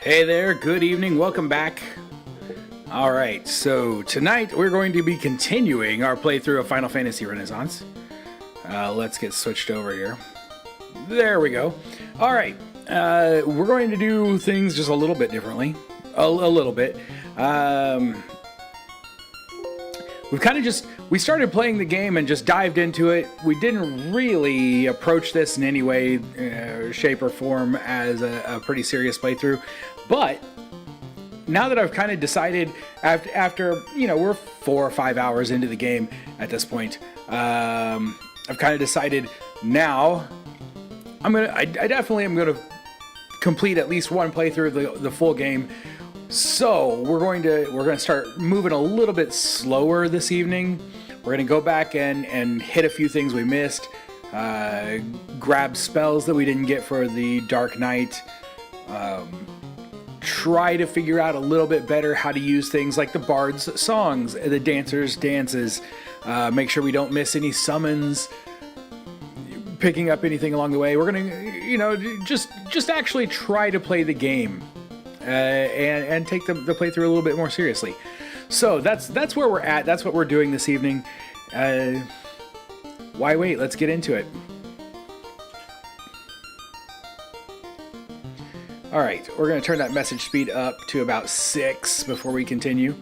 Hey there, good evening, welcome back. Alright, so tonight we're going to be continuing our playthrough of Final Fantasy Renaissance. Let's get switched over here. There we go. Alright, we're going to do things just a little bit differently. A little bit. We started playing the game and just dived into it. We didn't really approach this in any way, shape, or form as a pretty serious playthrough. But now that I've kind of decided, after we're 4 or 5 hours into the game at this point, I've kind of decided now I definitely am gonna complete at least one playthrough of the full game. So we're going to start moving a little bit slower this evening. We're going to go back and hit a few things we missed, grab spells that we didn't get for the Dark Knight, try to figure out a little bit better how to use things like the Bard's songs, the Dancer's dances, make sure we don't miss any summons, picking up anything along the way. We're going to, just actually try to play the game. And take the playthrough a little bit more seriously. So that's where we're at. That's what we're doing this evening. Why wait? Let's get into it. Alright, we're going to turn that message speed up to about 6 before we continue.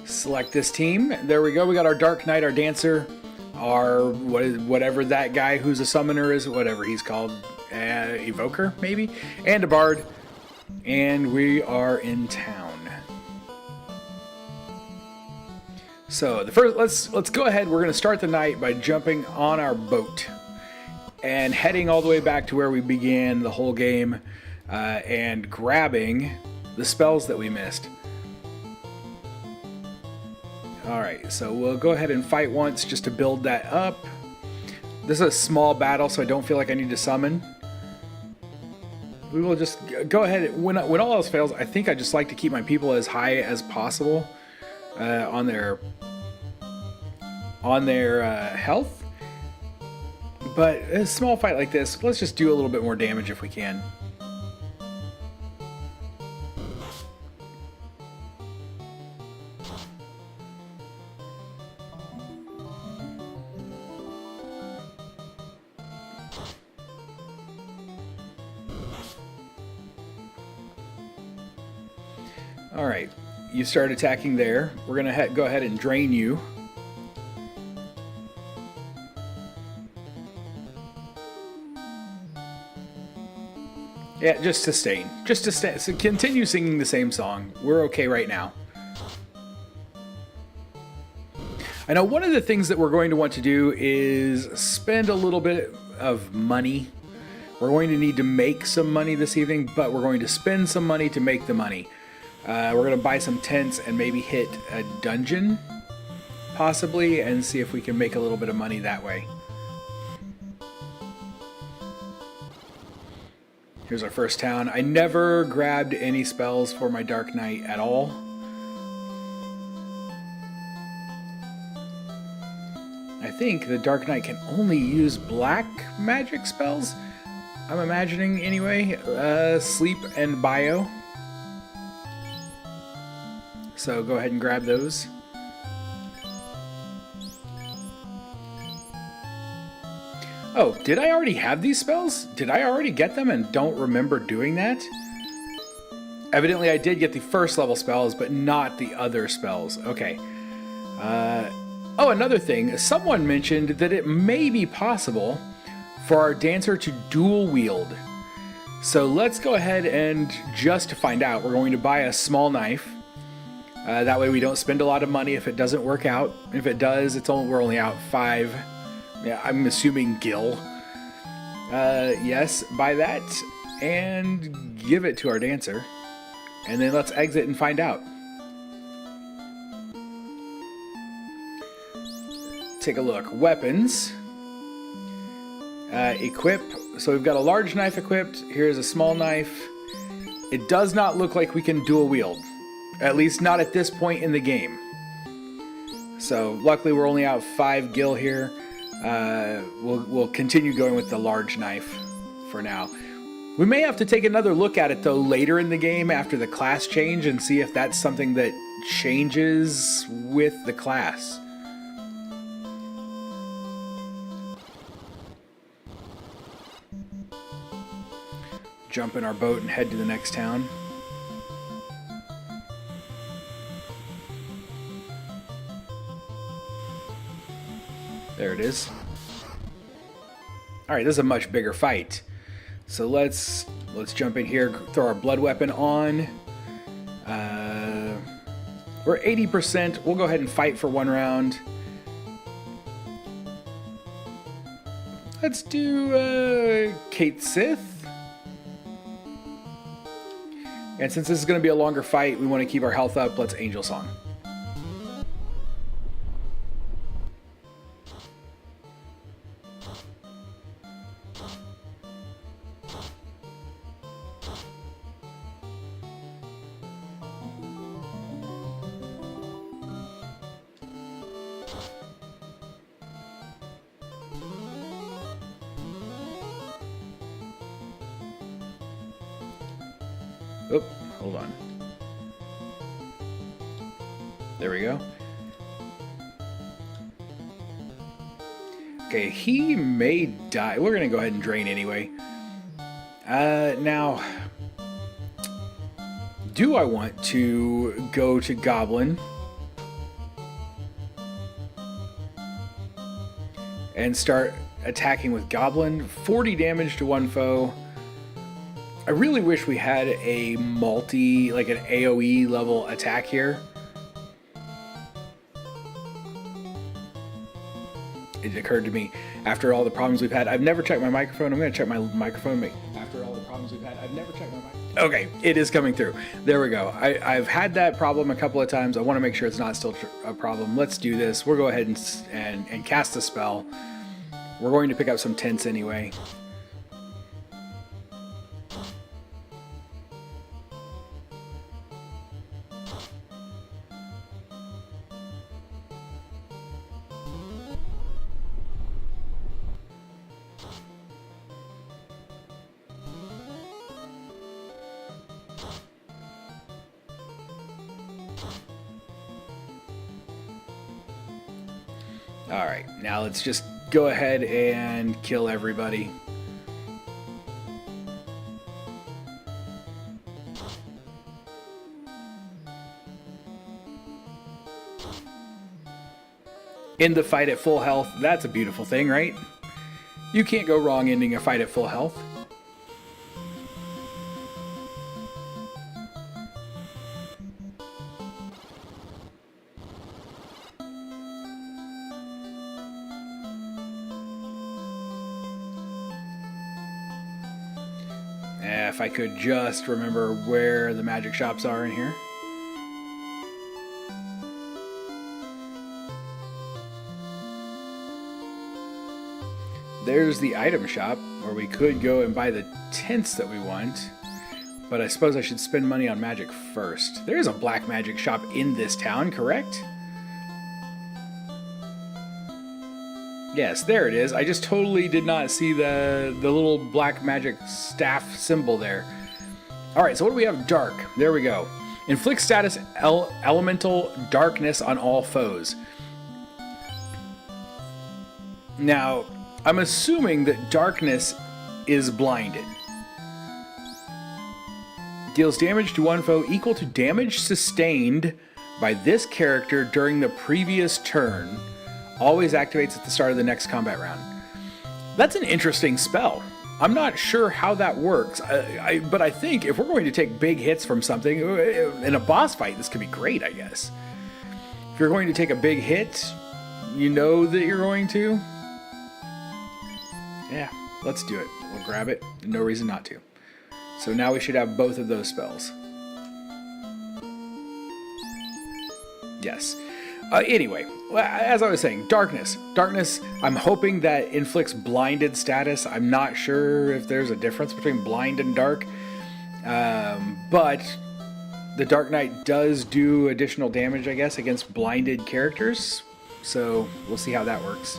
Select this team. There we go. We got our Dark Knight, our Dancer, our whatever that guy who's a summoner is, whatever he's called, Evoker maybe, and a Bard. And we are in town. So let's go ahead. We're going to start the night by jumping on our boat and heading all the way back to where we began the whole game, and grabbing the spells that we missed. Alright, so we'll go ahead and fight once just to build that up. This is a small battle, so I don't feel like I need to summon. We will just go ahead. When all else fails, I think I just like to keep my people as high as possible on their health. But a small fight like this, let's just do a little bit more damage if we can. Alright, you start attacking there. We're going to go ahead and drain you. Yeah, just sustain. Just sustain. So continue singing the same song. We're okay right now. I know one of the things that we're going to want to do is spend a little bit of money. We're going to need to make some money this evening, but we're going to spend some money to make the money. We're going to buy some tents and maybe hit a dungeon, possibly, and see if we can make a little bit of money that way. Here's our first town. I never grabbed any spells for my Dark Knight at all. I think the Dark Knight can only use black magic spells, I'm imagining anyway. Sleep and bio. So go ahead and grab those. Oh, did I already have these spells? Did I already get them and don't remember doing that? Evidently I did get the first level spells, but not the other spells. Okay. Oh, another thing. Someone mentioned that it may be possible for our Dancer to dual wield. So let's go ahead and just to find out, we're going to buy a small knife. That way we don't spend a lot of money if it doesn't work out. If it does, we're only out 5. Yeah, I'm assuming gil. Yes, buy that and give it to our Dancer. And then let's exit and find out. Take a look. Weapons. Equip. So we've got a large knife equipped. Here's a small knife. It does not look like we can dual wield. At least not at this point in the game. So luckily we're only out 5 gil here. We'll continue going with the large knife for now. We may have to take another look at it, though, later in the game after the class change and see if that's something that changes with the class. Jump in our boat and head to the next town. There it is. Alright, this is a much bigger fight. So let's jump in here, throw our blood weapon on. We're 80%. We'll go ahead and fight for one round. Let's do Kate Sith. And since this is going to be a longer fight, we want to keep our health up. Let's Angel Song. Oh, hold on. There we go. Okay, he may die. We're going to go ahead and drain anyway. Now, do I want to go to Goblin and start attacking with Goblin? 40 damage to one foe. I really wish we had a multi, like an AoE level attack here. It occurred to me after all the problems we've had. I've never checked my microphone. I'm going to check my microphone. After all the problems we've had, I've never checked my microphone. Okay, it is coming through. There we go. I've had that problem a couple of times. I want to make sure it's not still a problem. Let's do this. We'll go ahead and cast a spell. We're going to pick up some tents anyway. Alright, now let's just go ahead and kill everybody. End the fight at full health. That's a beautiful thing, right? You can't go wrong ending a fight at full health. If I could just remember where the magic shops are in here. There's the item shop where we could go and buy the tents that we want. But I suppose I should spend money on magic first. There is a black magic shop in this town, correct? Yes, there it is. I just totally did not see the little black magic staff symbol there. Alright, so what do we have? Dark. There we go. Inflict status elemental darkness on all foes. Now, I'm assuming that darkness is blinded. Deals damage to one foe equal to damage sustained by this character during the previous turn. Always activates at the start of the next combat round. That's an interesting spell. I'm not sure how that works, but I think if we're going to take big hits from something, in a boss fight, this could be great, I guess. If you're going to take a big hit, you know that you're going to. Yeah, let's do it. We'll grab it. No reason not to. So now we should have both of those spells. Yes. Anyway, as I was saying, darkness. Darkness, I'm hoping that inflicts blinded status. I'm not sure if there's a difference between blind and dark. But the Dark Knight does do additional damage, I guess, against blinded characters. So we'll see how that works.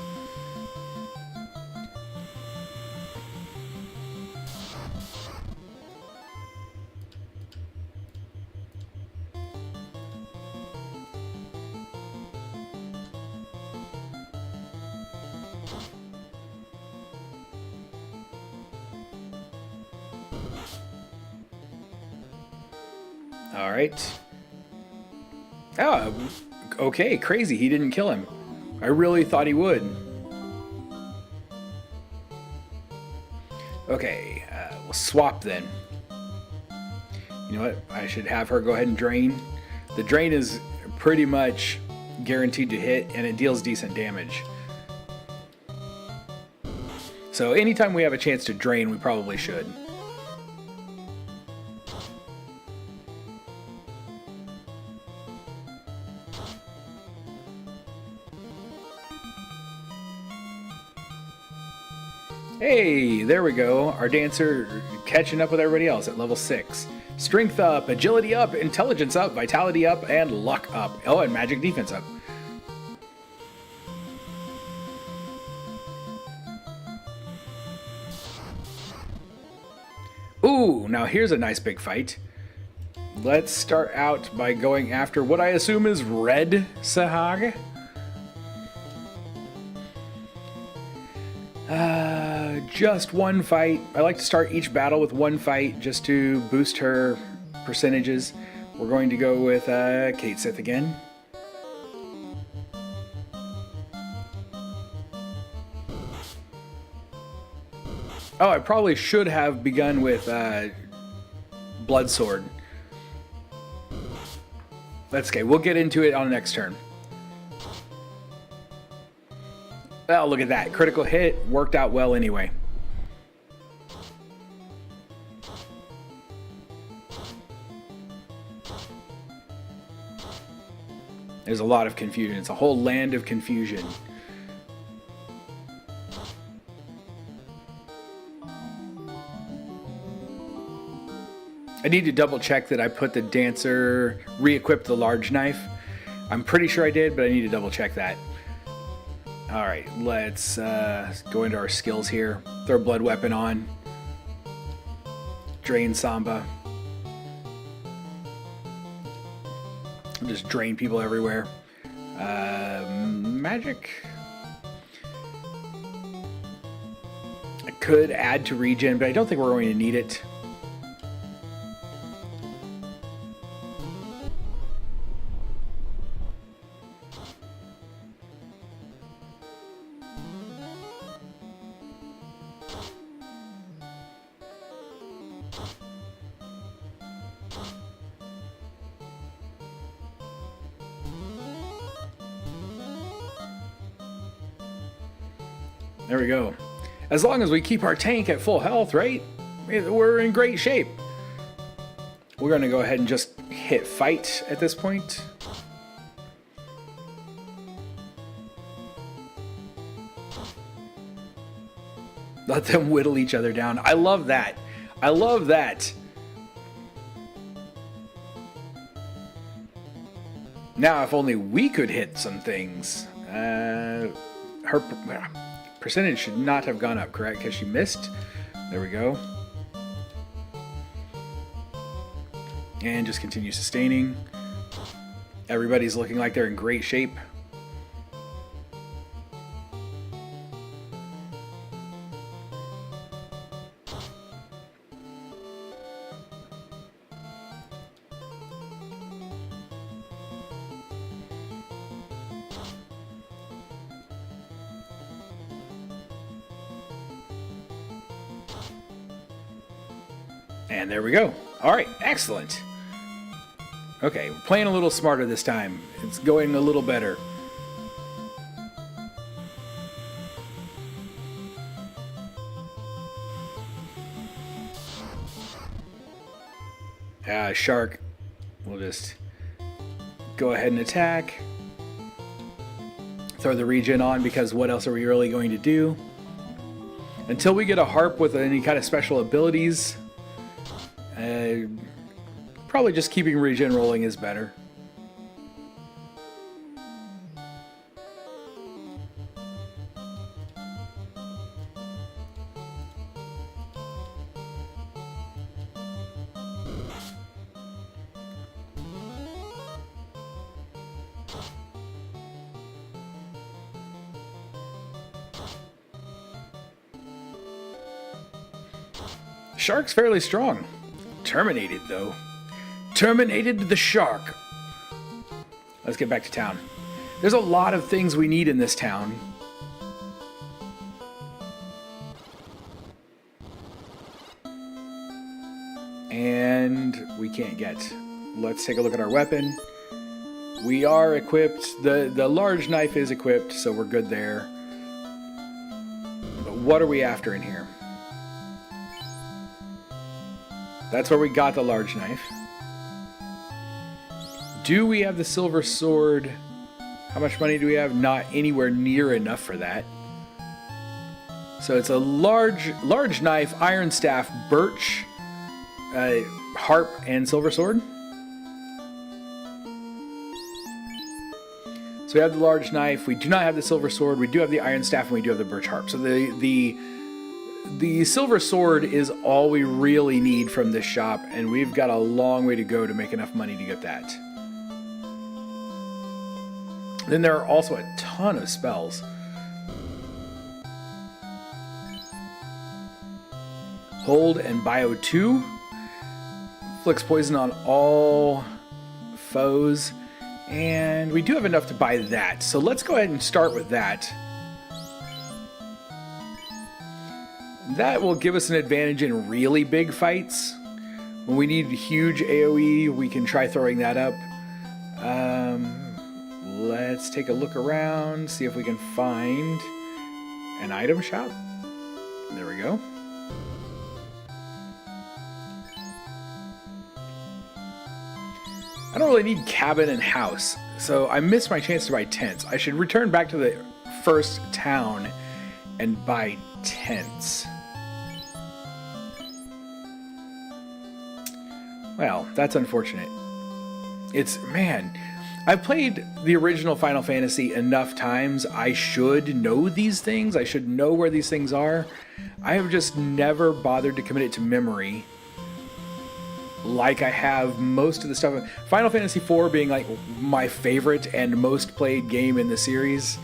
All right. Oh, okay, crazy. He didn't kill him. I really thought he would. Okay, we'll swap then. You know what? I should have her go ahead and drain. The drain is pretty much guaranteed to hit, and it deals decent damage. So anytime we have a chance to drain, we probably should. Hey, there we go. Our dancer catching up with everybody else at level 6. Strength up, agility up, intelligence up, vitality up, and luck up. Oh, and magic defense up. Ooh, now here's a nice big fight. Let's start out by going after what I assume is Red Sahag. Just one fight. I like to start each battle with one fight just to boost her percentages. We're going to go with Kate Sith again. Oh, I probably should have begun with Blood Sword. That's okay. We'll get into it on the next turn. Oh, look at that. Critical hit. Worked out well anyway. There's a lot of confusion. It's a whole land of confusion. I need to double check that I put the dancer, re-equipped the large knife. I'm pretty sure I did, but I need to double check that. Alright, let's go into our skills here. Throw Blood Weapon on. Drain Samba. Just drain people everywhere. Magic. I could add to regen, but I don't think we're going to need it. There we go. As long as we keep our tank at full health, right? We're in great shape. We're going to go ahead and just hit fight at this point. Let them whittle each other down. I love that. I love that. Now, if only we could hit some things. Her percentage should not have gone up, correct? Because she missed. There we go. And just continue sustaining. Everybody's looking like they're in great shape. And there we go. All right, excellent. Okay, we're playing a little smarter this time. It's going a little better. Shark. We'll just go ahead and attack. Throw the regen on because what else are we really going to do? Until we get a harp with any kind of special abilities, probably just keeping regen rolling is better. Shark's fairly strong. Terminated, though. Terminated the shark. Let's get back to town. There's a lot of things we need in this town. And we can't get. Let's take a look at our weapon. We are equipped. The large knife is equipped, so we're good there. But what are we after in here? That's where we got the large knife. Do we have the silver sword? How much money do we have? Not anywhere near enough for that. So it's a large knife, iron staff, birch, harp, and silver sword. So we have the large knife. We do not have the silver sword. We do have the iron staff, and we do have the birch harp. So the silver sword is all we really need from this shop, and we've got a long way to go to make enough money to get that. Then there are also a ton of spells. Hold and Bio 2. Inflicts poison on all foes. And we do have enough to buy that. So let's go ahead and start with that. That will give us an advantage in really big fights. When we need huge AoE, we can try throwing that up. Let's take a look around, see if we can find an item shop. There we go. I don't really need cabin and house, so I missed my chance to buy tents. I should return back to the first town and buy tents. Well, that's unfortunate. Man, I've played the original Final Fantasy enough times. I should know these things. I should know where these things are. I have just never bothered to commit it to memory like I have most of the stuff. Final Fantasy IV being like my favorite and most played game in the series.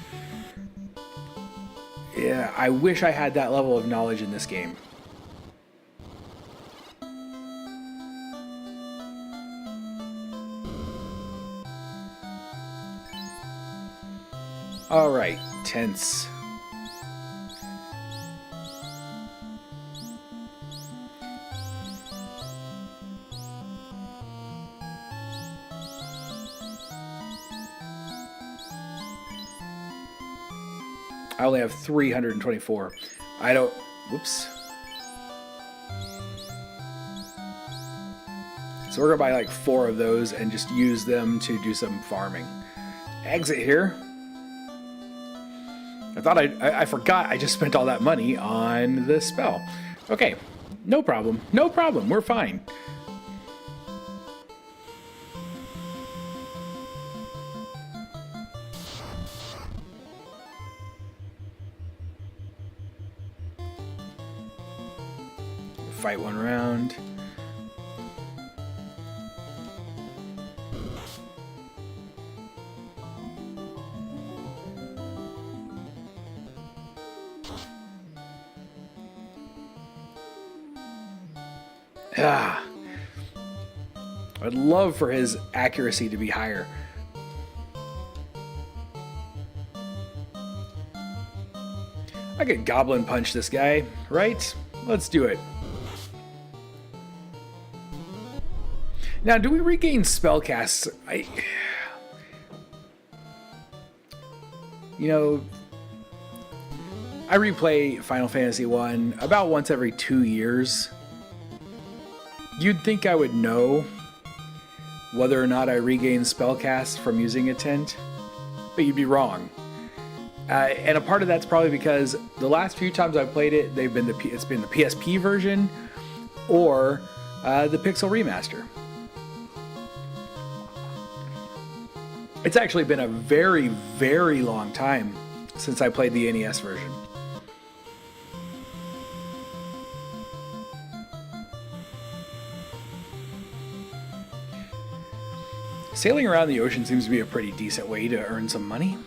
Yeah, I wish I had that level of knowledge in this game. Alright, tents. I only have 324. I don't... Whoops. So we're gonna buy like 4 of those and just use them to do some farming. Exit here. I forgot I just spent all that money on the spell. Okay, no problem. No problem. We're fine. Fight one round. I'd love for his accuracy to be higher. I could goblin punch this guy, right? Let's do it. Now, do we regain spell casts? You know, I replay Final Fantasy 1 about once every 2 years. You'd think I would know whether or not I regain spellcasts from using a tent, but you'd be wrong. And a part of that's probably because the last few times I've played it, it's been the PSP version or the Pixel Remaster. It's actually been a very, very long time since I played the NES version. Sailing around the ocean seems to be a pretty decent way to earn some money.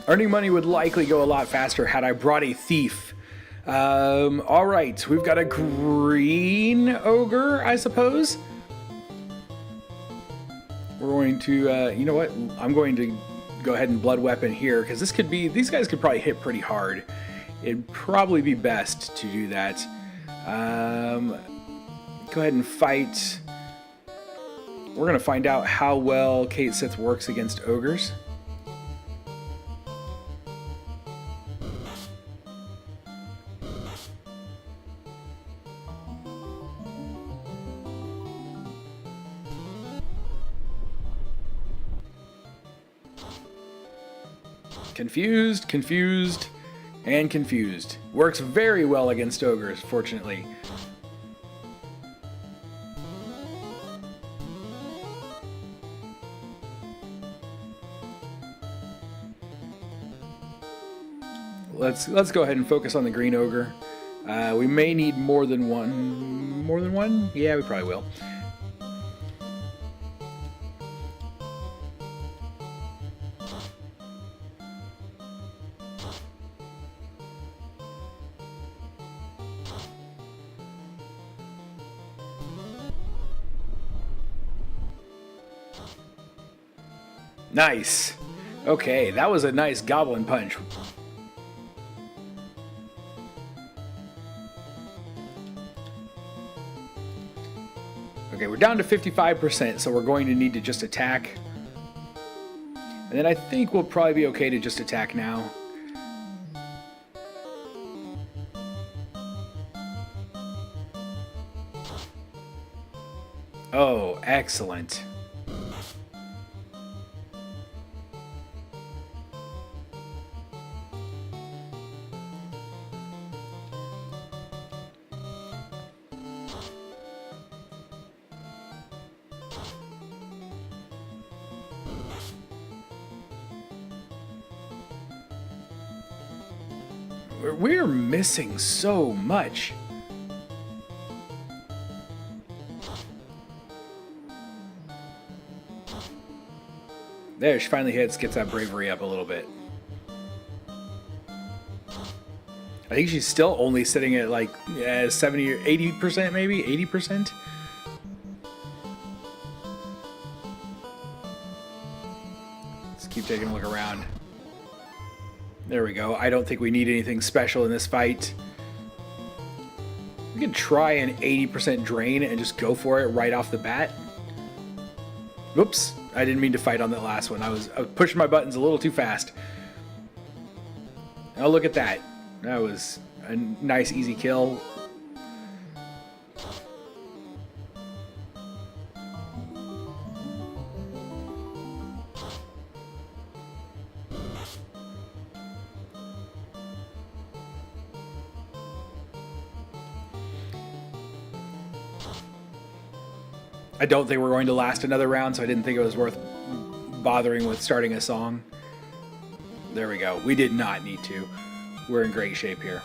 Earning money would likely go a lot faster had I brought a thief. All right, we've got a green ogre, I suppose. We're going to, you know what? I'm going to go ahead and blood weapon here because this could be, these guys could probably hit pretty hard. It'd probably be best to do that. Go ahead and fight. We're going to find out how well Kate Sith works against ogres. Confused, confused, and confused. Works very well against ogres, fortunately. Let's go ahead and focus on the green ogre. We may need more than one. More than one? Yeah, we probably will. Nice. Okay, that was a nice goblin punch. Okay, we're down to 55%, so we're going to need to just attack. And then I think we'll probably be okay to just attack now. Oh, excellent. We're missing so much. There, she finally hits, gets that bravery up a little bit. I think she's still only sitting at like 70 or 80%, maybe 80%. Let's keep taking a look around. There we go. I don't think we need anything special in this fight. We can try an 80% drain and just go for it right off the bat. Whoops. I didn't mean to fight on that last one. I was pushing my buttons a little too fast. Oh, look at that. That was a nice, easy kill. I don't think we're going to last another round, so I didn't think it was worth bothering with starting a song. There we go. We did not need to. We're in great shape here.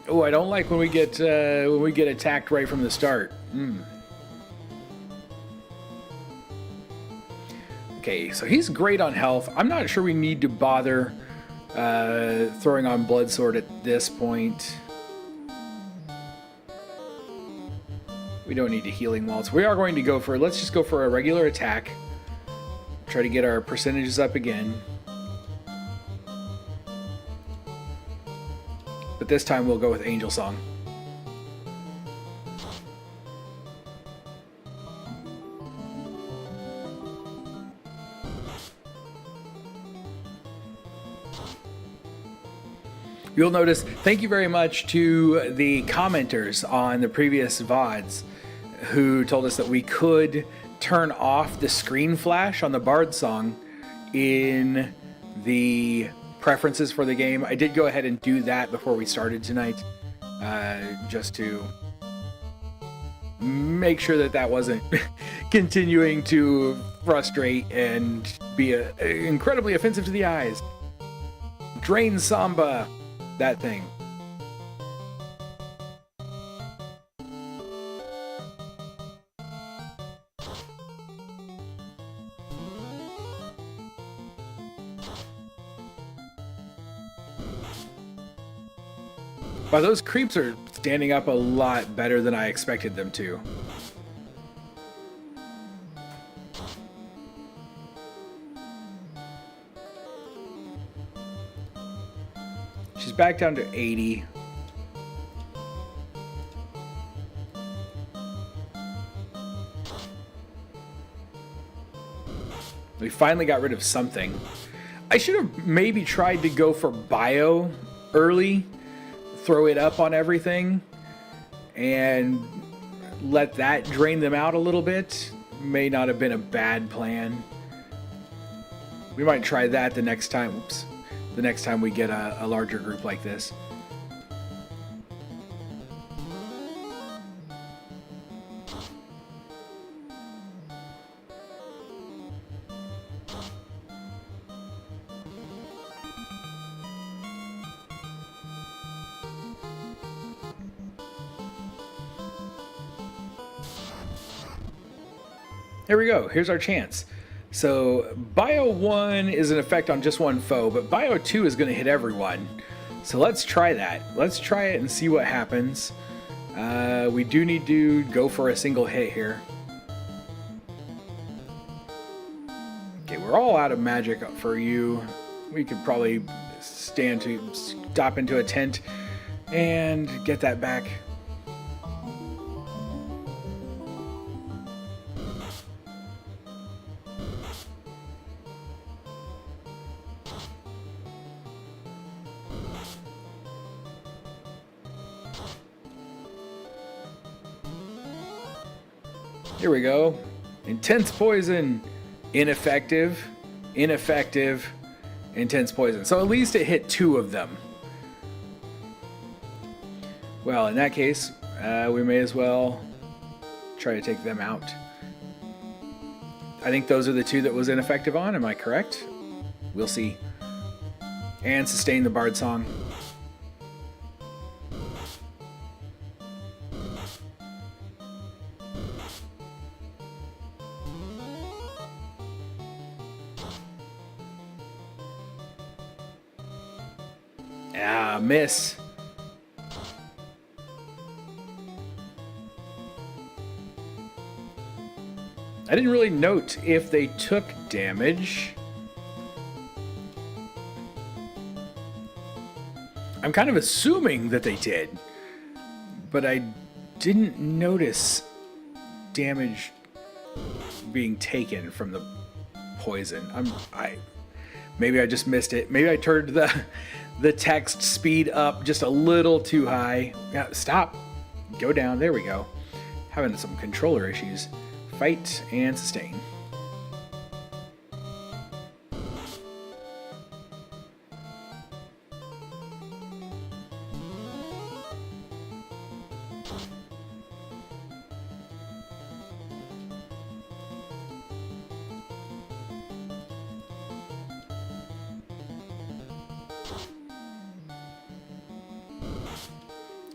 Oh, I don't like when we get attacked right from the start. Okay, so he's great on health. I'm not sure we need to bother throwing on Blood Sword at this point. We don't need to Healing Waltz. We are going to go for, let's just go for a regular attack. Try to get our percentages up again. But this time we'll go with Angel Song. You'll notice, thank you very much to the commenters on the previous VODs who told us that we could turn off the screen flash on the Bard song in the preferences for the game. I did go ahead and do that before we started tonight, just to make sure that that wasn't continuing to frustrate and be incredibly offensive to the eyes. Drain Samba. That thing. Wow, those creeps are standing up a lot better than I expected them to. She's back down to 80. We finally got rid of something. I should have maybe tried to go for bio early, throw it up on everything, and let that drain them out a little bit. May not have been a bad plan. We might try that the next time. Oops. The next time we get a larger group like this. Here we go. Here's our chance. So Bio 1 is an effect on just one foe, but Bio 2 is going to hit everyone. So let's try that. Let's try it and see what happens. We do need to go for a single hit here. Okay, we're all out of magic for you. We could probably stop into a tent and get that back. Here we go. Intense poison. Ineffective. Ineffective. Intense poison. So at least it hit 2 of them. Well, in that case, we may as well try to take them out. I think those are the 2 that was ineffective on. Am I correct? We'll see. And sustain the Bard Song. Ah, miss. I didn't really note if they took damage. I'm kind of assuming that they did, but I didn't notice damage being taken from the poison. Maybe I just missed it. Maybe I turned the text speed up just a little too high. Yeah, stop. Go down. There we go. Having some controller issues. Fight and sustain.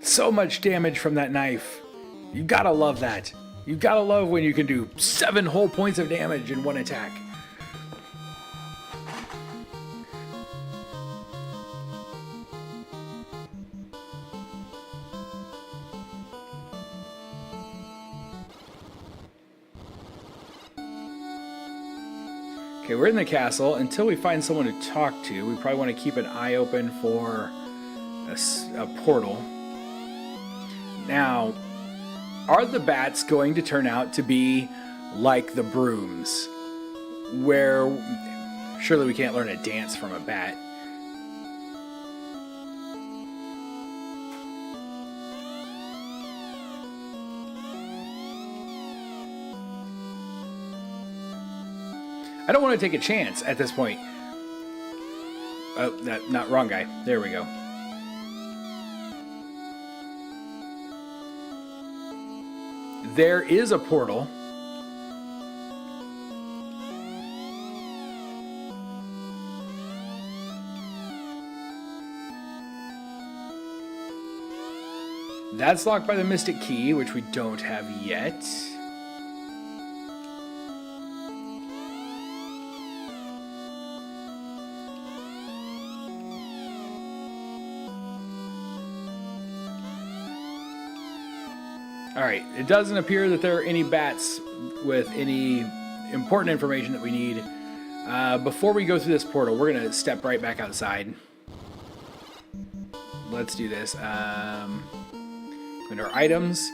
So much damage from that knife. You gotta love that. You gotta love when you can do 7 whole points of damage in one attack. Okay, we're in the castle. Until we find someone to talk to, we probably want to keep an eye open for a portal. Now, are the bats going to turn out to be like the brooms, where surely we can't learn a dance from a bat? I don't want to take a chance at this point. Oh, not wrong guy. There we go. There is a portal. That's locked by the Mystic Key, which we don't have yet. Alright, it doesn't appear that there are any bats with any important information that we need. Before we go through this portal, we're going to step right back outside. Let's do this. Under our items,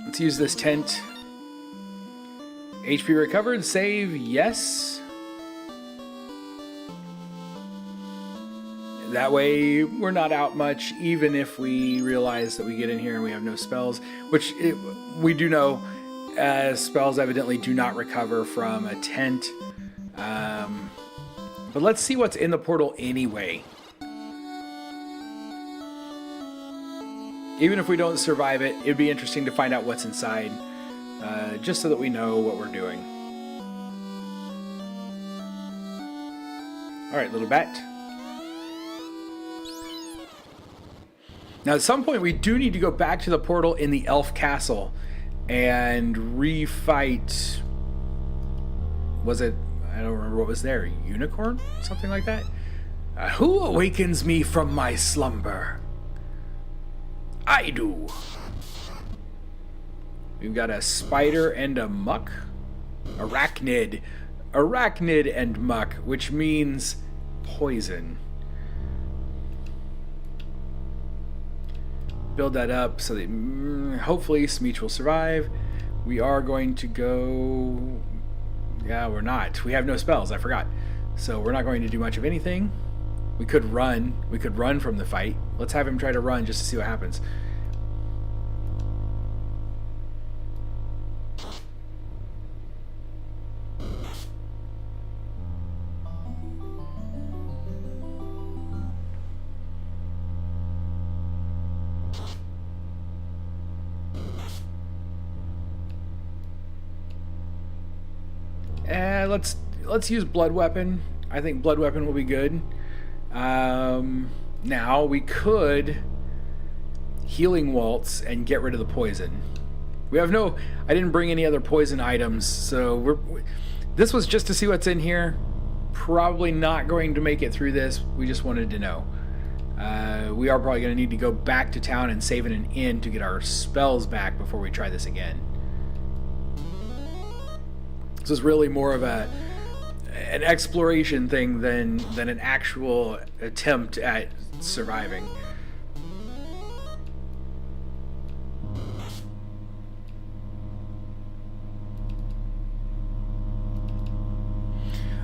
let's use this tent. HP recovered, save, yes. That way we're not out much, even if we realize that we get in here and we have no spells, which we do know spells evidently do not recover from a tent. But let's see what's in the portal anyway. Even if we don't survive it, it'd be interesting to find out what's inside, just so that we know what we're doing. Alright, little bat. Now, at some point, we do need to go back to the portal in the elf castle and refight. Was it? I don't remember what was there. Unicorn? Something like that? Who awakens me from my slumber? I do. We've got a spider and a muck. Arachnid. Arachnid and muck, which means poison. Build that up so that hopefully Smeech will survive. We are going to go... Yeah, we're not. We have no spells, I forgot. So we're not going to do much of anything. We could run. We could run from the fight. Let's have him try to run just to see what happens. Let's use Blood Weapon. I think Blood Weapon will be good. Now we could Healing Waltz and get rid of the poison. We have no... I didn't bring any other poison items, so this was just to see what's in here. Probably not going to make it through this. We just wanted to know. We are probably going to need to go back to town and save in an inn to get our spells back before we try this again. This is really more of an exploration thing than an actual attempt at surviving.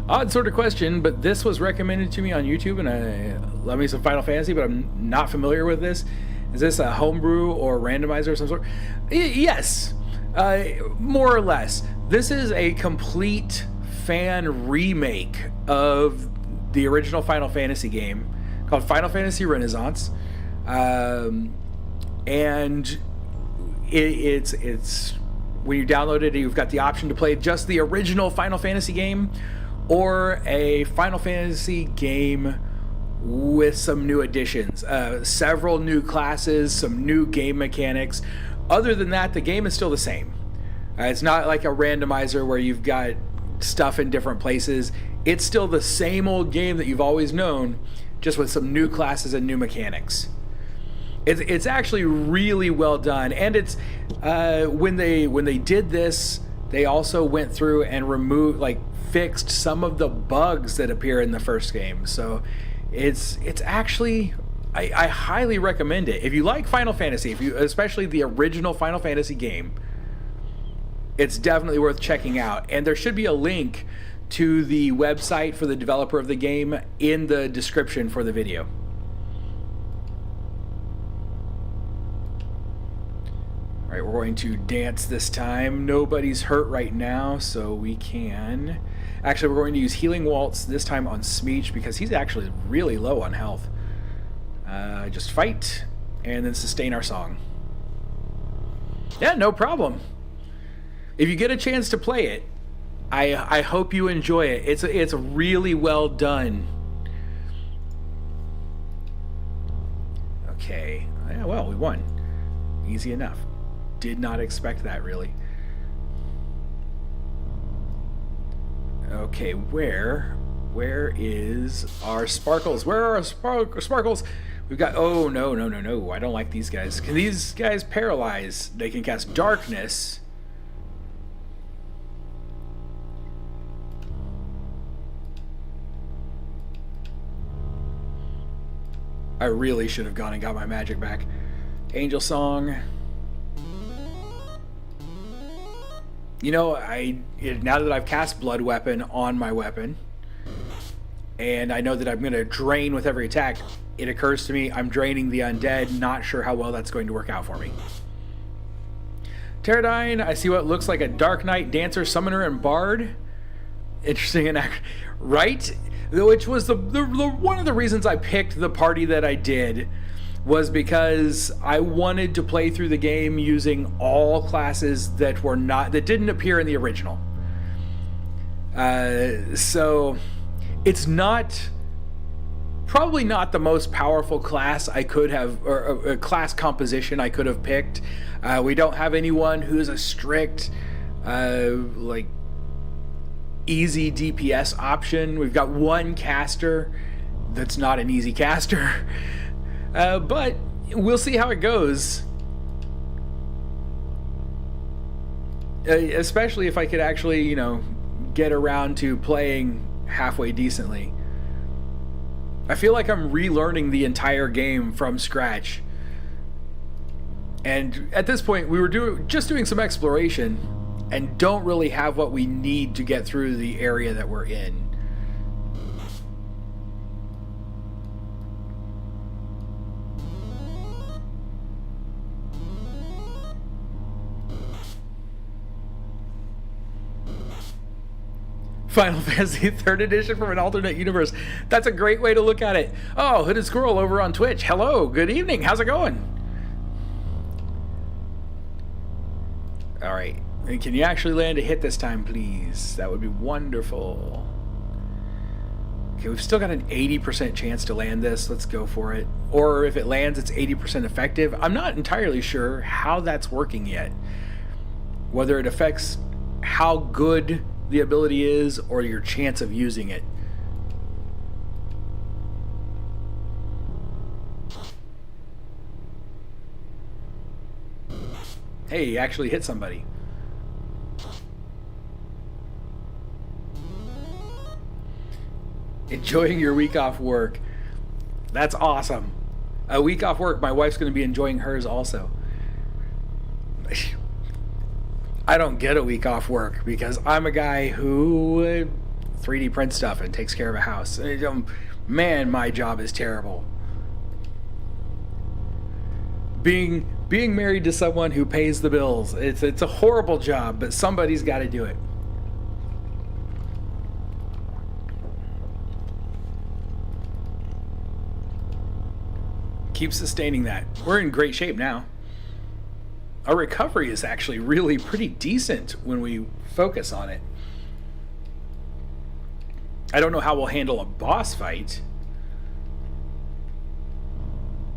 Odd sort of question, but this was recommended to me on YouTube, and I love me some Final Fantasy, but I'm not familiar with this. Is this a homebrew or randomizer of some sort? Yes, more or less. This is a complete fan remake of the original Final Fantasy game called Final Fantasy Renaissance, and it's when you download it, you've got the option to play just the original Final Fantasy game or a Final Fantasy game with some new additions, several new classes, some new game mechanics. Other than that, the game is still the same. It's not like a randomizer where you've got stuff in different places. It's still the same old game that you've always known, just with some new classes and new mechanics. It's actually really well done, and it's when they did this, they also went through and fixed some of the bugs that appear in the first game. So it's actually, I highly recommend it. If you like Final Fantasy, especially the original Final Fantasy game, it's definitely worth checking out. And there should be a link to the website for the developer of the game in the description for the video. All right, we're going to dance this time. Nobody's hurt right now, so we can... Actually, we're going to use Healing Waltz this time on Smeech because he's actually really low on health. Just fight and then sustain our song. Yeah, no problem. If you get a chance to play it, I hope you enjoy it. It's really well done. Okay. Yeah, well, we won. Easy enough. Did not expect that, really. Okay, where is our sparkles? Where are our sparkles? We've got, oh, no, no, no, no. I don't like these guys. Can these guys paralyze? They can cast darkness. I really should have gone and got my magic back. Angel Song. You know, now that I've cast Blood Weapon on my weapon, and I know that I'm going to drain with every attack, it occurs to me I'm draining the undead. Not sure how well that's going to work out for me. Pterodine, I see what looks like a Dark Knight, Dancer, Summoner, and Bard. Interesting and right? Which was the one of the reasons I picked the party that I did, was because I wanted to play through the game using all classes that didn't appear in the original. So it's probably not the most powerful class I could have, or a class composition I could have picked. We don't have anyone who's a strict, like, easy DPS option. We've got one caster that's not an easy caster. But we'll see how it goes. Especially if I could actually, you know, get around to playing halfway decently. I feel like I'm relearning the entire game from scratch. And at this point, we were just doing some exploration and don't really have what we need to get through the area that we're in. Final Fantasy 3rd Edition from an alternate universe. That's a great way to look at it. Oh, Hooded Squirrel over on Twitch. Hello, good evening. How's it going? All right. Can you actually land a hit this time, please? That would be wonderful. Okay, we've still got an 80% chance to land this. Let's go for it. Or if it lands, it's 80% effective. I'm not entirely sure how that's working yet. Whether it affects how good the ability is or your chance of using it. Hey, you actually hit somebody. Enjoying your week off work. That's awesome. A week off work, my wife's going to be enjoying hers also. I don't get a week off work because I'm a guy who 3D prints stuff and takes care of a house. Man, my job is terrible. Being married to someone who pays the bills, it's a horrible job, but somebody's got to do it. Keep sustaining that. We're in great shape now. Our recovery is actually really pretty decent when we focus on it. I don't know how we'll handle a boss fight.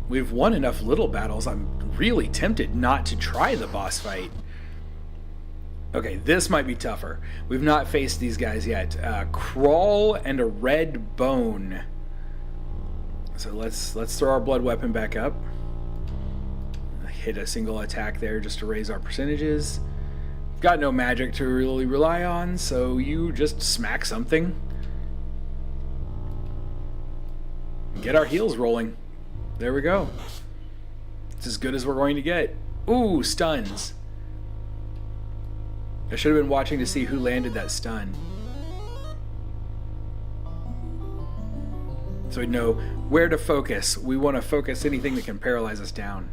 We've won enough little battles. I'm really tempted not to try the boss fight. Okay, this might be tougher. We've not faced these guys yet. Crawl and a red bone. So let's throw our blood weapon back up. Hit a single attack there just to raise our percentages. Got no magic to really rely on, so you just smack something. Get our heels rolling. There we go. It's as good as we're going to get. Ooh, stuns. I should have been watching to see who landed that stun. So we know where to focus. We want to focus anything that can paralyze us down.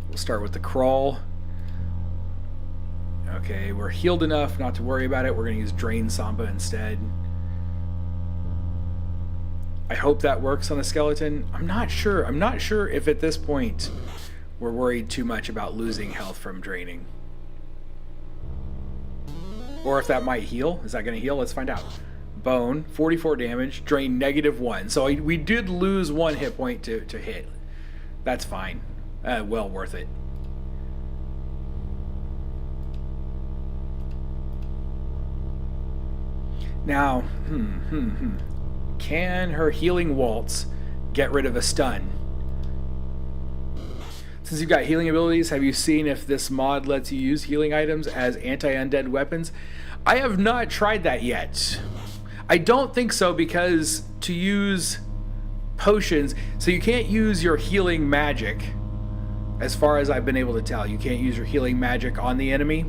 We'll start with the crawl. Okay, we're healed enough not to worry about it. We're going to use Drain Samba instead. I hope that works on a skeleton. I'm not sure. I'm not sure if at this point we're worried too much about losing health from draining. Or if that might heal. Is that going to heal? Let's find out. Bone, 44 damage, drain -1. So we did lose 1 hit point to hit. That's fine. Well worth it. Now, Can her healing waltz get rid of a stun? Since you've got healing abilities, have you seen if this mod lets you use healing items as anti-undead weapons? I have not tried that yet. I don't think so, because to use potions, so you can't use your healing magic, as far as I've been able to tell. You can't use your healing magic on the enemy,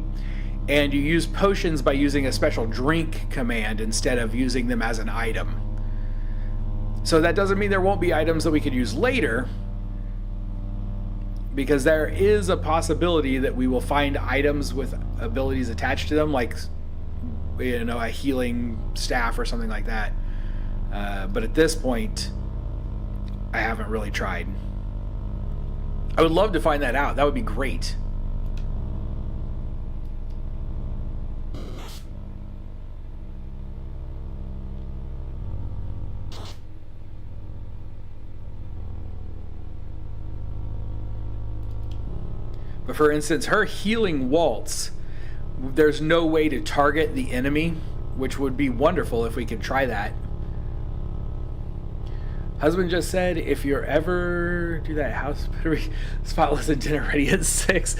and you use potions by using a special drink command instead of using them as an item. So that doesn't mean there won't be items that we could use later, because there is a possibility that we will find items with abilities attached to them, like, you know, a healing staff or something like that. But at this point, I haven't really tried. I would love to find that out. That would be great. But for instance, her healing waltz, there's no way to target the enemy, which would be wonderful if we could try that. Husband just said, if you're ever do that house, better be spotless and dinner ready at 6.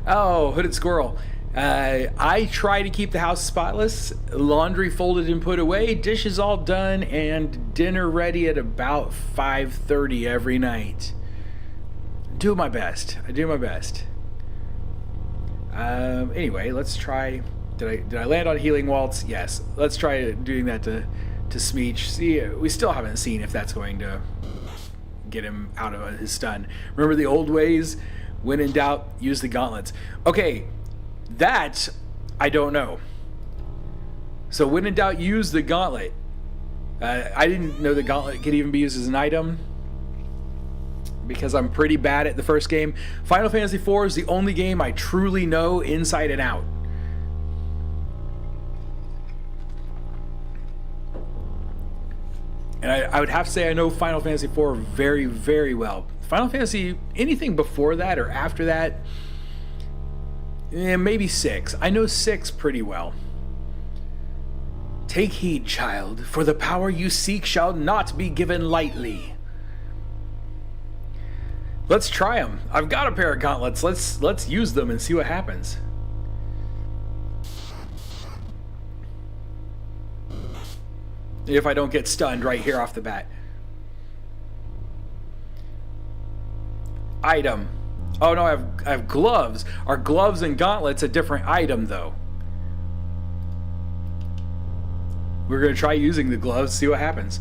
Oh, hooded squirrel. I try to keep the house spotless, laundry folded and put away, dishes all done, and dinner ready at about 5:30 every night. Do my best. I do my best. Anyway, let's try. Did I land on healing waltz? Yes. Let's try doing that to Smeech. See, we still haven't seen if that's going to get him out of his stun. Remember the old ways? When in doubt, use the gauntlets. Okay, that I don't know. So when in doubt, use the gauntlet. I didn't know the gauntlet could even be used as an item, because I'm pretty bad at the first game. Final Fantasy IV is the only game I truly know inside and out. And I would have to say I know Final Fantasy IV very, very well. Final Fantasy, anything before that or after that, maybe 6. I know 6 pretty well. Take heed, child, for the power you seek shall not be given lightly. Let's try them. I've got a pair of gauntlets. Let's use them and see what happens. If I don't get stunned right here off the bat. Item. Oh no, I have gloves. Are gloves and gauntlets a different item though? We're gonna try using the gloves, see what happens.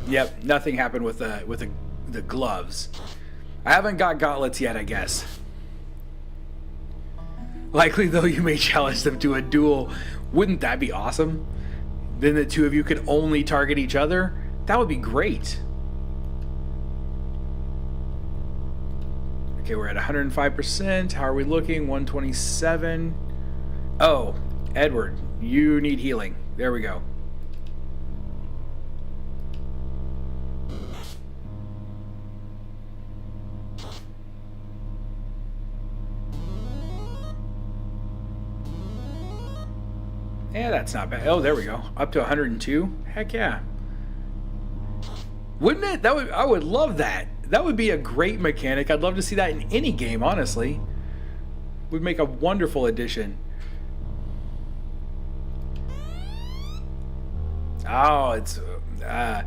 Yep. Nothing happened with the gloves. I haven't got gauntlets yet, I guess. Likely though, you may challenge them to a duel. Wouldn't that be awesome? Then the two of you could only target each other. That would be great. Okay, we're at 105%. How are we looking? 127. Oh, Edward, you need healing. There we go. Yeah, that's not bad. Oh, there we go. Up to 102. Heck yeah. Wouldn't it? I would love that. That would be a great mechanic. I'd love to see that in any game, honestly. Would make a wonderful addition. Oh, it's I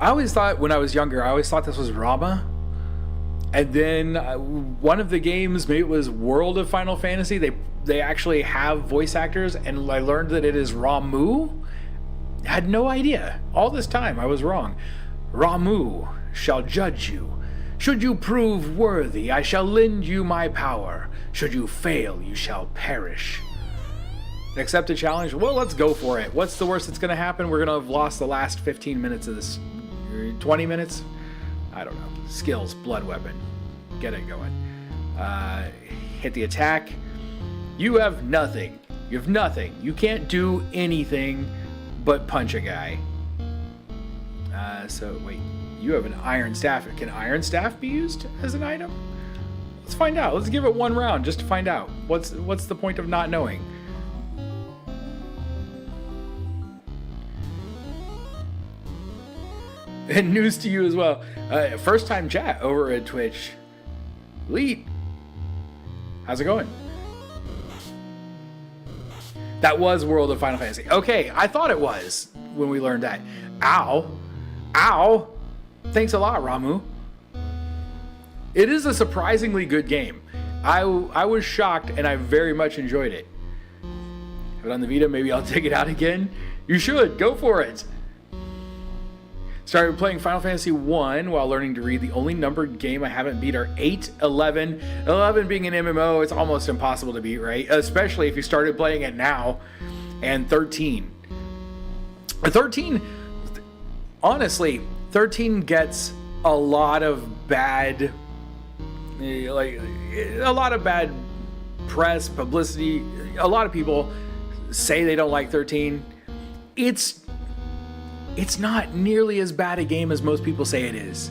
always thought when I was younger, I always thought this was Rama. And then one of the games, maybe it was World of Final Fantasy, they actually have voice actors, and I learned that it is Ramu. I had no idea. All this time I was wrong. Ramu shall judge you. Should you prove worthy, I shall lend you my power. Should you fail, you shall perish. Accept a challenge? Well, let's go for it. What's the worst that's going to happen? We're going to have lost the last 15 minutes of this. 20 minutes? I don't know. Skills, blood weapon. Get it going. Hit the attack. You have nothing. You have nothing. You can't do anything but punch a guy. So, wait. You have an iron staff. Can iron staff be used as an item? Let's find out. Let's give it one round just to find out. What's the point of not knowing? And news to you as well. First time chat over at Twitch. Leet. How's it going? That was World of Final Fantasy. Okay, I thought it was when we learned that. Ow. Ow. Thanks a lot, Ramu. It is a surprisingly good game. I was shocked and I very much enjoyed it. Have it on the Vita, maybe I'll take it out again. You should, go for it. Started playing Final Fantasy 1 while learning to read. The only numbered game I haven't beat are 8, 11. 11 being an MMO, it's almost impossible to beat, right? Especially if you started playing it now. And 13. 13, honestly, 13 gets a lot of bad, press, publicity. A lot of people say they don't like 13. It's not nearly as bad a game as most people say it is.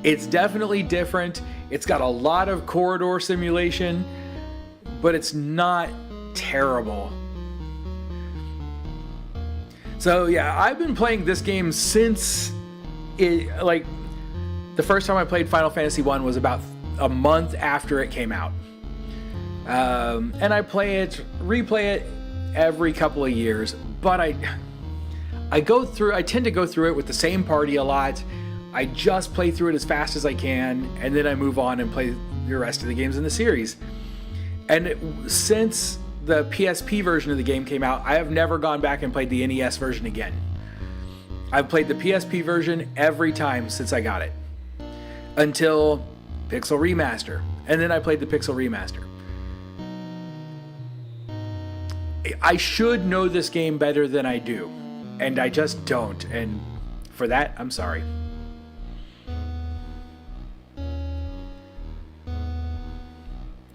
It's definitely different. It's got a lot of corridor simulation, but it's not terrible. So yeah, I've been playing this game since the first time I played Final Fantasy 1 was about a month after it came out. And I replay it every couple of years, but I tend to go through it with the same party a lot. I just play through it as fast as I can, and then I move on and play the rest of the games in the series. And since the PSP version of the game came out, I have never gone back and played the NES version again. I've played the PSP version every time since I got it. Until Pixel Remaster. And then I played the Pixel Remaster. I should know this game better than I do. And I just don't. And for that, I'm sorry.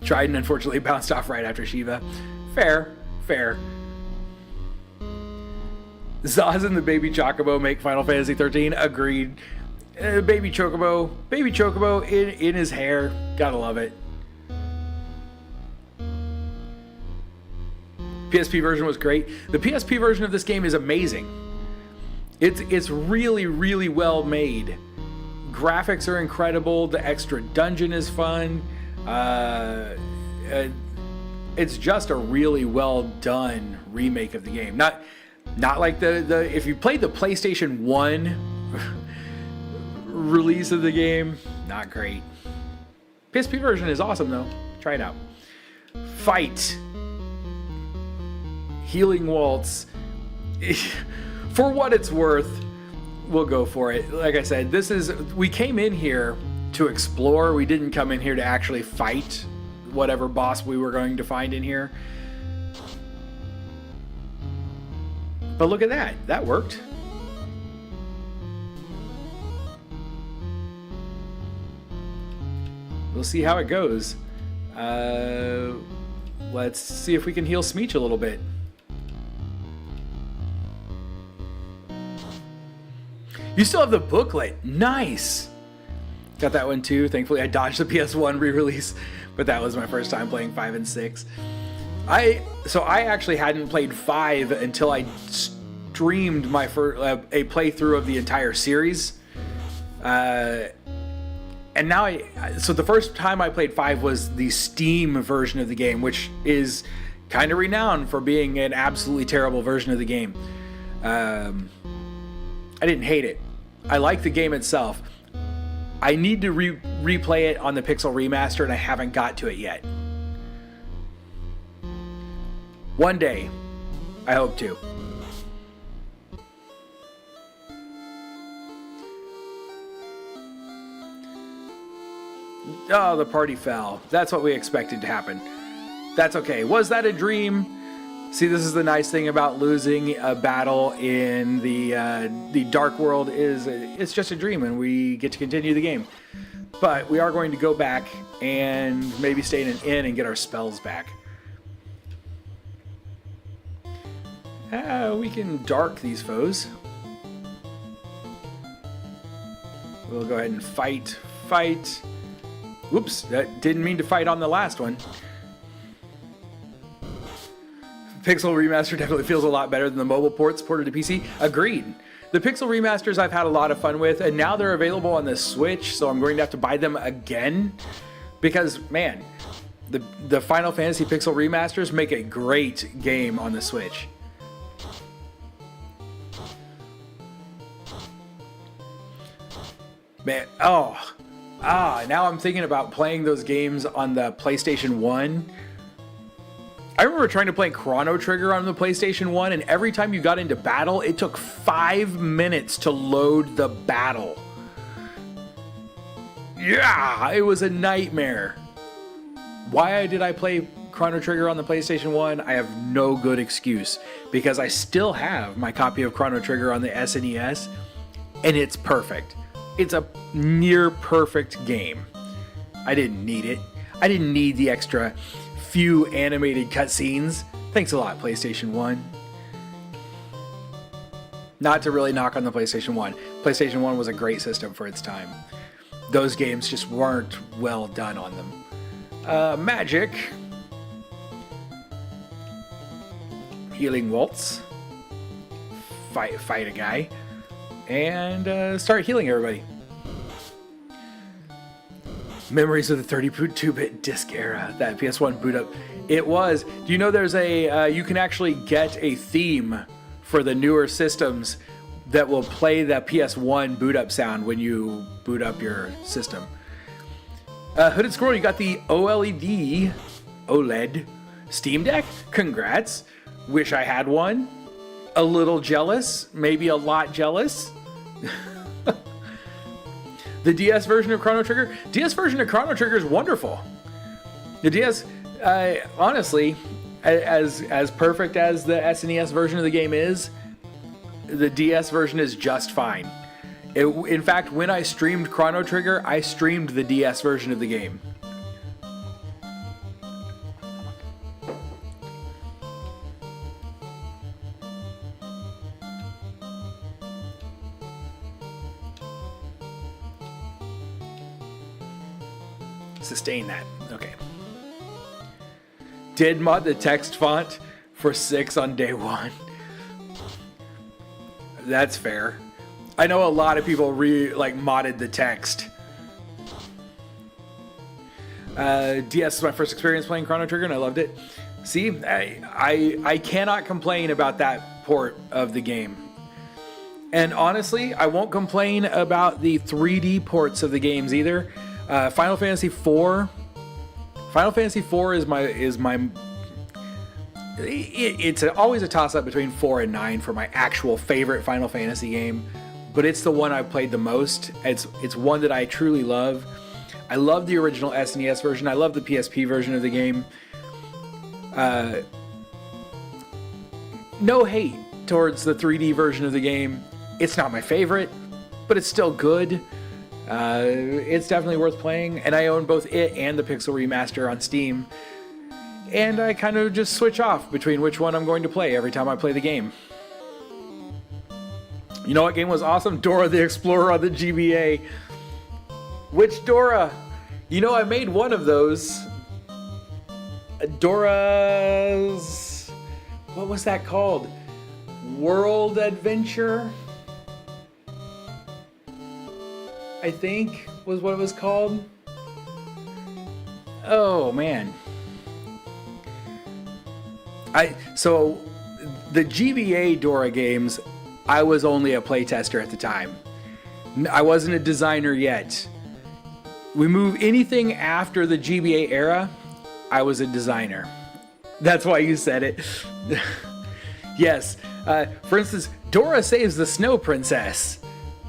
Trident unfortunately bounced off right after Shiva. Fair. Zaz and the Baby Chocobo make Final Fantasy 13. Agreed. Baby Chocobo in his hair. Gotta love it. PSP version was great. The PSP version of this game is amazing. It's really, really well made. Graphics are incredible. The extra dungeon is fun. It's just a really well done remake of the game. Not like the if you played the PlayStation 1 release of the game, not great. PSP version is awesome though. Try it out. Fight. Healing Waltz. For what it's worth, we'll go for it. Like I said, we came in here to explore. We didn't come in here to actually fight whatever boss we were going to find in here. But look at that. That worked. We'll see how it goes. Let's see if we can heal Smeech a little bit. You still have the booklet. Nice. Got that one too. Thankfully, I dodged the PS1 re-release, but that was my first time playing 5 and 6. I actually hadn't played 5 until I streamed my a playthrough of the entire series. And now so the first time I played 5 was the Steam version of the game, which is kind of renowned for being an absolutely terrible version of the game. I didn't hate it. I like the game itself. I need to replay it on the Pixel Remaster, and I haven't got to it yet. One day, I hope to. Oh, the party fell. That's what we expected to happen. That's okay. Was that a dream? See, this is the nice thing about losing a battle in the Dark World is it's just a dream and we get to continue the game. But we are going to go back and maybe stay in an inn and get our spells back. We can dark these foes. we'll go ahead and fight. Oops, that didn't mean to fight on the last one. Pixel Remaster definitely feels a lot better than the mobile ports ported to PC. Agreed. The Pixel Remasters I've had a lot of fun with, and now they're available on the Switch, so I'm going to have to buy them again. Because, man, the Final Fantasy Pixel Remasters make a great game on the Switch. Man, now I'm thinking about playing those games on the PlayStation 1. I remember trying to play Chrono Trigger on the PlayStation 1, and every time you got into battle, it took 5 minutes to load the battle. Yeah, it was a nightmare. Why did I play Chrono Trigger on the PlayStation 1? I have no good excuse, because I still have my copy of Chrono Trigger on the SNES, and it's perfect. It's a near perfect game. I didn't need it. I didn't need the extra few animated cutscenes. Thanks a lot, PlayStation 1. Not to really knock on the PlayStation 1. PlayStation 1 was a great system for its time. Those games just weren't well done on them. Magic. Healing Waltz. Fight a guy. And start healing everybody. Memories of the 32-bit disc era, that PS1 boot up. It was. Do you know there's a, you can actually get a theme for the newer systems that will play the PS1 boot up sound when you boot up your system. Hooded Squirrel, you got the OLED Steam Deck? Congrats. Wish I had one. A little jealous, maybe a lot jealous. The DS version of Chrono Trigger? DS version of Chrono Trigger is wonderful. The DS, honestly, as perfect as the SNES version of the game is, the DS version is just fine. In fact, when I streamed Chrono Trigger, I streamed the DS version of the game. Sustain that. Okay. Did mod the text font for 6 on day 1. That's fair. I know a lot of people modded the text. DS is my first experience playing Chrono Trigger, and I loved it. See, I cannot complain about that port of the game. And honestly, I won't complain about the 3D ports of the games either. Final Fantasy IV. Final Fantasy IV is my. It's always a toss-up between 4 and 9 for my actual favorite Final Fantasy game, but it's the one I've played the most. It's one that I truly love. I love the original SNES version. I love the PSP version of the game. No hate towards the 3D version of the game. It's not my favorite, but it's still good. It's definitely worth playing, and I own both it and the Pixel Remaster on Steam, and I kind of just switch off between which one I'm going to play every time I play the game. You know what game was awesome? Dora the Explorer on the GBA. Which Dora? You know, I made one of those. Dora's... what was that called? World Adventure? I think was what it was called. Oh man. So the GBA Dora games, I was only a playtester at the time. I wasn't a designer yet. We move anything after the GBA era, I was a designer. That's why you said it. Yes. For instance, Dora Saves the Snow Princess.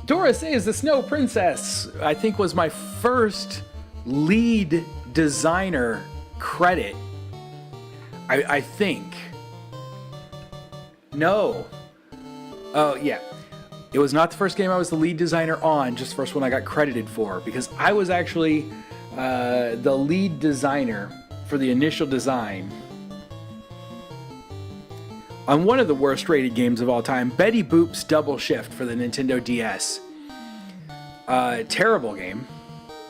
Dora Saves the Snow Princess, I think, was my first lead designer credit. I think. No. Oh, yeah. It was not the first game I was the lead designer on, just the first one I got credited for, because I was actually the lead designer for the initial design on one of the worst rated games of all time, Betty Boop's Double Shift for the Nintendo DS. Terrible game.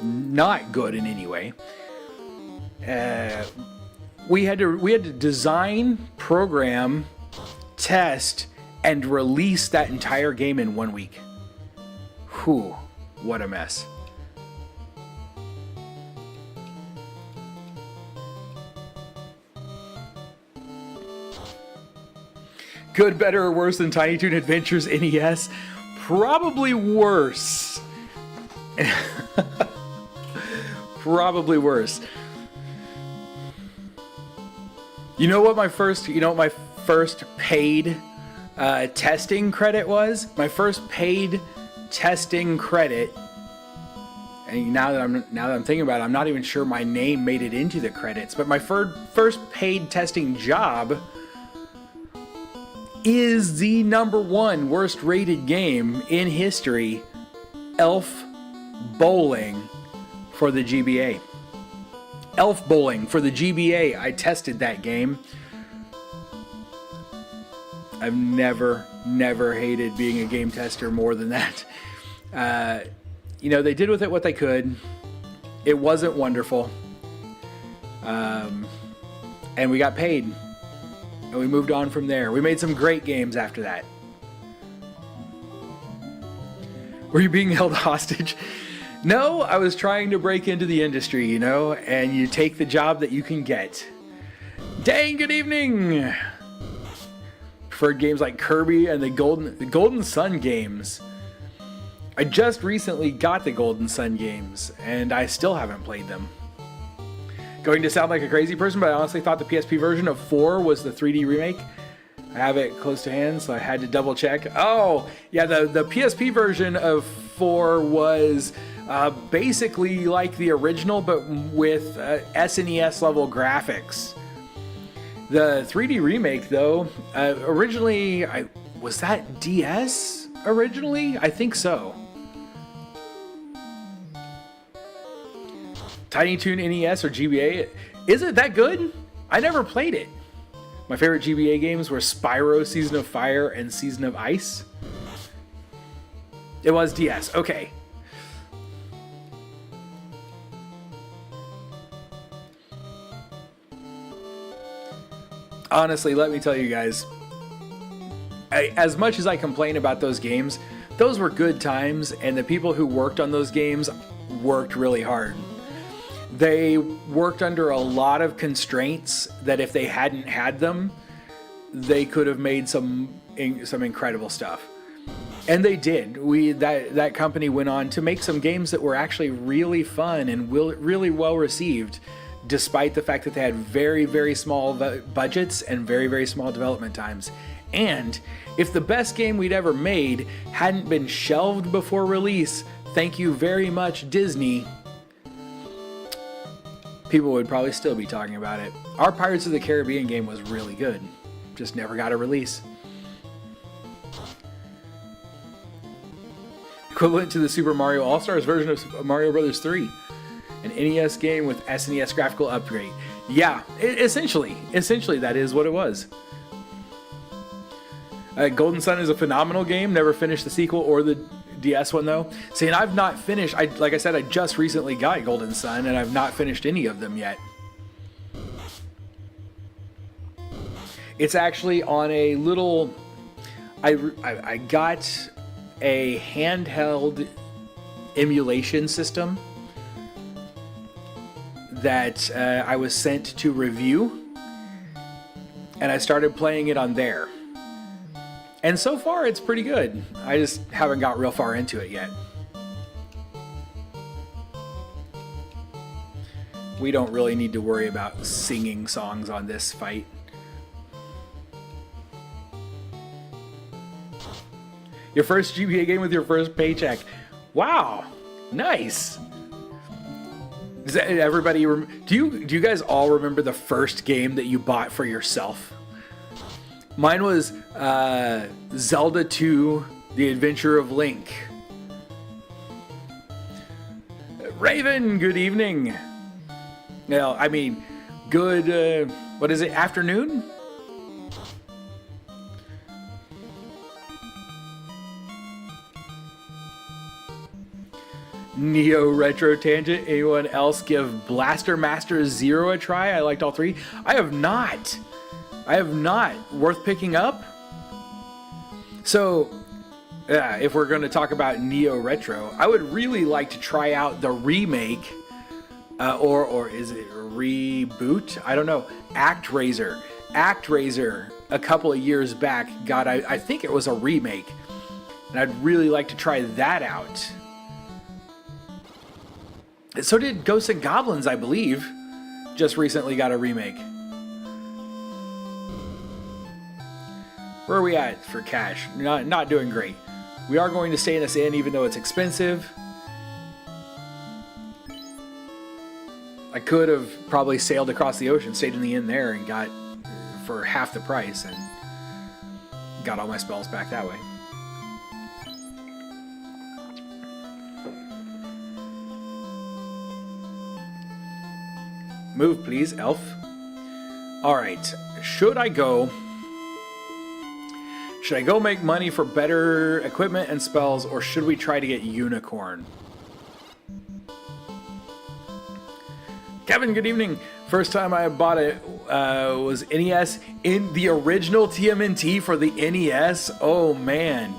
Not good in any way. We had to design, program, test, and release that entire game in 1 week. Whew, what a mess. Good, better, or worse than Tiny Toon Adventures NES? Probably worse. Probably worse. You know what my first paid testing credit was? My first paid testing credit, and now that I'm thinking about it, I'm not even sure my name made it into the credits, but my first paid testing job is the #1 worst rated game in history, Elf Bowling for the GBA. Elf Bowling for the GBA. I tested that game. I've never hated being a game tester more than that. They did with it what they could. It wasn't wonderful. And we got paid. And we moved on from there. We made some great games after that. Were you being held hostage? No, I was trying to break into the industry, and you take the job that you can get. Dang, good evening! Preferred games like Kirby and the Golden Sun games. I just recently got the Golden Sun games, and I still haven't played them. Going to sound like a crazy person, but I honestly thought the PSP version of 4 was the 3D remake. I have it close to hand, so I had to double check. Oh, yeah, the PSP version of 4 was basically like the original, but with SNES level graphics. The 3D remake, though, originally, was that DS originally? I think so. Tiny Toon NES or GBA, is it that good? I never played it. My favorite GBA games were Spyro, Season of Fire, and Season of Ice. It was DS, okay. Honestly, let me tell you guys, as much as I complain about those games, those were good times, and the people who worked on those games worked really hard. They worked under a lot of constraints that if they hadn't had them, they could have made some incredible stuff. And they did. That company went on to make some games that were actually really fun and really well received, despite the fact that they had very, very small budgets and very, very small development times. And if the best game we'd ever made hadn't been shelved before release, thank you very much, Disney, people would probably still be talking about it. Our Pirates of the Caribbean game was really good. Just never got a release. Equivalent to the Super Mario All-Stars version of Mario Bros. 3. An NES game with SNES graphical upgrade. Yeah, essentially that is what it was. Golden Sun is a phenomenal game. Never finished the sequel or the DS one though. See, and I've not finished. Like I said, I just recently got Golden Sun, and I've not finished any of them yet. It's actually on a little. I got a handheld emulation system that I was sent to review, and I started playing it on there. And so far, it's pretty good. I just haven't got real far into it yet. We don't really need to worry about singing songs on this fight. Your first GBA game with your first paycheck. Wow, nice. Does that, everybody, do you guys all remember the first game that you bought for yourself? Mine was Zelda 2, The Adventure of Link. Raven, good evening. Well, I mean, good, what is it, afternoon? Neo Retro Tangent. Anyone else give Blaster Master Zero a try? I liked all three. I have not. Worth picking up? So, if we're going to talk about Neo Retro, I would really like to try out the remake, or is it a reboot? I don't know. ActRaiser. ActRaiser, a couple of years back, I think it was a remake. And I'd really like to try that out. So did Ghosts and Goblins, I believe. Just recently got a remake. Where are we at for cash? Not doing great. We are going to stay in this inn even though it's expensive. I could have probably sailed across the ocean, stayed in the inn there, and got for half the price and got all my spells back that way. Move, please, elf. Alright, should I go make money for better equipment and spells, or should we try to get Unicorn? Kevin, good evening. First time I bought it was NES in the original TMNT for the NES. Oh man.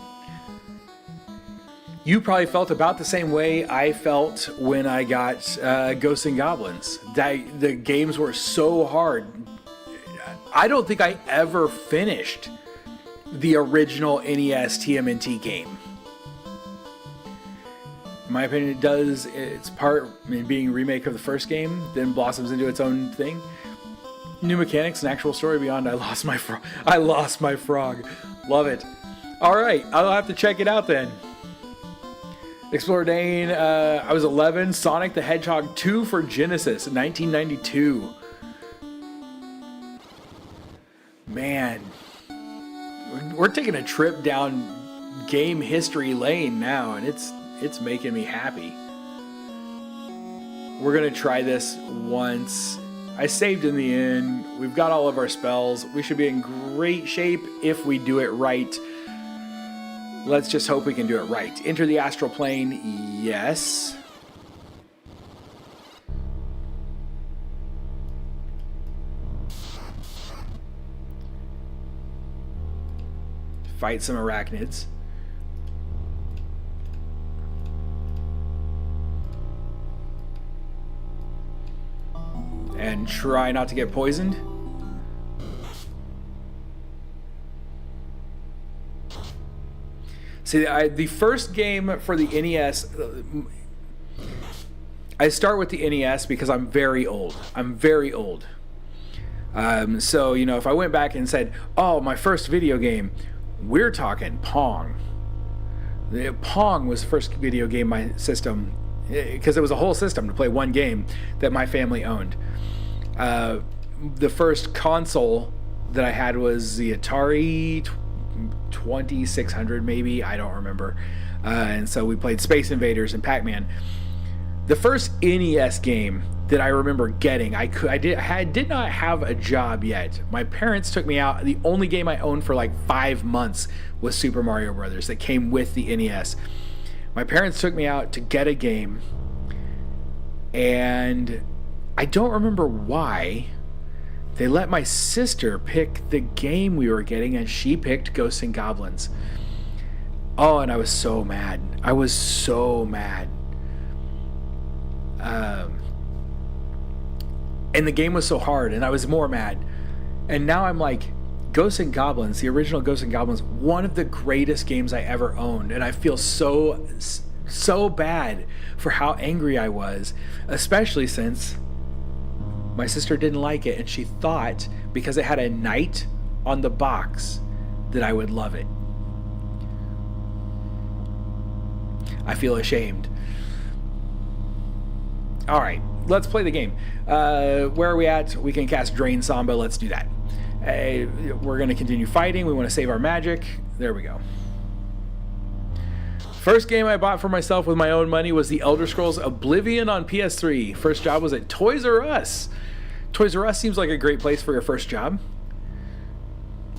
You probably felt about the same way I felt when I got Ghosts and Goblins. The games were so hard. I don't think I ever finished the original NES TMNT game. In my opinion, it does its part in being a remake of the first game, then blossoms into its own thing. New mechanics, an actual story beyond I lost my frog. Love it. Alright, I'll have to check it out then. Explorer Dane, I was 11. Sonic the Hedgehog 2 for Genesis in 1992. Man, we're taking a trip down game history lane now, and it's making me happy. We're gonna try this once. I saved in the inn. We've got all of our spells. We should be in great shape if we do it right. Let's just hope we can do it right. Enter the astral plane. Yes. Fight some arachnids. And try not to get poisoned. See, the first game for the NES, I start with the NES because I'm very old. So, you know, if I went back and said, oh, my first video game, we're talking Pong. Pong was the first video game my system, because it was a whole system to play one game that my family owned. The first console that I had was the Atari 2600, maybe, I don't remember. And so we played Space Invaders and Pac-Man. The first NES game that I remember getting, I did not have a job yet. My parents took me out. The only game I owned for like 5 months was Super Mario Brothers that came with the NES. My parents took me out to get a game, and I don't remember why. They let my sister pick the game we were getting, and she picked Ghosts and Goblins. Oh, and I was so mad. And the game was so hard, and I was more mad. And now I'm like, Ghosts and Goblins, the original Ghosts and Goblins, one of the greatest games I ever owned. And I feel so bad for how angry I was, especially since my sister didn't like it, and she thought because it had a knight on the box that I would love it. I feel ashamed. All right, let's play the game. Where are we at? We can cast Drain Samba. Let's do that. We're going to continue fighting. We want to save our magic. There we go. First game I bought for myself with my own money was the Elder Scrolls Oblivion on PS3. First job was at Toys R Us. Toys R Us seems like a great place for your first job.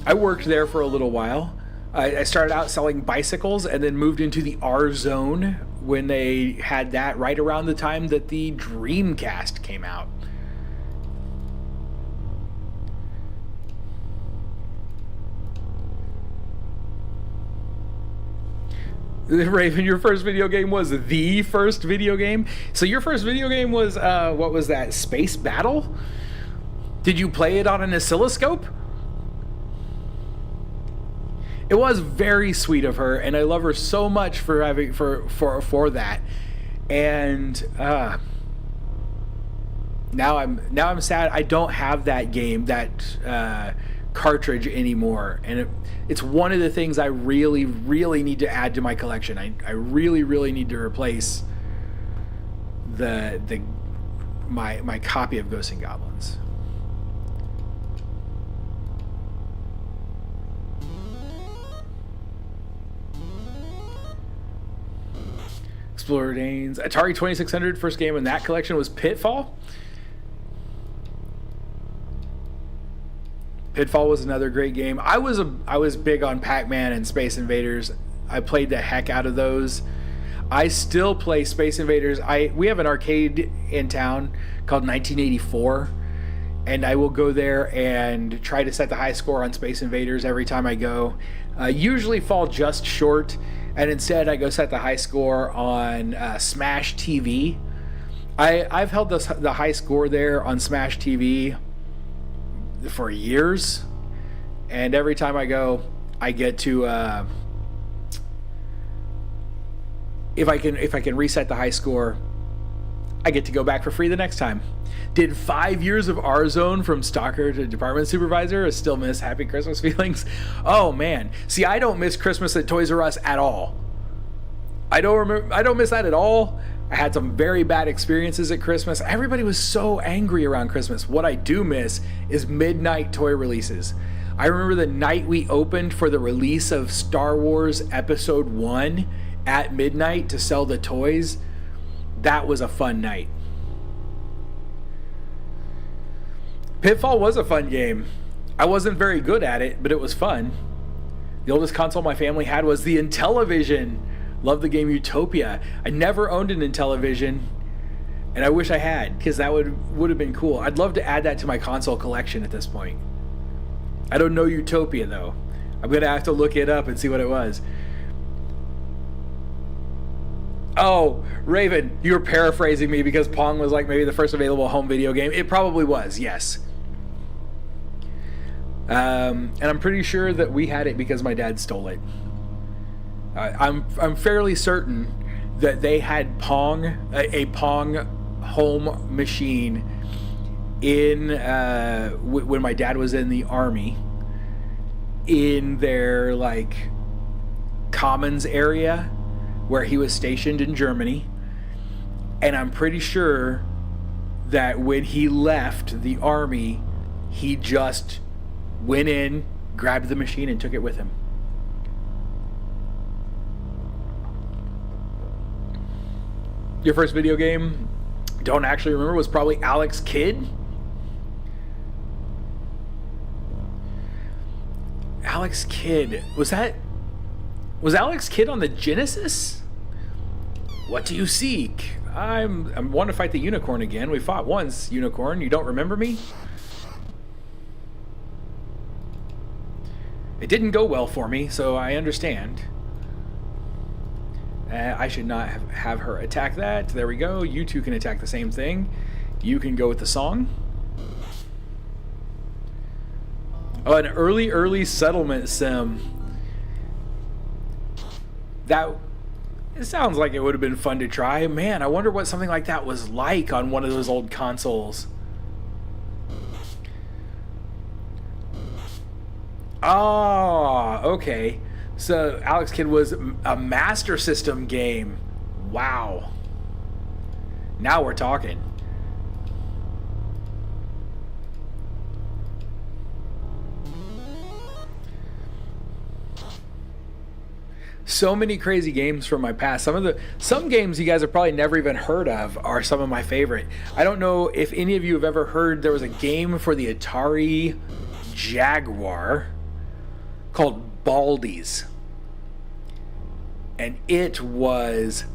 I worked there for a little while. I started out selling bicycles and then moved into the R Zone, when they had that right around the time that the Dreamcast came out. Raven, your first video game was the first video game? So your first video game was, what was that, Space Battle? Did you play it on an oscilloscope? It was very sweet of her, and I love her so much for having for that. And now I'm sad I don't have that game, that cartridge anymore, and it's one of the things I really need to add to my collection. I really need to replace my copy of Ghosts and Goblins. Explorer Danes. Atari 2600, first game in that collection was Pitfall. Pitfall was another great game. I was big on Pac-Man and Space Invaders. I played the heck out of those. I still play Space Invaders. We have an arcade in town called 1984, and I will go there and try to set the high score on Space Invaders every time I go. Usually fall just short, and instead I go set the high score on Smash TV. I've held the high score there on Smash TV for years, and every time I go, I get to if I can reset the high score, I get to go back for free the next time. Did 5 years of R-Zone from stalker to department supervisor. I still miss Happy Christmas feelings. Oh man, see, I don't miss Christmas at Toys R Us at all. I don't miss that at all. I had some very bad experiences at Christmas. Everybody was so angry around Christmas. What I do miss is midnight toy releases. I remember the night we opened for the release of Star Wars Episode 1 at midnight to sell the toys. That was a fun night. Pitfall was a fun game. I wasn't very good at it, but it was fun. The oldest console my family had was the Intellivision. Love the game Utopia. I never owned an Intellivision, and I wish I had, because that would have been cool. I'd love to add that to my console collection at this point. I don't know Utopia though. I'm gonna have to look it up and see what it was. Oh, Raven, you were paraphrasing me because Pong was like maybe the first available home video game. It probably was, yes. And I'm pretty sure that we had it because my dad stole it. I'm fairly certain that they had Pong, a Pong home machine in when my dad was in the army, in their like commons area where he was stationed in Germany. And I'm pretty sure that when he left the army, he just went in, grabbed the machine, and took it with him. Your first video game, don't actually remember, was probably Alex Kidd. Alex Kidd. Was Alex Kidd on the Genesis? What do you seek? I want to fight the unicorn again. We fought once, unicorn. You don't remember me? It didn't go well for me, so I understand. I should not have her attack that. There we go. You two can attack the same thing. You can go with the song. Oh, an early settlement sim. It sounds like it would have been fun to try. Man, I wonder what something like that was like on one of those old consoles. Oh, okay. So Alex Kidd was a Master System game. Wow. Now we're talking. So many crazy games from my past. Some games you guys have probably never even heard of are some of my favorite. I don't know if any of you have ever heard, there was a game for the Atari Jaguar called Baldies. And it was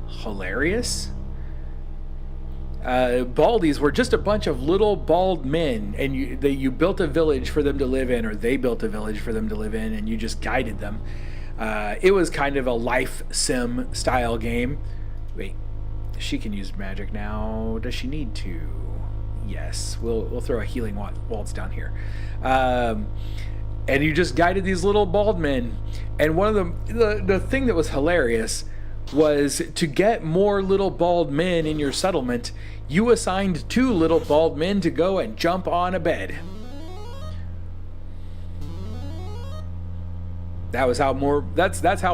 hilarious. Baldies were just a bunch of little bald men, and you built a village for them to live in, or they built a village for them to live in, and you just guided them. It was kind of a life sim style game. Wait, she can use magic now. Does she need to? Yes. We'll throw a healing waltz down here. And you just guided these little bald men. And one of the thing that was hilarious was to get more little bald men in your settlement, you assigned 2 little bald men to go and jump on a bed. That's how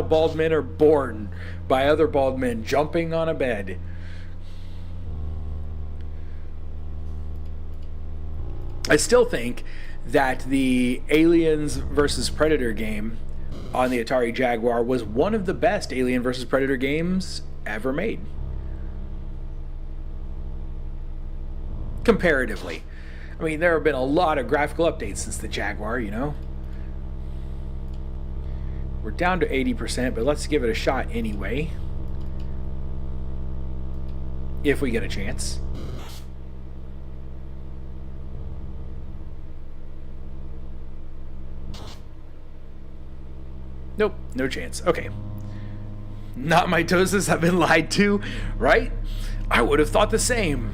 bald men are born, by other bald men jumping on a bed. I still think that the Aliens versus Predator game on the Atari Jaguar was one of the best Alien versus Predator games ever made. Comparatively. I mean, there have been a lot of graphical updates since the Jaguar, you know. We're down to 80%, but let's give it a shot anyway. If we get a chance. Nope, no chance. Okay. Not mitosis, I've been lied to, right? I would have thought the same.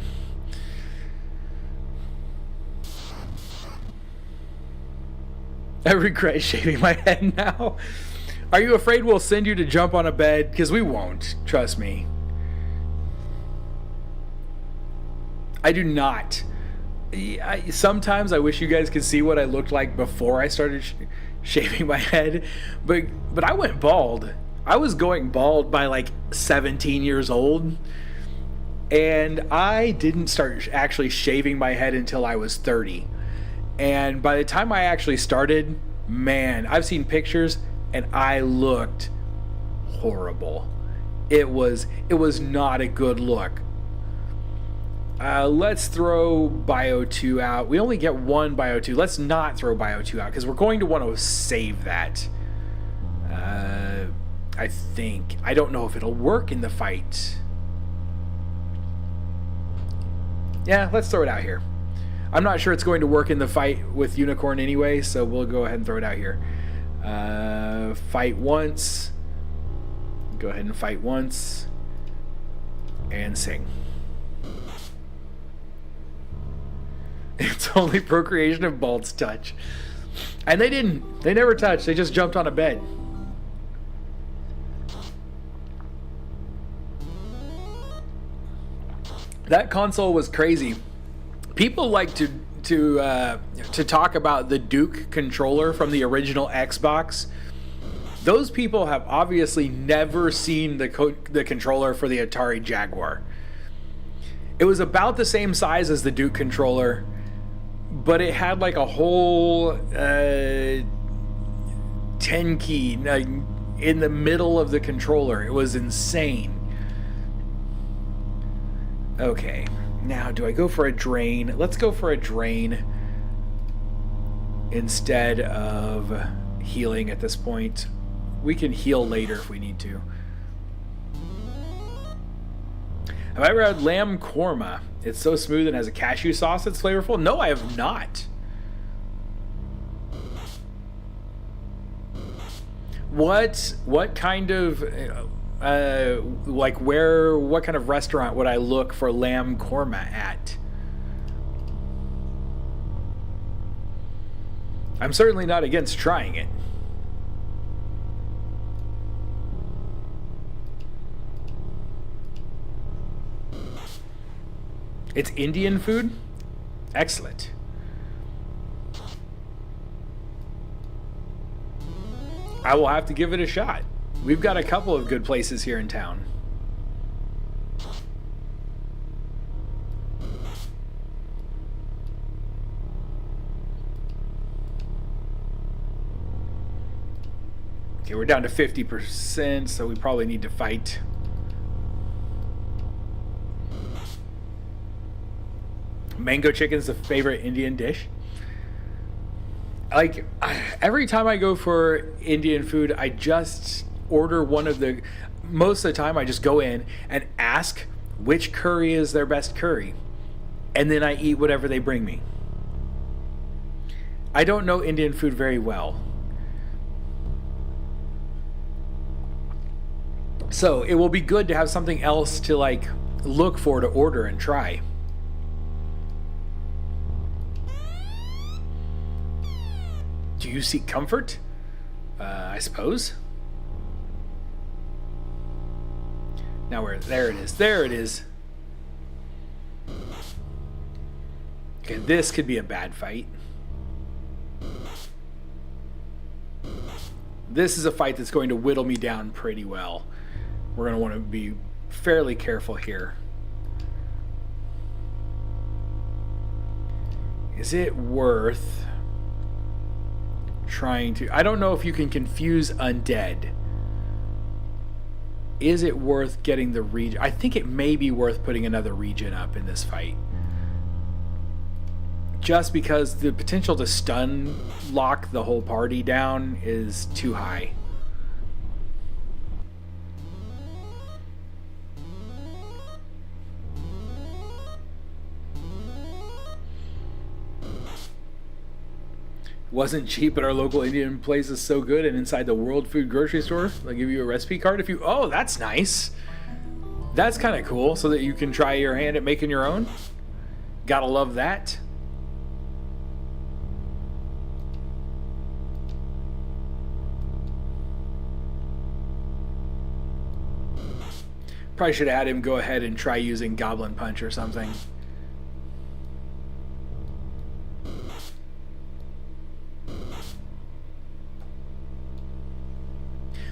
I regret shaving my head now. Are you afraid we'll send you to jump on a bed? Because we won't, trust me. I do not. Sometimes I wish you guys could see what I looked like before I started shaving my head, but I went bald. I was going bald by like 17 years old, and I didn't start actually shaving my head until I was 30. And by the time I actually started, man, I've seen pictures and I looked horrible. It was not a good look. Let's throw Bio 2 out. We only get 1 Bio 2. Let's not throw Bio 2 out because we're going to want to save that. I think. I don't know if it'll work in the fight. Yeah, let's throw it out here. I'm not sure it's going to work in the fight with Unicorn anyway, so we'll go ahead and throw it out here. Fight once. Go ahead and fight once. And sing. It's only procreation if balds touch. And they didn't. They never touched. They just jumped on a bed. That console was crazy. People like to talk about the Duke controller from the original Xbox. Those people have obviously never seen the controller for the Atari Jaguar. It was about the same size as the Duke controller, but it had like a whole 10 key in the middle of the controller. It was insane. Okay, now do I go for a drain? Let's go for a drain instead of healing at this point. We can heal later if we need to. Have I ever had lamb korma? It's so smooth and has a cashew sauce that's flavorful. No, I have not. What kind of what kind of restaurant would I look for lamb korma at? I'm certainly not against trying it. It's Indian food? Excellent. I will have to give it a shot. We've got a couple of good places here in town. Okay, we're down to 50%, so we probably need to fight. Mango chicken's the favorite Indian dish. Like, every time I go for Indian food, I just order one of the... most of the time I just go in and ask which curry is their best curry, and then I eat whatever they bring me. I don't know Indian food very well. So it will be good to have something else to like look for, to order and try. Do you seek comfort? I suppose. Now where? There it is. There it is. Okay, this could be a bad fight. This is a fight that's going to whittle me down pretty well. We're going to want to be fairly careful here. Is it worth trying to... I don't know if you can confuse undead. Is it worth getting the regen? I think it may be worth putting another regen up in this fight. Just because the potential to stun lock the whole party down is too high. Wasn't cheap, but our local Indian place is so good, and inside the World Food grocery store, they'll give you a recipe card if you... Oh, that's nice. That's kind of cool, so that you can try your hand at making your own. Gotta love that. Probably should have had him go ahead and try using Goblin Punch or something.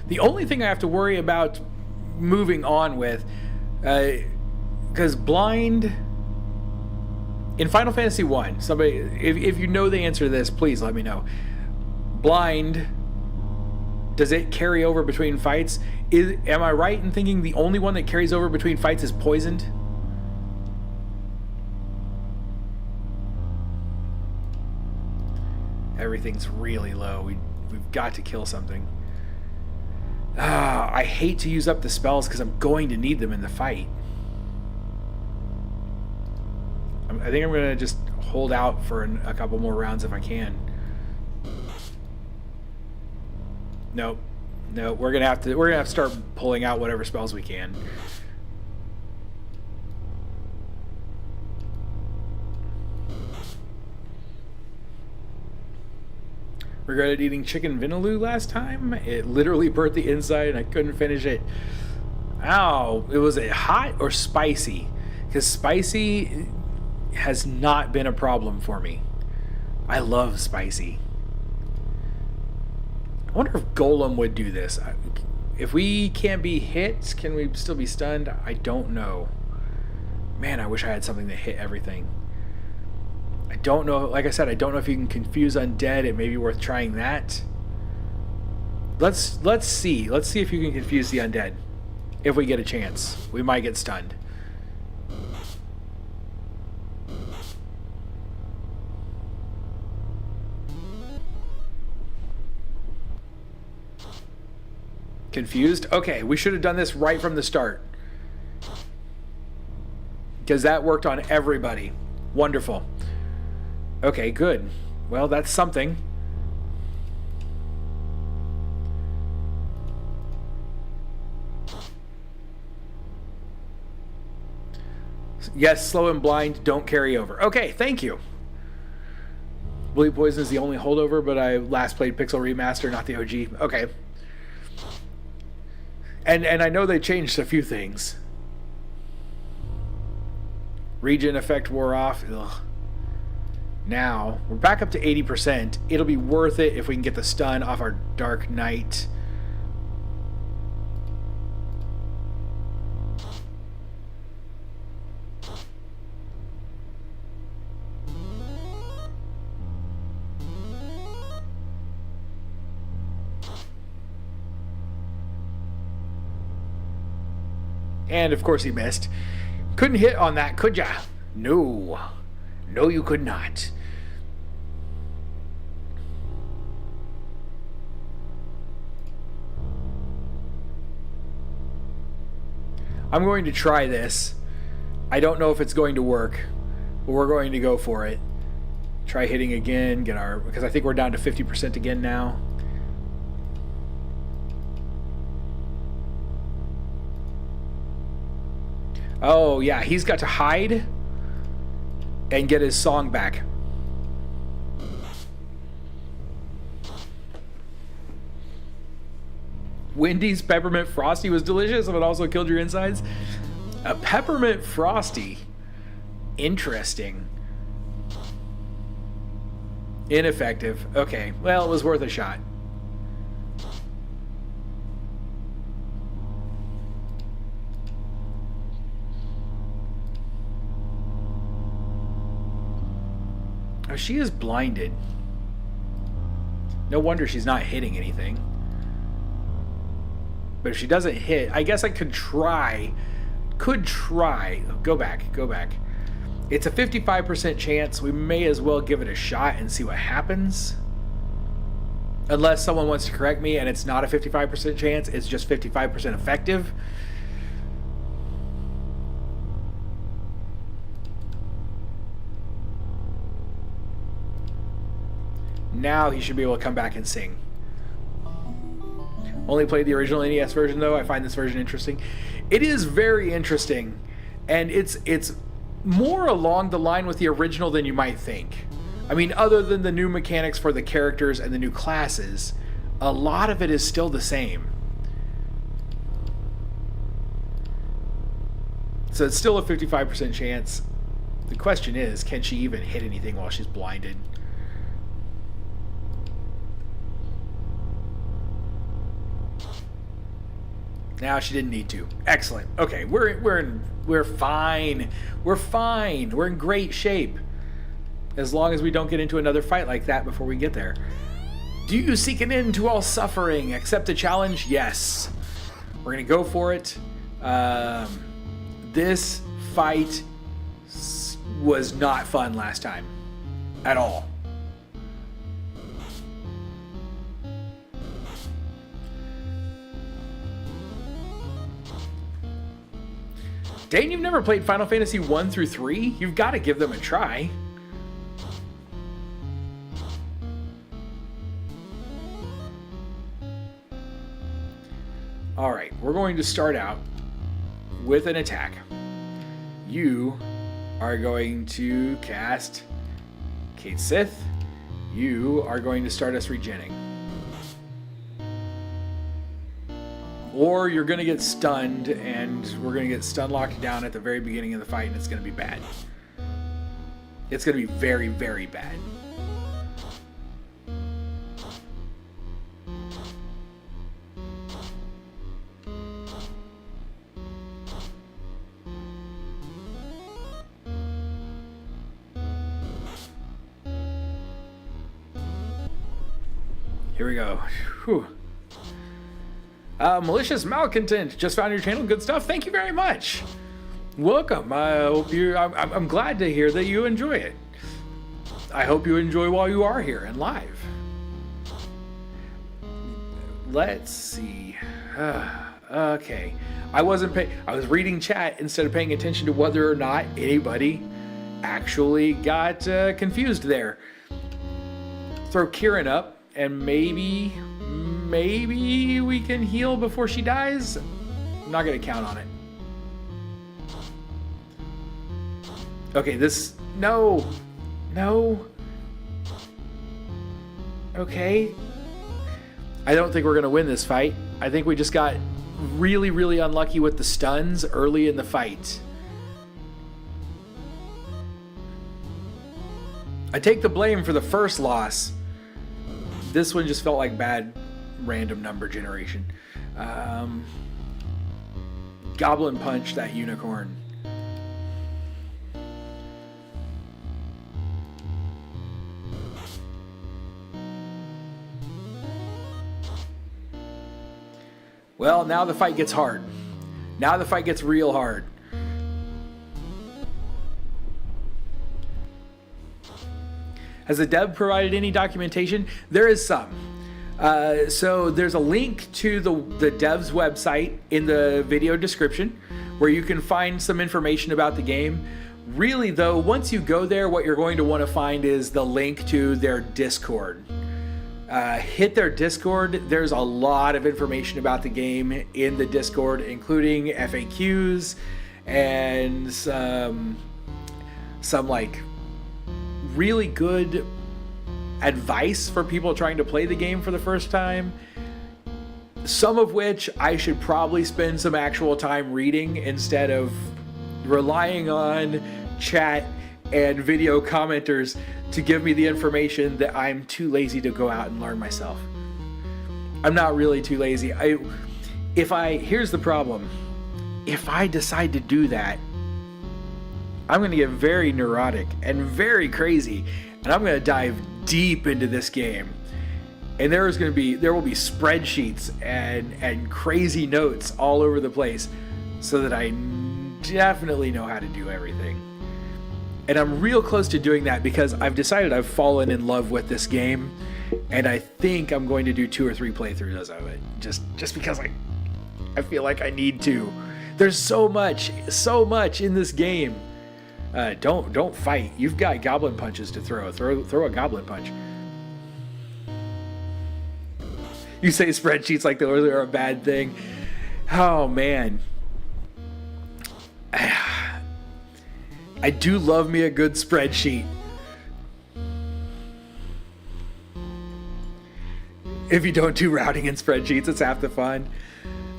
The only thing I have to worry about moving on with, because blind in Final Fantasy 1, somebody, if you know the answer to this, please let me know. Blind, does it carry over between fights? Am I right in thinking the only one that carries over between fights is poisoned? Everything's really low. We've got to kill something. I hate to use up the spells because I'm going to need them in the fight. I think I'm going to just hold out for a couple more rounds if I can. Nope. No, we're gonna have to start pulling out whatever spells we can. Regretted eating chicken vindaloo last time. It literally burnt the inside and I couldn't finish it. Ow. Was it hot or spicy? Because spicy has not been a problem for me. I love spicy. I wonder if Golem would do this. If we can't be hit, can we still be stunned? I don't know. Man, I wish I had something that hit everything. I don't know. Like I said, I don't know if you can confuse undead. It may be worth trying that. Let's see. Let's see if you can confuse the undead. If we get a chance. We might get stunned. Confused? Okay, we should have done this right from the start. Because that worked on everybody. Wonderful. Okay, good. Well, that's something. Yes, slow and blind don't carry over. Okay, thank you. Bleed Poison is the only holdover, but I last played Pixel Remaster, not the OG. Okay. And I know they changed a few things. Regen effect wore off. Ugh. Now, we're back up to 80%. It'll be worth it if we can get the stun off our Dark Knight. And of course he missed. Couldn't hit on that, could ya? No. No, you could not. I'm going to try this. I don't know if it's going to work, but we're going to go for it. Try hitting again, because I think we're down to 50% again now. Oh, yeah, he's got to hide and get his song back. Wendy's Peppermint Frosty was delicious, but it also killed your insides. A Peppermint Frosty. Interesting. Ineffective. Okay, well, it was worth a shot. Oh, she is blinded. No wonder she's not hitting anything. But if she doesn't hit, I guess I could try. Go back. It's a 55% chance. We may as well give it a shot and see what happens. Unless someone wants to correct me and it's not a 55% chance, it's just 55% effective. Now he should be able to come back and sing. Only played the original NES version though. I find this version interesting. It is very interesting, and it's more along the line with the original than you might think. I mean, other than the new mechanics for the characters and the new classes, a lot of it is still the same. So it's still a 55% chance. The question is, can she even hit anything while she's blinded? Now she didn't need to. Excellent. Okay, we're fine. We're fine. We're in great shape. As long as we don't get into another fight like that before we get there. Do you seek an end to all suffering? Accept a challenge? Yes. We're gonna go for it. This fight was not fun last time. At all. Dane, you've never played Final Fantasy 1 through 3? You've got to give them a try. Alright, we're going to start out with an attack. You are going to cast Kate Sith. You are going to start us regenning. Or you're going to get stunned, and we're going to get stun locked down at the very beginning of the fight, and it's going to be bad. It's going to be very, very bad. Here we go. Whew. Malicious Malcontent, just found your channel. Good stuff. Thank you very much. Welcome. I hope I'm glad to hear that you enjoy it. I hope you enjoy while you are here and live. Let's see. Okay. I was reading chat instead of paying attention to whether or not anybody actually got confused there. Throw Kieran up, and maybe we can heal before she dies. I'm not going to count on it. Okay, no. Okay. I don't think we're going to win this fight. I think we just got really, really unlucky with the stuns early in the fight. I take the blame for the first loss. This one just felt like bad random number generation. Goblin Punch that unicorn. Well, now the fight gets hard. Now the fight gets real hard. Has the dev provided any documentation? There is some. So there's a link to the dev's website in the video description where you can find some information about the game. Really though, once you go there, what you're going to want to find is the link to their Discord. Hit their Discord. There's a lot of information about the game in the Discord, including FAQs and some like really good advice for people trying to play the game for the first time. Some of which I should probably spend some actual time reading instead of relying on chat and video commenters to give me the information that I'm too lazy to go out and learn myself. I'm not really too lazy. Here's the problem. If I decide to do that, I'm going to get very neurotic and very crazy, and I'm going to dive deep into this game. And there will be spreadsheets and crazy notes all over the place so that I definitely know how to do everything. And I'm real close to doing that because I've decided I've fallen in love with this game, and I think I'm going to do 2 or 3 playthroughs of it just because I feel like I need to. There's so much in this game. Don't fight. You've got goblin punches to throw. Throw a goblin punch. You say spreadsheets like those are a bad thing. Oh, man. I do love me a good spreadsheet. If you don't do routing in spreadsheets, it's half the fun.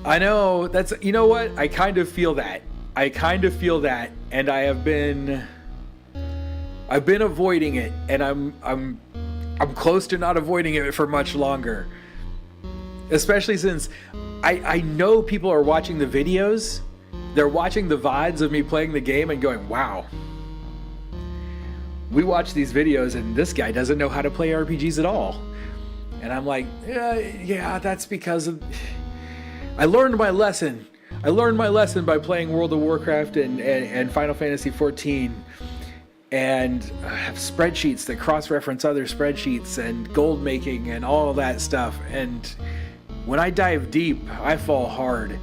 I know, you know what? I kind of feel that. And I've been avoiding it, and I'm close to not avoiding it for much longer. Especially since I know people are watching the videos. They're watching the VODs of me playing the game and going, wow. We watch these videos and this guy doesn't know how to play RPGs at all. And I'm like, yeah, that's because of... I learned my lesson by playing World of Warcraft and Final Fantasy XIV. And have spreadsheets that cross-reference other spreadsheets and gold making and all that stuff. And when I dive deep, I fall hard.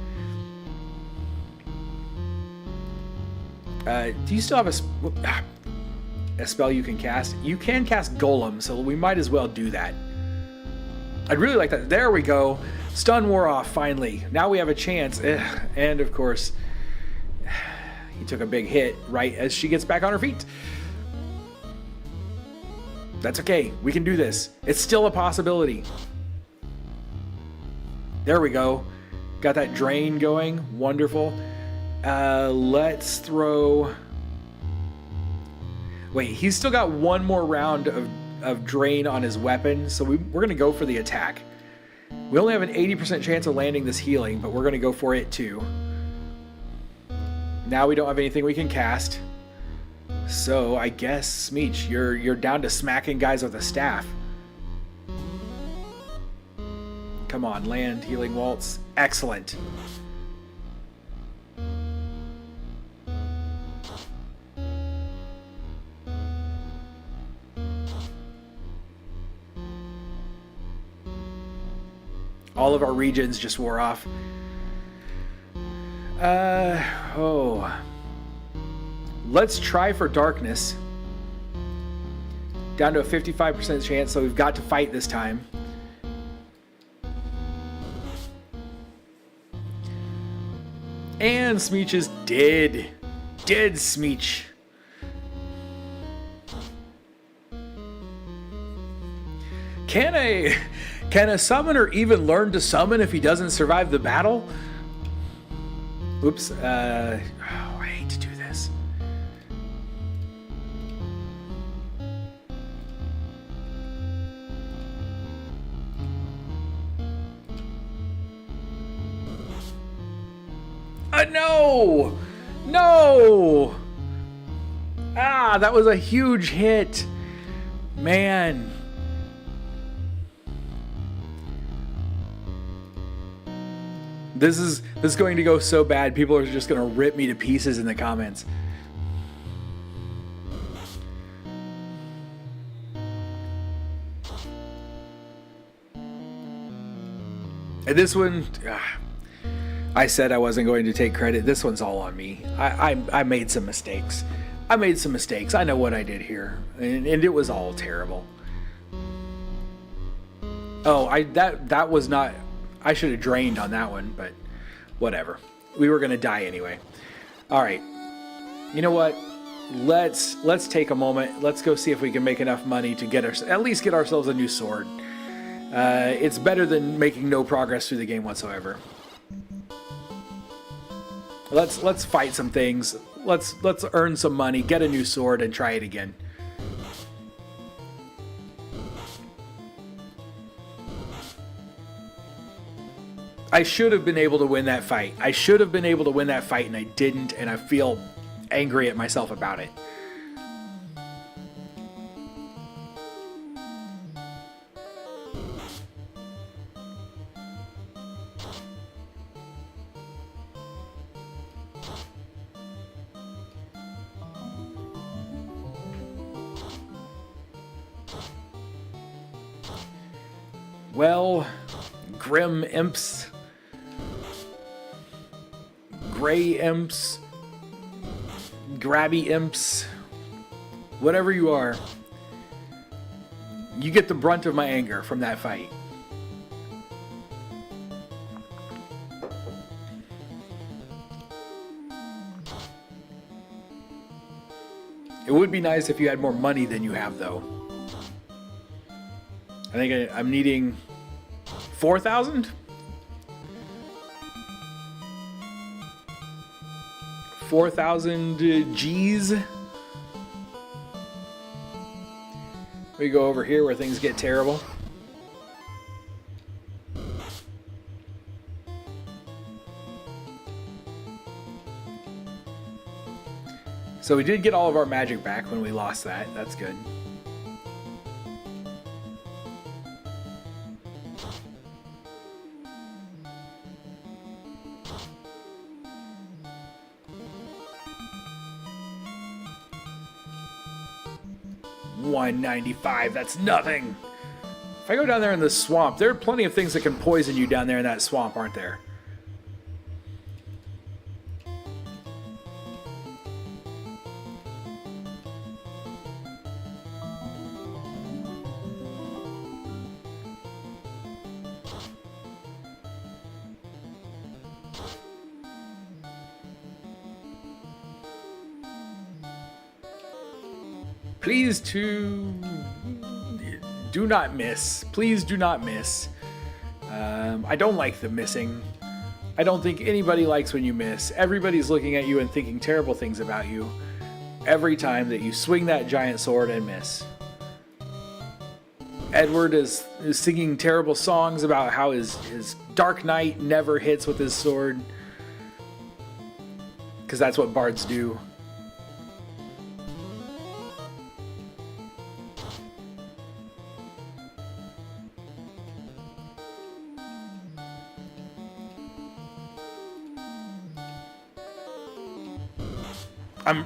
Do you still have a spell you can cast? You can cast Golem, so we might as well do that. I'd really like that. There we go. Stun wore off, finally. Now we have a chance. And, of course, he took a big hit right as she gets back on her feet. That's okay. We can do this. It's still a possibility. There we go. Got that drain going. Wonderful. Let's throw... Wait, he's still got one more round of drain on his weapon, so we're going to go for the attack. We only have an 80% chance of landing this healing, but we're going to go for it too. Now we don't have anything we can cast. So I guess, Smeech, you're down to smacking guys with a staff. Come on, land, healing waltz. Excellent. All of our regions just wore off. Let's try for darkness. Down to a 55% chance, so we've got to fight this time. And Smeech is dead. Dead Smeech. Can a summoner even learn to summon if he doesn't survive the battle? Oops. I hate to do this. No! No! Ah, that was a huge hit. Man. This is going to go so bad. People are just going to rip me to pieces in the comments. And this one, I said I wasn't going to take credit. This one's all on me. I made some mistakes. I know what I did here, and it was all terrible. Oh, that was not. I should have drained on that one, but whatever. We were gonna die anyway. All right. You know what? Let's take a moment. Let's go see if we can make enough money to at least get ourselves a new sword. It's better than making no progress through the game whatsoever. Let's fight some things. Let's earn some money, get a new sword, and try it again. I should have been able to win that fight. And I didn't, and I feel angry at myself about it. Well, grim imps, gray imps, grabby imps, whatever you are, you get the brunt of my anger from that fight. It would be nice if you had more money than you have, though. I think I'm needing 4,000? 4,000 G's. We go over here where things get terrible. So we did get all of our magic back when we lost that. That's good. $195, that's nothing. If I go down there in the swamp, there are plenty of things that can poison you down there in that swamp, aren't there? Please do not miss. Please do not miss. I don't like the missing. I don't think anybody likes when you miss. Everybody's looking at you and thinking terrible things about you every time that you swing that giant sword and miss. Edward is singing terrible songs about how his Dark Knight never hits with his sword. Because that's what bards do.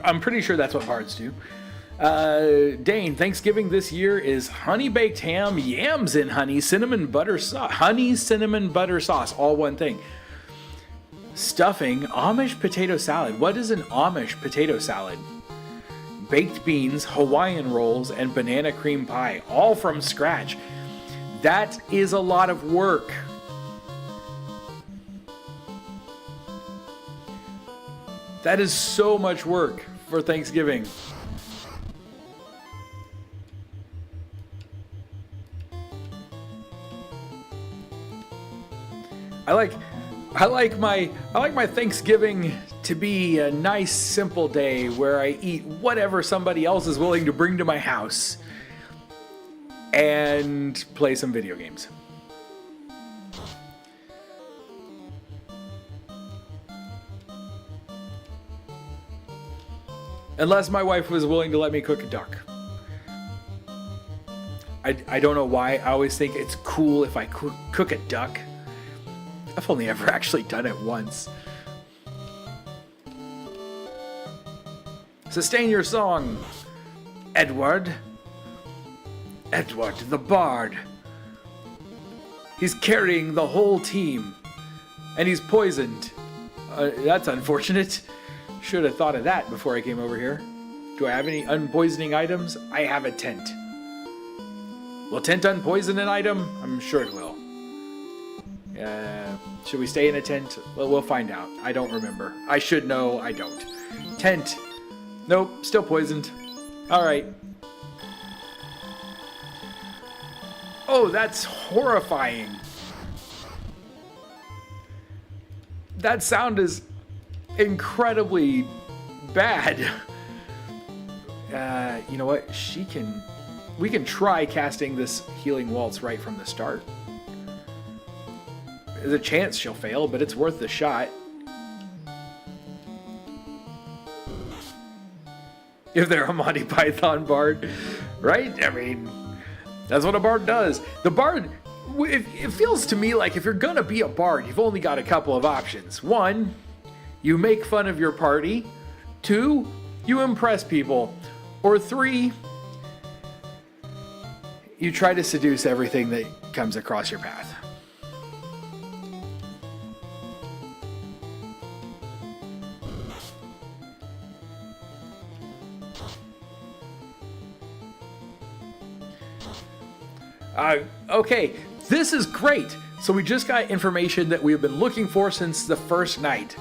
I'm pretty sure that's what bards do. Dane, Thanksgiving this year is honey baked ham, yams in honey, cinnamon butter sauce, honey cinnamon butter sauce, all one thing. Stuffing, Amish potato salad. What is an Amish potato salad? Baked beans, Hawaiian rolls, and banana cream pie, all from scratch. That is a lot of work. That is so much work for Thanksgiving. I like my Thanksgiving to be a nice, simple day where I eat whatever somebody else is willing to bring to my house and play some video games. Unless my wife was willing to let me cook a duck. I don't know why. I always think it's cool if I cook a duck. I've only ever actually done it once. Sustain your song, Edward. Edward the Bard. He's carrying the whole team. And he's poisoned. That's unfortunate. Should have thought of that before I came over here. Do I have any unpoisoning items? I have a tent. Will tent unpoison an item? I'm sure it will. Should we stay in a tent? Well, we'll find out. I don't remember. I should know. I don't. Tent. Nope. Still poisoned. All right. Oh, that's horrifying. That sound is incredibly bad. You know what? We can try casting this healing waltz right from the start. There's a chance she'll fail, but it's worth the shot. If they're a Monty Python bard, right? I mean, that's what a bard does. The bard, it feels to me like if you're gonna be a bard, you've only got a couple of options. One, you make fun of your party. Two, you impress people. Or three, you try to seduce everything that comes across your path. Okay, this is great. So we just got information that we have been looking for since the first night.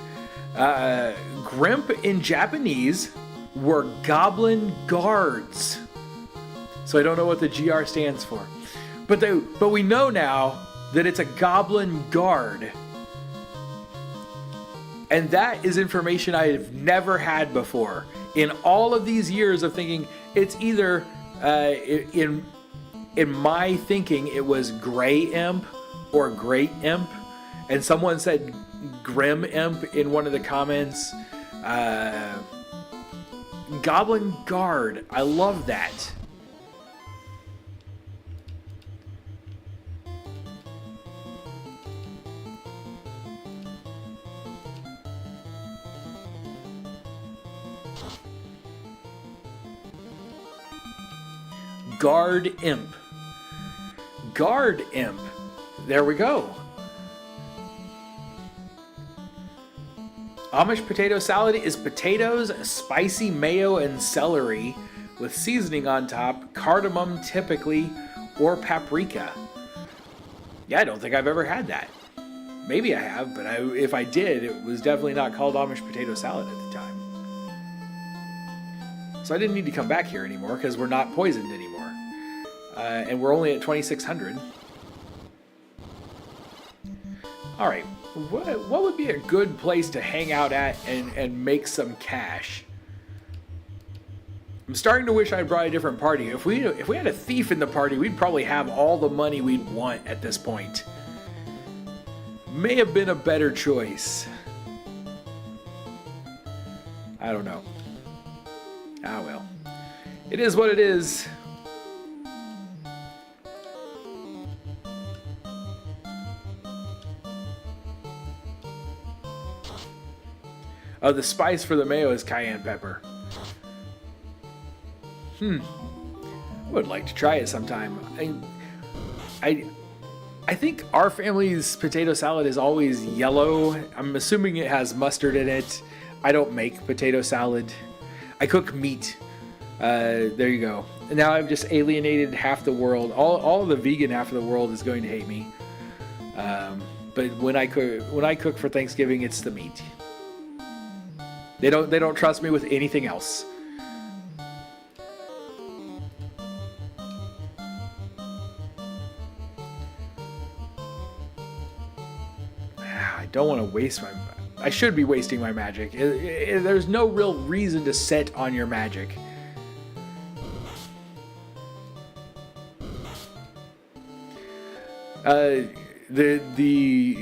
Grimp in Japanese were goblin guards. So I don't know what the GR stands for. But we know now that it's a goblin guard. And that is information I have never had before. In all of these years of thinking, it's either in my thinking, it was Gray Imp or Great Imp. And someone said Grim Imp in one of the comments. Goblin Guard. I love that. Guard Imp. Guard Imp. There we go. Amish potato salad is potatoes, spicy mayo, and celery with seasoning on top, cardamom typically, or paprika. Yeah, I don't think I've ever had that. Maybe I have, but if I did, it was definitely not called Amish potato salad at the time. So I didn't need to come back here anymore because we're not poisoned anymore. And we're only at 2,600. All right, what would be a good place to hang out at and make some cash? I'm starting to wish I brought a different party. If we had a thief in the party, we'd probably have all the money we'd want at this point. May have been a better choice. I don't know. Ah, well. It is what it is. Oh, the spice for the mayo is cayenne pepper. I would like to try it sometime. I think our family's potato salad is always yellow. I'm assuming it has mustard in it. I don't make potato salad. I cook meat. There you go. And now I've just alienated half the world. All of the vegan half of the world is going to hate me. But when I cook for Thanksgiving, it's the meat. They don't trust me with anything else. I don't want to waste I should be wasting my magic. There's no real reason to set on your magic. The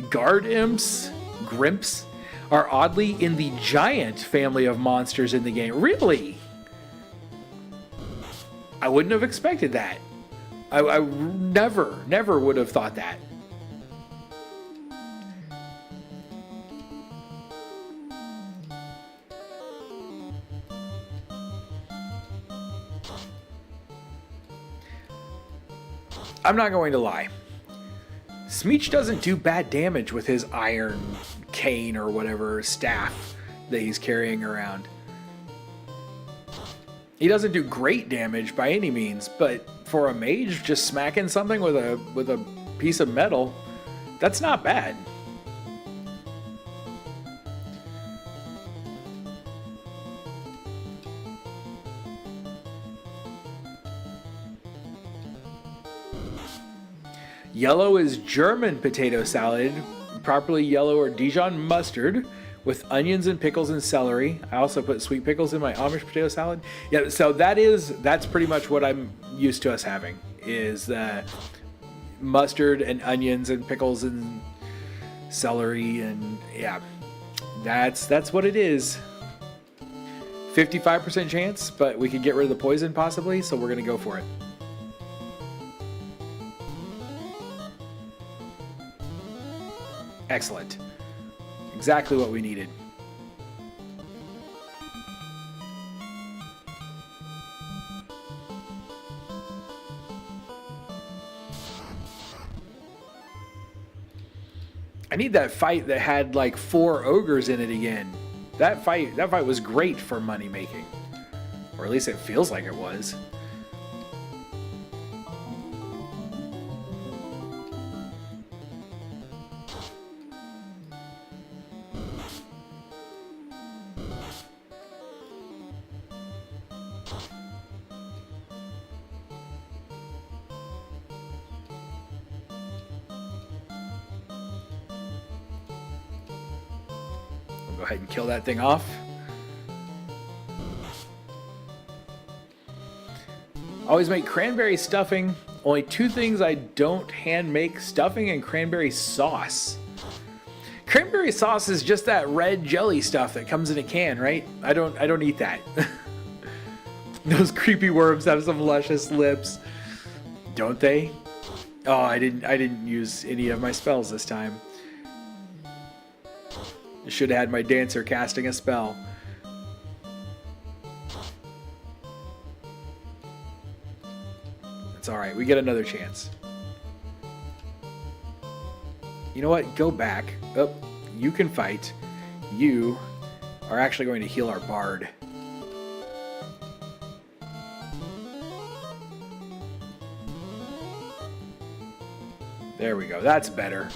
guard imps, Grimps, are oddly in the giant family of monsters in the game. Really? I wouldn't have expected that. I never would have thought that. I'm not going to lie. Smeech doesn't do bad damage with his iron cane or whatever staff that he's carrying around. He doesn't do great damage by any means, but for a mage, just smacking something with a piece of metal, that's not bad. Yellow is German potato salad, properly yellow or Dijon mustard with onions and pickles and celery. I also put sweet pickles in my Amish potato salad. Yeah, so that's pretty much what I'm used to us having, is the mustard and onions and pickles and celery, and yeah, that's what it is. 55% chance, but we could get rid of the poison possibly, so we're gonna go for it. Excellent. Exactly what we needed. I need that fight that had like 4 ogres in it again. That fight was great for money making. Or at least it feels like it was. Go ahead and kill that thing off. Always make cranberry stuffing. Only 2 things I don't hand make: stuffing and cranberry sauce. Cranberry sauce is just that red jelly stuff that comes in a can, right? I don't eat that. Those creepy worms have some luscious lips, don't they? Oh, I didn't use any of my spells this time. I should have had my dancer casting a spell. It's alright, we get another chance. You know what? Go back. Oh, you can fight. You are actually going to heal our bard. There we go. That's better.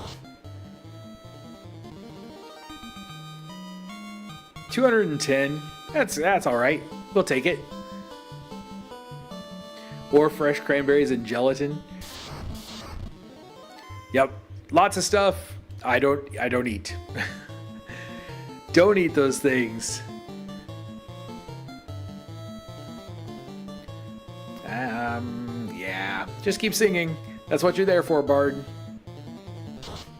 210. That's all right. We'll take it. Or fresh cranberries and gelatin. Yep. Lots of stuff I don't eat. Don't eat those things. Yeah. Just keep singing. That's what you're there for, bard.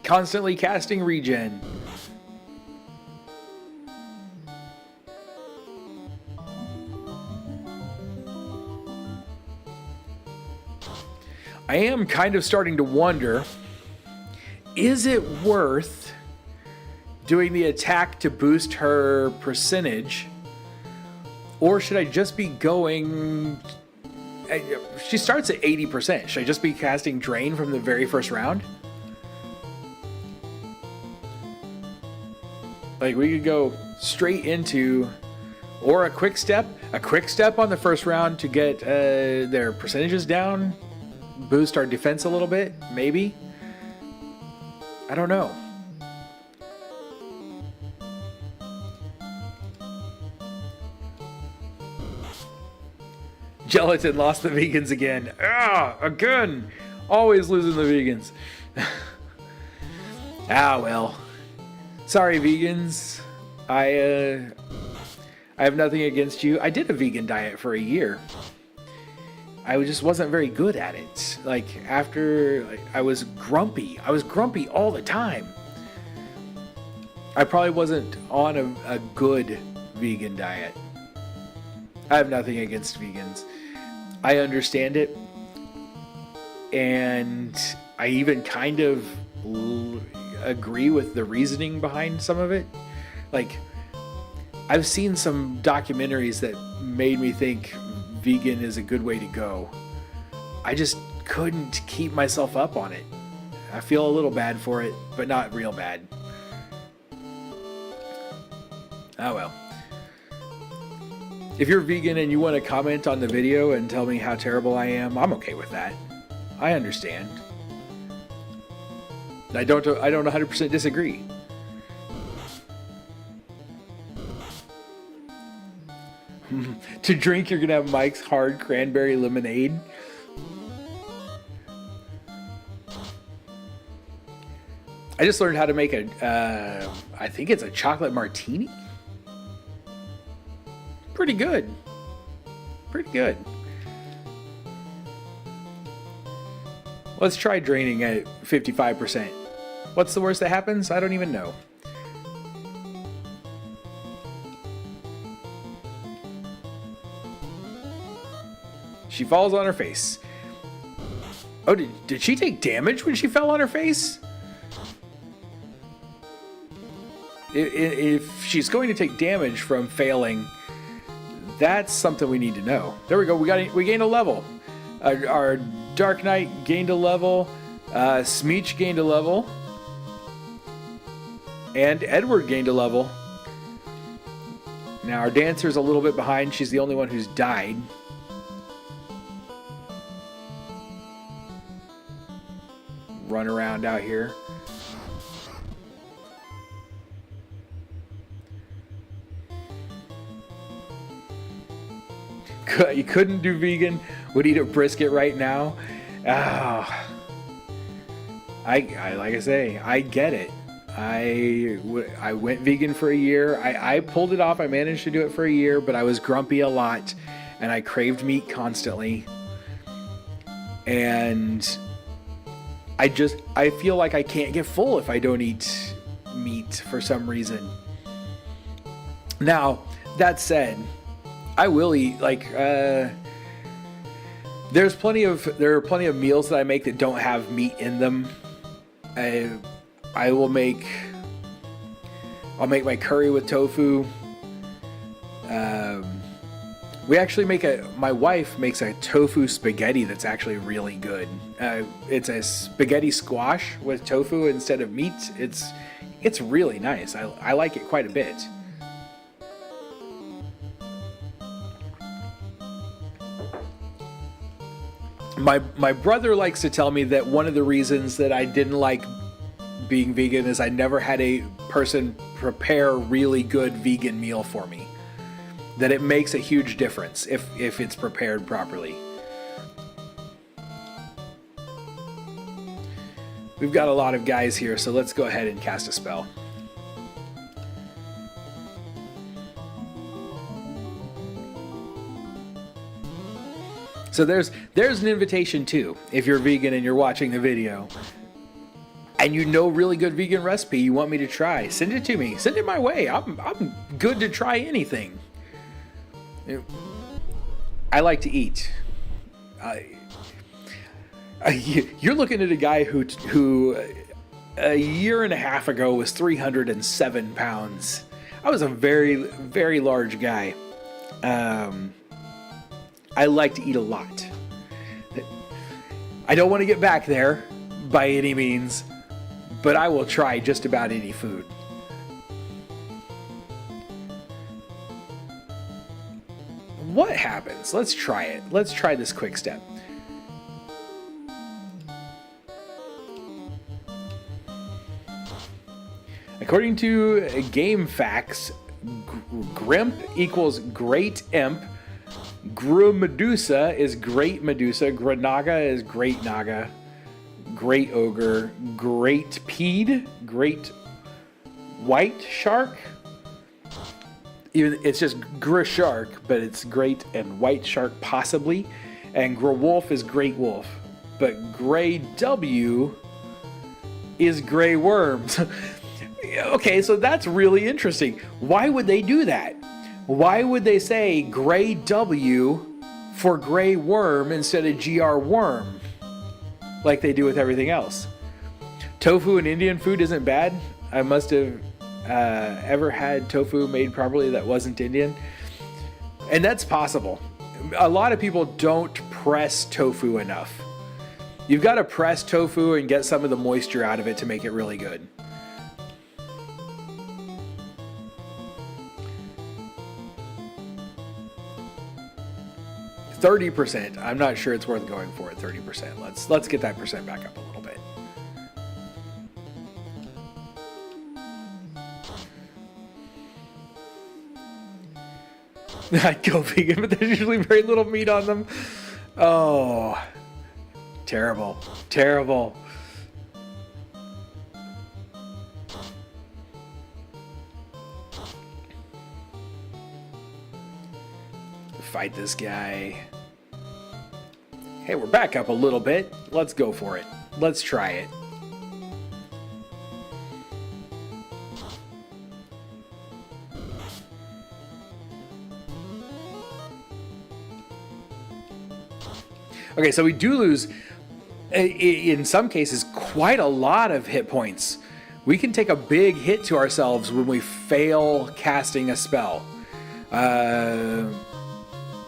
Constantly casting regen. I am kind of starting to wonder, is it worth doing the attack to boost her percentage, or should I just be going... She starts at 80%. Should I just be casting Drain from the very first round? Like, we could go straight into... Or a quick step on the first round to get their percentages down, boost our defense a little bit, maybe. I don't know. Gelatin lost the vegans again. Again! Always losing the vegans. Well. Sorry, vegans. I have nothing against you. I did a vegan diet for a year. I just wasn't very good at it. Like, I was grumpy. I was grumpy all the time. I probably wasn't on a good vegan diet. I have nothing against vegans. I understand it. And I even kind of agree with the reasoning behind some of it. Like, I've seen some documentaries that made me think vegan is a good way to go. I just couldn't keep myself up on it. I feel a little bad for it, but not real bad. Oh well. If you're vegan and you want to comment on the video and tell me how terrible I am, I'm okay with that. I understand. I don't 100% disagree. To drink, you're gonna have Mike's hard cranberry lemonade. I just learned how to make a, I think it's a chocolate martini. Pretty good. Pretty good. Let's try draining at 55%. What's the worst that happens? I don't even know. She falls on her face. Oh, did she take damage when she fell on her face? If she's going to take damage from failing, that's something we need to know. There we go. We gained a level. Our Dark Knight gained a level. Smeech gained a level. And Edward gained a level. Now our dancer's a little bit behind. She's the only one who's died. Run around out here. You couldn't do vegan. Would eat a brisket right now. Oh. Like I say, I get it. I went vegan for a year. I pulled it off. I managed to do it for a year, but I was grumpy a lot, and I craved meat constantly. And I feel like I can't get full if I don't eat meat for some reason. Now, that said, I will eat there are plenty of meals that I make that don't have meat in them. I'll make my curry with tofu. My wife makes a tofu spaghetti that's actually really good. It's a spaghetti squash with tofu instead of meat. It's really nice. I like it quite a bit. My brother likes to tell me that one of the reasons that I didn't like being vegan is I never had a person prepare a really good vegan meal for me. That it makes a huge difference if it's prepared properly. We've got a lot of guys here, so let's go ahead and cast a spell. So there's an invitation too. If you're vegan and you're watching the video, and you know really good vegan recipe you want me to try, send it to me. Send it my way. I'm good to try anything. I like to eat. You're looking at a guy who a year and a half ago was 307 pounds. I was a very, very large guy. I like to eat a lot. I don't want to get back there by any means, but I will try just about any food. What happens? Let's try it. Let's try this quick step. According to Game Facts, Grimp equals Great Imp. Medusa is Great Medusa. Granaga is Great Naga. Great Ogre. Great Pede. Great White Shark. Even it's just Grishark, but it's Great and White Shark possibly. And Grewolf is Great Wolf. But Grey W is Grey Worms. Okay, so that's really interesting. Why would they do that? Why would they say Grey W for Grey Worm instead of GR Worm like they do with everything else? Tofu in Indian food isn't bad. I must have ever had tofu made properly that wasn't Indian. And that's possible. A lot of people don't press tofu enough. You've got to press tofu and get some of the moisture out of it to make it really good. %. I'm not sure it's worth going for at 30%. Let's get that percent back up a little bit. I'd go vegan, but there's usually very little meat on them. Oh, terrible, terrible. Fight this guy. Hey, we're back up a little bit. Let's go for it. Let's try it. Okay, so we do lose, in some cases, quite a lot of hit points. We can take a big hit to ourselves when we fail casting a spell.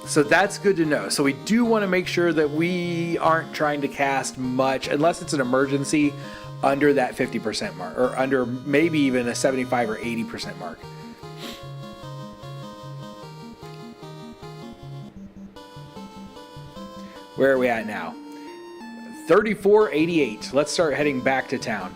So that's good to know. So we do want to make sure that we aren't trying to cast much, unless it's an emergency, under that 50% mark, or under maybe even a 75 or 80% mark. Where are we at now? 3488. Let's start heading back to town.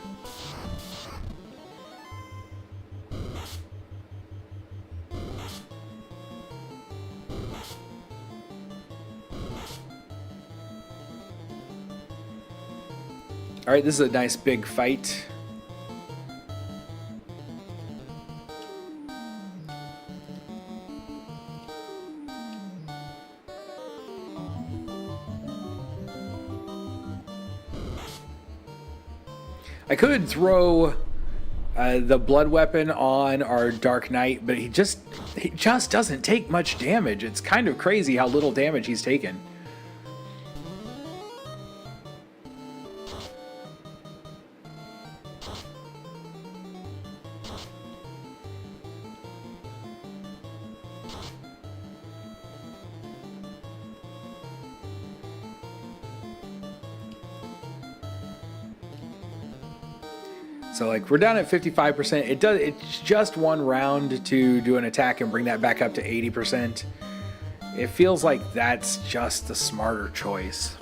All right, this is a nice big fight. I could throw the blood weapon on our Dark Knight, but he just doesn't take much damage. It's kind of crazy how little damage he's taken. So like we're down at 55%. It's just one round to do an attack and bring that back up to 80%. It feels like that's just the smarter choice.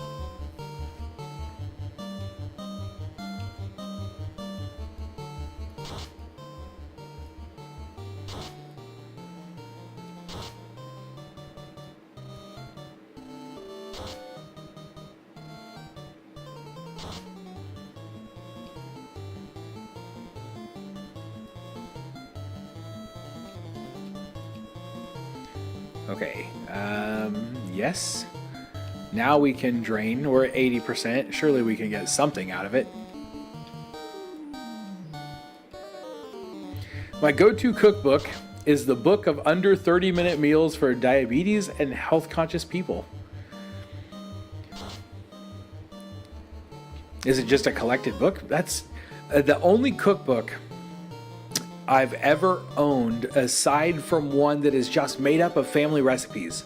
Okay, yes. Now we can drain. We're at 80%. Surely we can get something out of it. My go-to cookbook is the Book of Under 30-Minute Meals for Diabetes and Health-Conscious People. Is it just a collected book? That's the only cookbook I've ever owned, aside from one that is just made up of family recipes.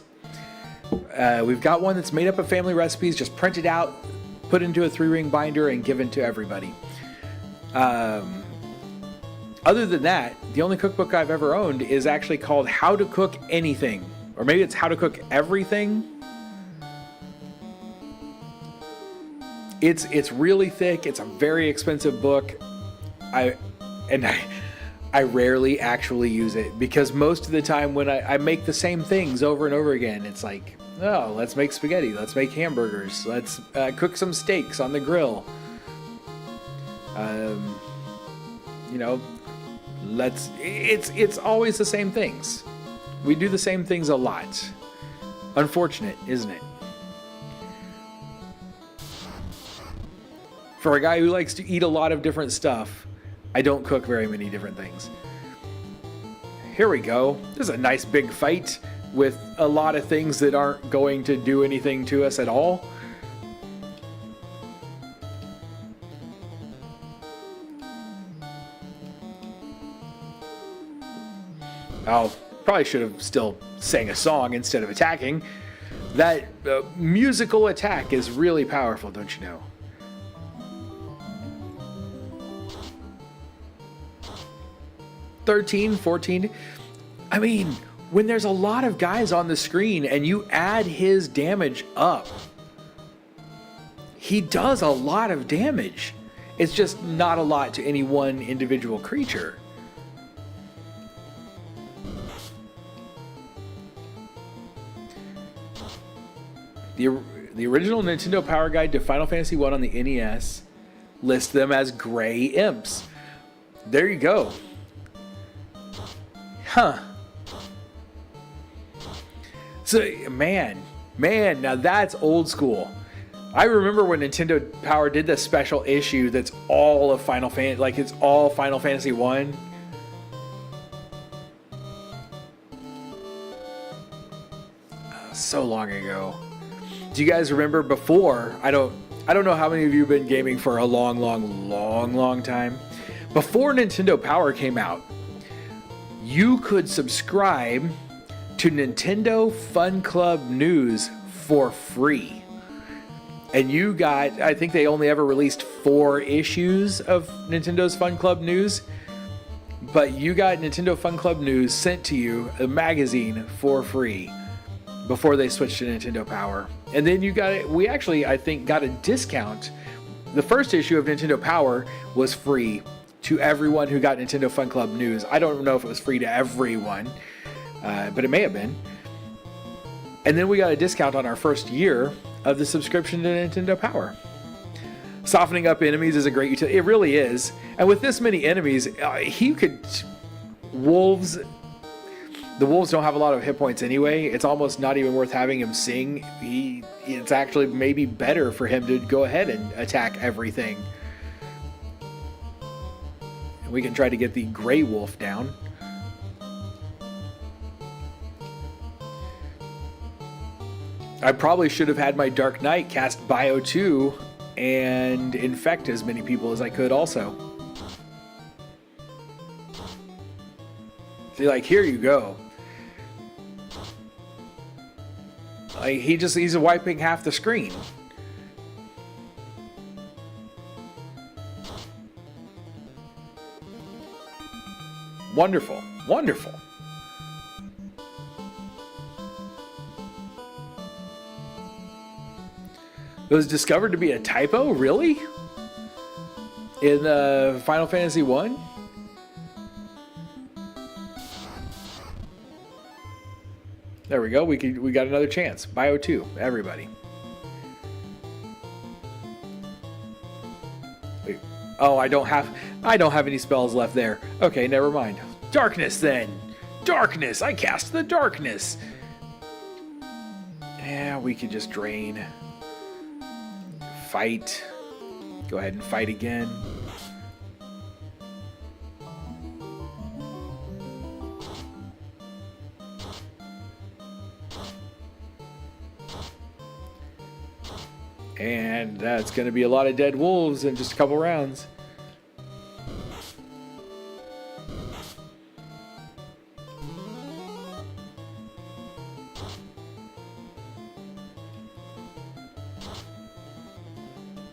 We've got one that's made up of family recipes, just printed out, put into a 3-ring binder, and given to everybody. Other than that, the only cookbook I've ever owned is actually called How to Cook Anything. Or maybe it's How to Cook Everything. It's really thick. It's a very expensive book. I rarely actually use it because most of the time when I make the same things over and over again, it's like, oh, let's make spaghetti, let's make hamburgers, let's cook some steaks on the grill. You know, it's always the same things. We do the same things a lot. Unfortunate, isn't it? For a guy who likes to eat a lot of different stuff, I don't cook very many different things. Here we go. This is a nice big fight with a lot of things that aren't going to do anything to us at all. Oh, probably should have still sang a song instead of attacking. That musical attack is really powerful, don't you know? 13, 14. I mean, when there's a lot of guys on the screen and you add his damage up, he does a lot of damage. It's just not a lot to any one individual creature. The original Nintendo Power Guide to Final Fantasy 1 on the NES lists them as gray imps. There you go. Huh. So, man, now that's old school. I remember when Nintendo Power did the special issue that's all of Final Fantasy, like it's all Final Fantasy 1. So long ago. Do you guys remember before? I don't know how many of you have been gaming for a long time. Before Nintendo Power came out, you could subscribe to Nintendo Fun Club News for free. And you got, I think they only ever released 4 issues of Nintendo's Fun Club News, but you got Nintendo Fun Club News sent to you, a magazine, for free before they switched to Nintendo Power. And then you got it, we actually, I think, got a discount. The first issue of Nintendo Power was free to everyone who got Nintendo Fun Club News. I don't know if it was free to everyone, but it may have been. And then we got a discount on our first year of the subscription to Nintendo Power. Softening up enemies is a great utility. It really is. And with this many enemies, he could... Wolves... The wolves don't have a lot of hit points anyway. It's almost not even worth having him sing. It's actually maybe better for him to go ahead and attack everything. And we can try to get the gray wolf down. I probably should have had my Dark Knight cast Bio 2 and infect as many people as I could also. See, like, here you go. Like, he's wiping half the screen. Wonderful, wonderful. It was discovered to be a typo, really? In Final Fantasy 1? There we go. We got another chance. Bio 2, everybody. Wait. Oh, I don't have any spells left there. Okay, never mind. Darkness then. Darkness. I cast the darkness. Yeah, we can just drain. Fight. Go ahead and fight again. And that's going to be a lot of dead wolves in just a couple rounds.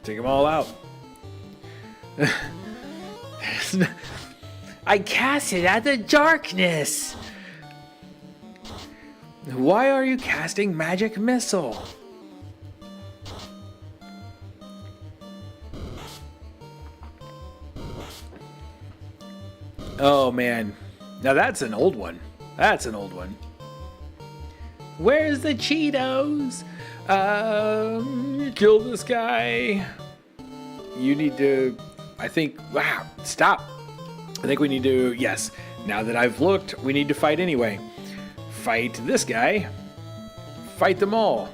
Take them all out. I cast it at the darkness. Why are you casting magic missile? Oh man, now that's an old one. That's an old one. Where's the Cheetos? Kill this guy. You need to, I think, wow, stop. I think we need to, yes, now that I've looked, we need to fight anyway. Fight this guy. Fight them all.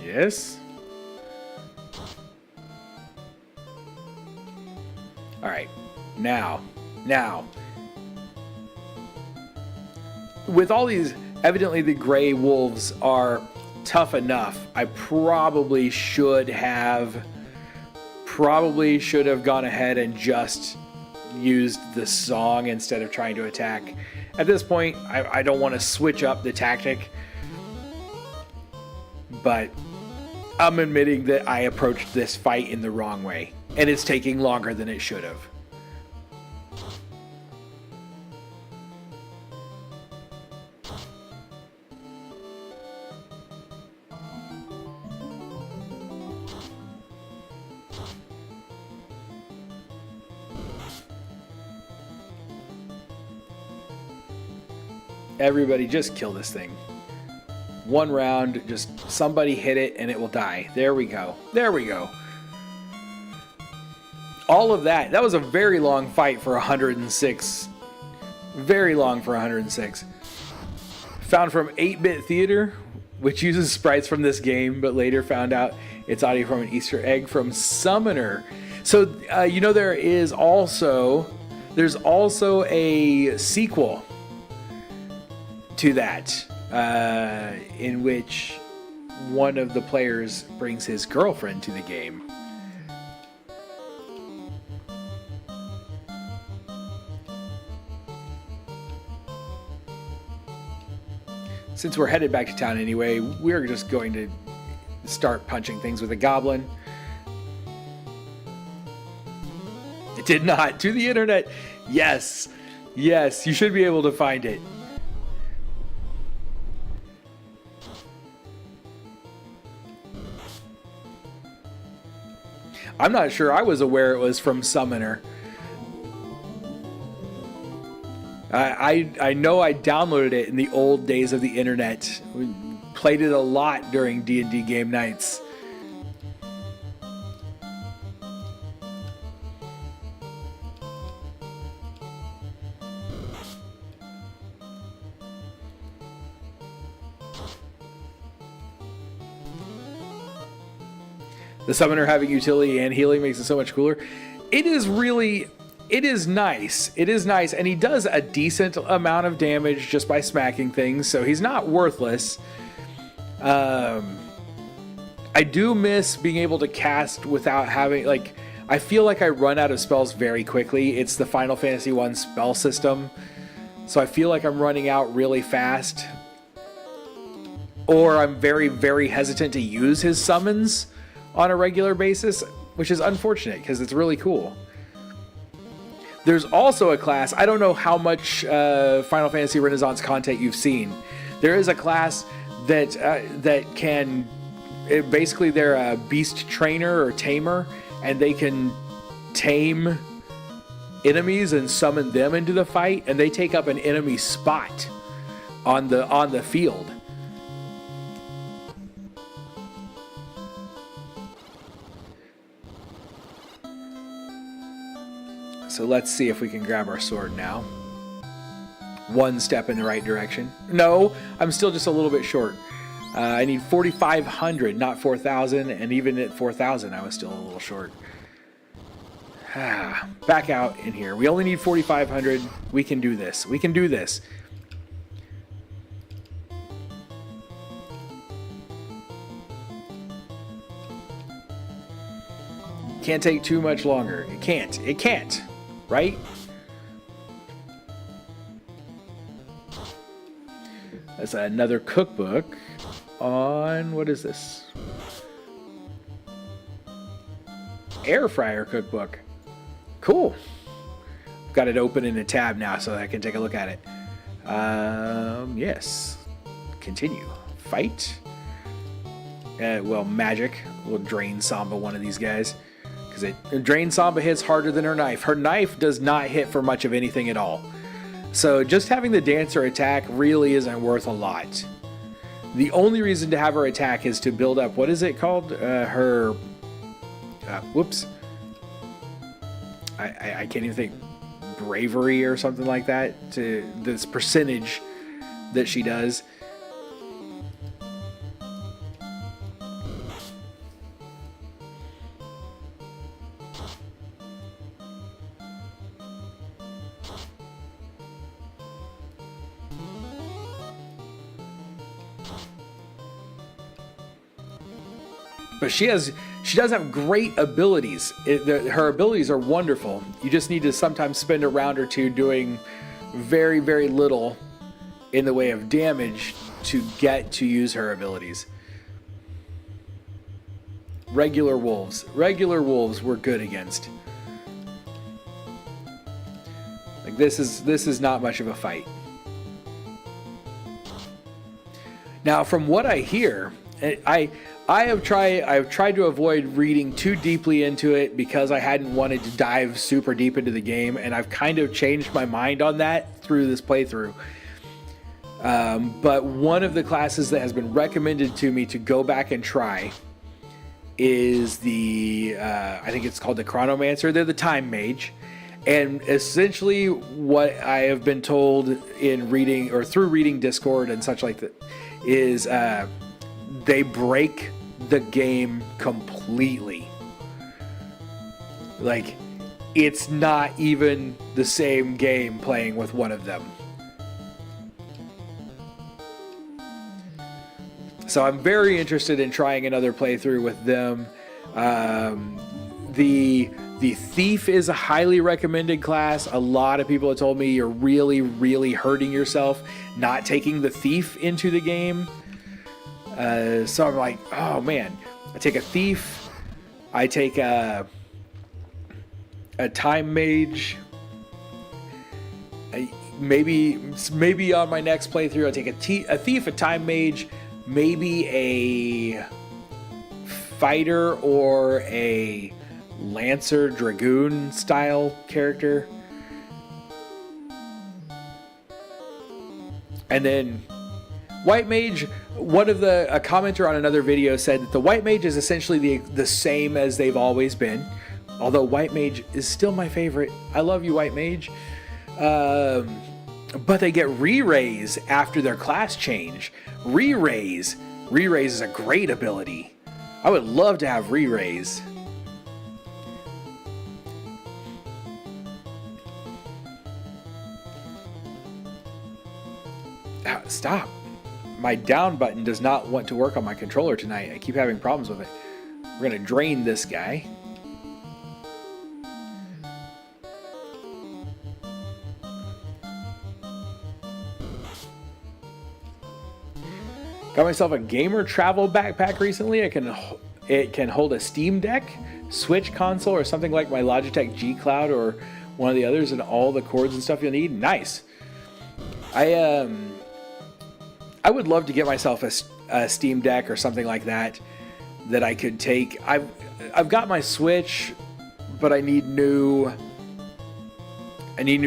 Yes. All right. Now. with all these, evidently the gray wolves are tough enough. I probably should have gone ahead and just used the song instead of trying to attack. At this point, I don't want to switch up the tactic, but I'm admitting that I approached this fight in the wrong way, and it's taking longer than it should have. Everybody just kill this thing. One round, just somebody hit it and it will die. There we go. There we go. All of that. That was a very long fight for 106. Very long for 106. Found from 8-Bit Theater, which uses sprites from this game, but later found out it's audio from an Easter egg from Summoner. So, you know, there's also a sequel to that, in which one of the players brings his girlfriend to the game. Since we're headed back to town anyway, we're just going to start punching things with a goblin. It did not. To the internet. Yes. Yes, you should be able to find it. I'm not sure I was aware it was from Summoner. I know I downloaded it in the old days of the internet. We played it a lot during D&D game nights. The Summoner having utility and healing makes it so much cooler. It is nice. It is nice. And he does a decent amount of damage just by smacking things. So he's not worthless. I do miss being able to cast without having, like, I feel like I run out of spells very quickly. It's the Final Fantasy 1 spell system. So I feel like I'm running out really fast. Or I'm very, very hesitant to use his summons on a regular basis, which is unfortunate because it's really cool. There's also a class, I don't know how much Final Fantasy Renaissance content you've seen. There is a class that can, basically they're a beast trainer or tamer, and they can tame enemies and summon them into the fight, and they take up an enemy spot on the field. So let's see if we can grab our sword now. One step in the right direction. No, I'm still just a little bit short. I need 4,500, not 4,000, and even at 4,000 I was still a little short. Back out in here. We only need 4,500. We can do this. We can do this. Can't take too much longer. It can't. It can't. Right? That's another cookbook on, what is this? Air fryer cookbook. Cool. Got it open in a tab now so I can take a look at it. Yes. Continue. Fight. Well, magic. We'll drain Samba one of these guys. Because Drain Samba hits harder than her knife. Her knife does not hit for much of anything at all. So just having the Dancer attack really isn't worth a lot. The only reason to have her attack is to build up, what is it called? Her... whoops. I can't even think. Bravery or something like that. To this percentage that she does. But she does have great abilities. Her abilities are wonderful. You just need to sometimes spend a round or two doing very, very little in the way of damage to get to use her abilities. Regular wolves we're good against. Like this is not much of a fight. Now, from what I hear, I've tried to avoid reading too deeply into it because I hadn't wanted to dive super deep into the game, and I've kind of changed my mind on that through this playthrough. But one of the classes that has been recommended to me to go back and try is the I think it's called the Chronomancer. They're the Time Mage, and essentially what I have been told in reading or through reading Discord and such like that is they break the game completely. Like, it's not even the same game playing with one of them. So I'm very interested in trying another playthrough with them. The Thief is a highly recommended class. A lot of people have told me you're really, really hurting yourself not taking the Thief into the game. So I'm like, oh man, I take a Thief, I take a Time Mage. Maybe on my next playthrough I'll take a Thief, a Time Mage, maybe a Fighter or a Lancer Dragoon style character. And then White Mage, a commenter on another video said that the White Mage is essentially the same as they've always been. Although White Mage is still my favorite. I love you, White Mage. But they get re-raise after their class change. Re-raise is a great ability. I would love to have re-raise. Stop. My down button does not want to work on my controller tonight. I keep having problems with it. We're going to drain this guy. Got myself a gamer travel backpack recently. It can hold a Steam Deck, Switch console, or something like my Logitech G Cloud or one of the others, and all the cords and stuff you'll need. Nice. I would love to get myself a Steam Deck or something like that I could take. I've got my Switch, but I need new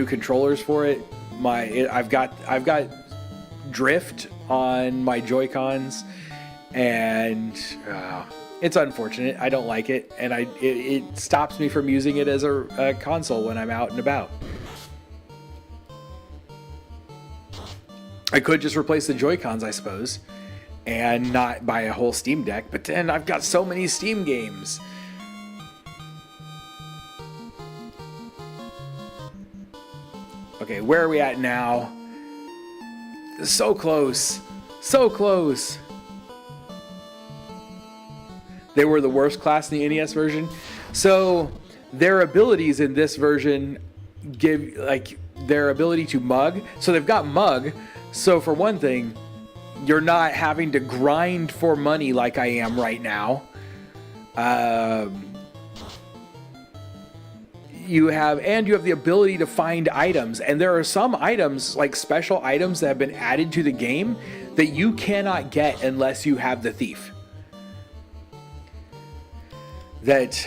controllers for it. I've got drift on my Joy-Cons, and it's unfortunate. I don't like it, and it stops me from using it as a console when I'm out and about. I could just replace the Joy-Cons, I suppose, and not buy a whole Steam Deck, but then I've got so many Steam games. Okay, where are we at now? So close. So close. They were the worst class in the NES version. So their abilities in this version give, like, their ability to mug. So they've got mug. So for one thing, you're not having to grind for money like I am right now. You have the ability to find items, and there are some items, like special items, that have been added to the game that you cannot get unless you have the Thief.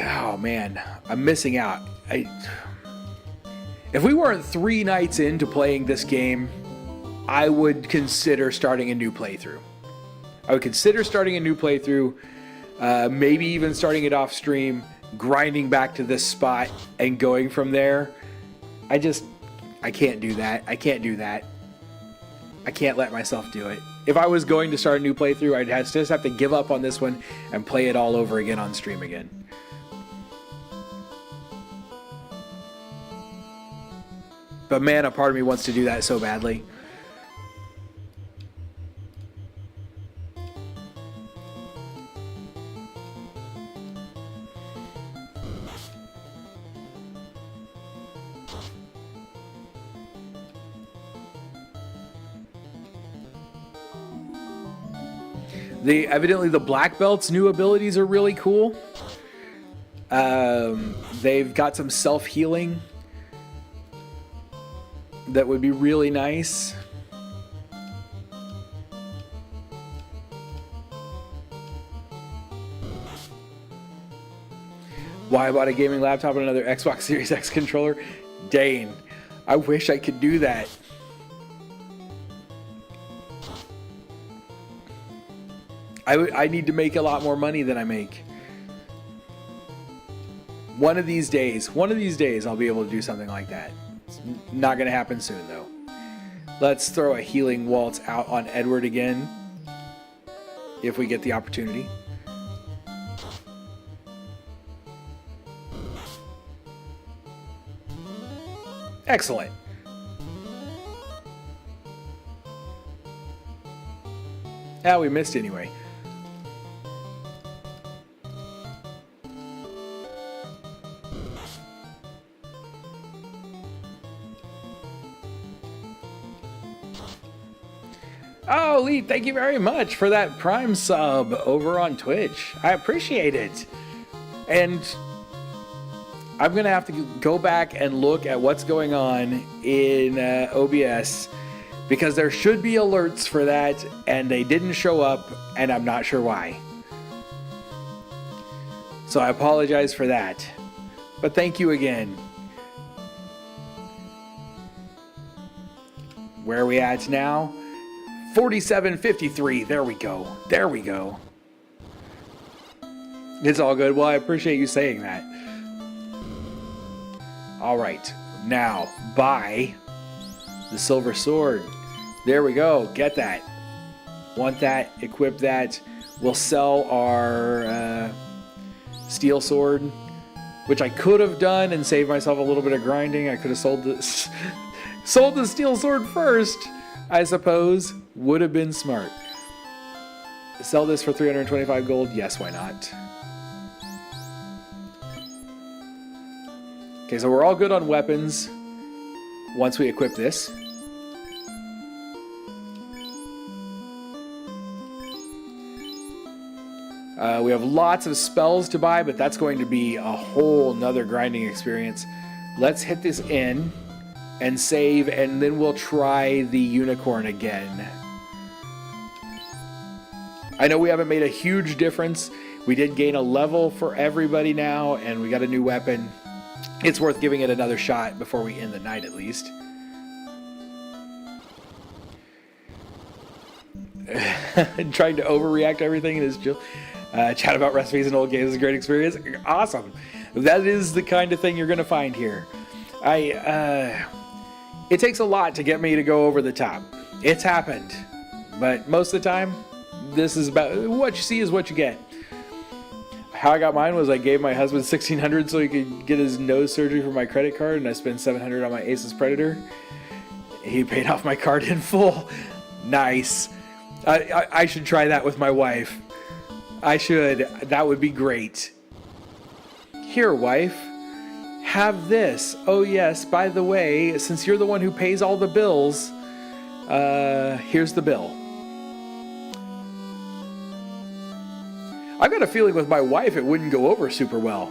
Oh man, I'm missing out. If we weren't 3 nights into playing this game, I would consider starting a new playthrough. Maybe even starting it off stream, grinding back to this spot and going from there. I can't do that. I can't let myself do it. If I was going to start a new playthrough, I'd just have to give up on this one and play it all over again on stream again. But man, a part of me wants to do that so badly. Evidently the black belt's new abilities are really cool. They've got some self-healing that would be really nice. Why I bought a gaming laptop and another Xbox Series X controller? Dane, I wish I could do that. I need to make a lot more money than I make. One of these days, I'll be able to do something like that. It's not going to happen soon, though. Let's throw a healing waltz out on Edward again, if we get the opportunity. Excellent. Ah, we missed anyway. Oh, Lee, thank you very much for that Prime sub over on Twitch. I appreciate it. And I'm going to have to go back and look at what's going on in OBS, because there should be alerts for that, and they didn't show up, and I'm not sure why. So I apologize for that. But thank you again. Where are we at now? 47:53. There we go. There we go. It's all good. Well, I appreciate you saying that. All right. Now, buy the silver sword. There we go. Get that. Want that. Equip that. We'll sell our steel sword, which I could have done and saved myself a little bit of grinding. I could have sold this, sold the steel sword first, I suppose. Would have been smart. Sell this for 325 gold. Yes, why not? Okay, so we're all good on weapons once we equip this. We have lots of spells to buy, but that's going to be a whole nother grinding experience. Let's hit this in and save, and then we'll try the unicorn again. I know we haven't made a huge difference. We did gain a level for everybody now, and we got a new weapon. It's worth giving it another shot before we end the night, at least. Trying to overreact to everything in his chat about recipes and old games is a great experience. Awesome. That is the kind of thing you're going to find here. It takes a lot to get me to go over the top. It's happened. But most of the time, this is about what you see is what you get. How I got mine was I gave my husband $1,600 so he could get his nose surgery for my credit card, and I spent $700 on my Asus Predator. He paid off my card in full. Nice. I should try that with my wife. I should. That would be great. Here, wife. Have this. Oh yes, by the way, since you're the one who pays all the bills, here's the bill. I've got a feeling with my wife it wouldn't go over super well.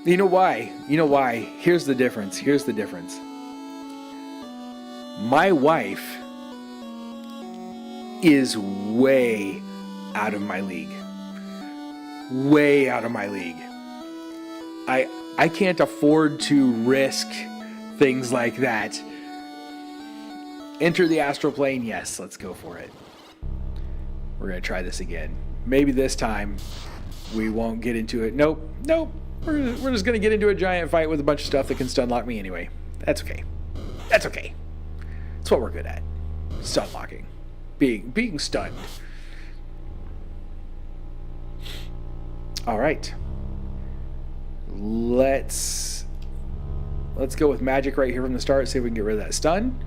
You know why? You know why? Here's the difference. Here's the difference. My wife is way out of my league. Way out of my league. I can't afford to risk things like that. Enter the astral plane. Yes, let's go for it. We're going to try this again. Maybe this time we won't get into it. Nope. Nope. We're just going to get into a giant fight with a bunch of stuff that can stun lock me anyway. That's okay. That's okay. That's what we're good at. Stun locking. Being stunned. All right. Let's go with magic right here from the start. See if we can get rid of that stun.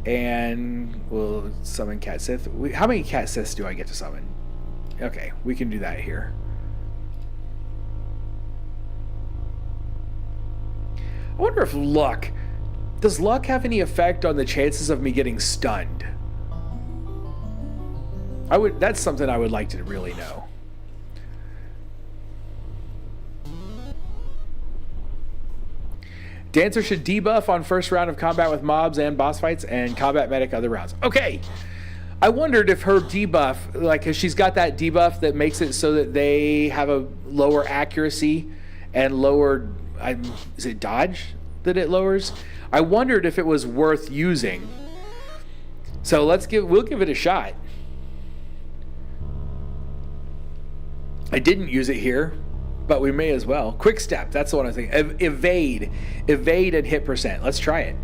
And we'll summon Cat Sith. How many Cat Siths do I get to summon? Okay, we can do that here. I wonder if luck Does luck have any effect on the chances of me getting stunned? That's something I would like to really know. Dancer should debuff on first round of combat with mobs and boss fights, and combat medic other rounds. Okay. I wondered if her debuff, like, if she's got that debuff that makes it so that they have a lower accuracy and lower, is it dodge that it lowers? I wondered if it was worth using. So we'll give it a shot. I didn't use it here, but we may as well. Quick step, that's the one I think. Evade and hit percent. Let's try it.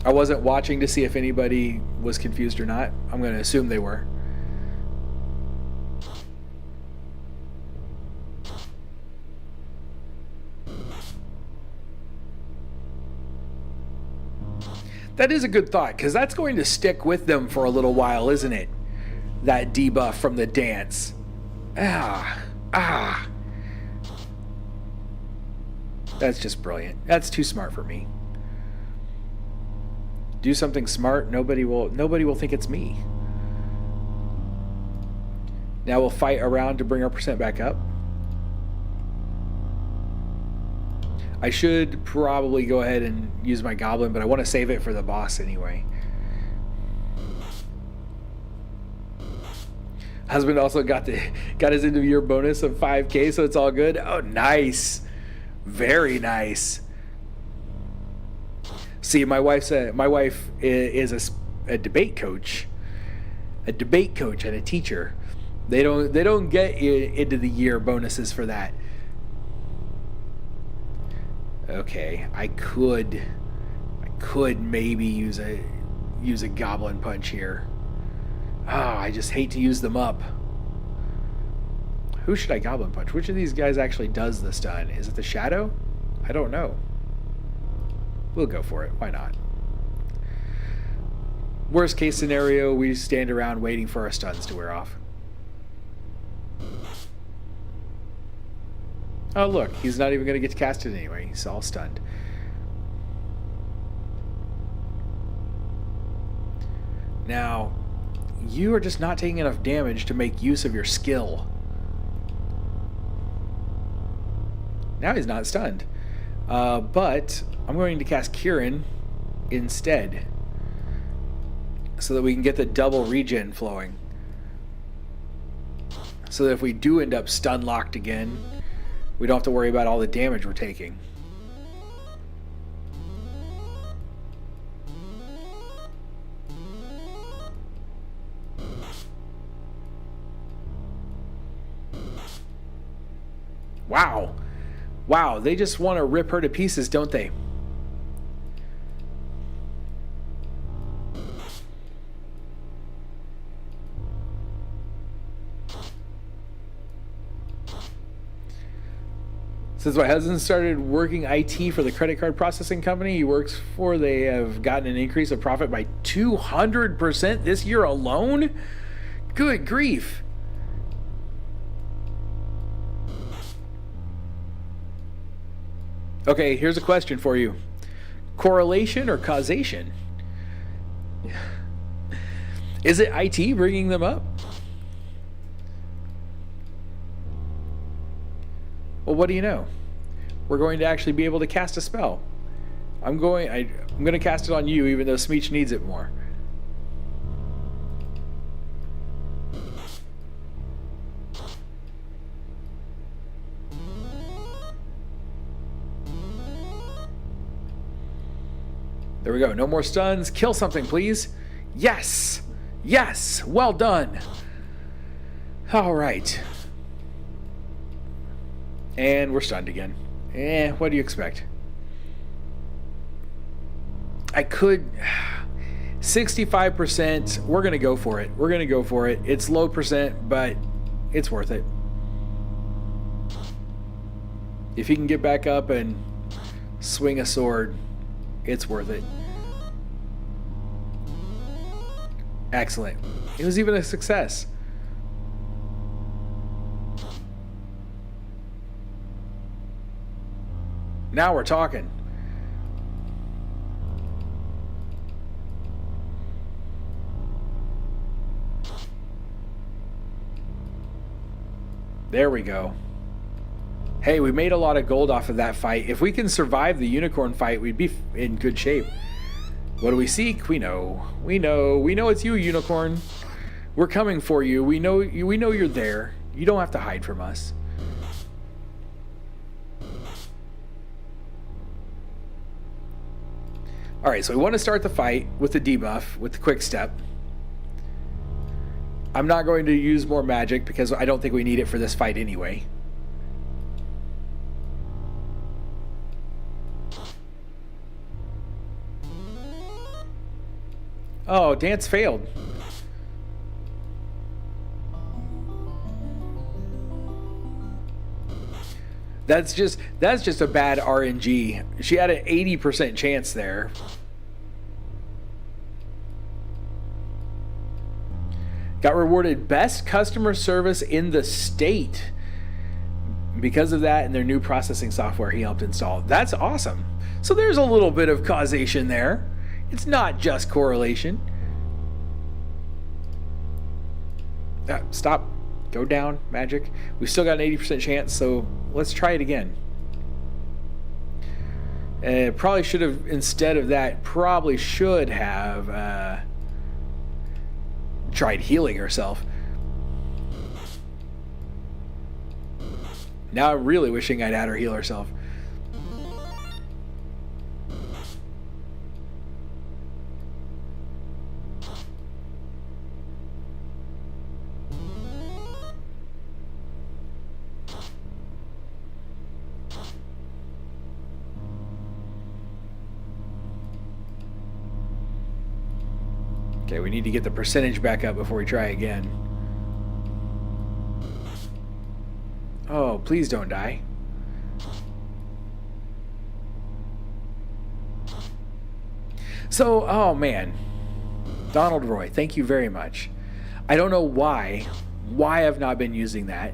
I wasn't watching to see if anybody was confused or not. I'm going to assume they were. That is a good thought, because that's going to stick with them for a little while, isn't it? That debuff from the dance. That's just brilliant. That's too smart for me. Do something smart, nobody will think it's me. Now we'll fight around to bring our percent back up. I should probably go ahead and use my goblin, but I want to save it for the boss anyway. Husband also got his end of year bonus of 5K, so it's all good. Oh, nice. Very nice. See, my wife is a debate coach, and a teacher. They don't get end of the year bonuses for that. Okay, I could maybe use a goblin punch here. I just hate to use them up. Who should I goblin punch? Which of these guys actually does the stun? Is it the shadow? I don't know. We'll go for it. Why not? Worst case scenario, we stand around waiting for our stuns to wear off. Oh, look, he's not even going to get casted anyway. He's all stunned. Now, you are just not taking enough damage to make use of your skill. Now he's not stunned. But I'm going to cast Kieran instead, so that we can get the double regen flowing. So that if we do end up stun locked again, we don't have to worry about all the damage we're taking. Wow. Wow, they just want to rip her to pieces, don't they? Since my husband started working IT for the credit card processing company he works for, they have gotten an increase of profit by 200% this year alone? Good grief. Okay, here's a question for you. Correlation or causation? Is it IT bringing them up? Well, what do you know? We're going to actually be able to cast a spell. I'm going to cast it on you, even though Smeech needs it more. There we go. No more stuns. Kill something, please. Yes. Yes. Well done. All right. And we're stunned again. What do you expect? I could... 65%. We're going to go for it. We're going to go for it. It's low percent, but it's worth it. If he can get back up and swing a sword, it's worth it. Excellent. It was even a success. Now we're talking. There we go. Hey, we made a lot of gold off of that fight. If we can survive the unicorn fight, we'd be in good shape. What do we seek? We know. We know it's you, unicorn. We're coming for you. We know you're there. You don't have to hide from us. All right, so we want to start the fight with the debuff, with the quick step. I'm not going to use more magic because I don't think we need it for this fight anyway. Oh, dance failed. That's just a bad RNG. She had an 80% chance there. Got rewarded best customer service in the state because of that and their new processing software he helped install. That's awesome. So there's a little bit of causation there. It's not just correlation. Stop. Go down, magic. We've still got an 80% chance, so let's try it again. Probably should have, instead of that, probably should have tried healing herself. Now I'm really wishing I'd had her heal herself. Okay, we need to get the percentage back up before we try again. Oh, please don't die. So, oh man. Donald Roy, thank you very much. I don't know why I've not been using that,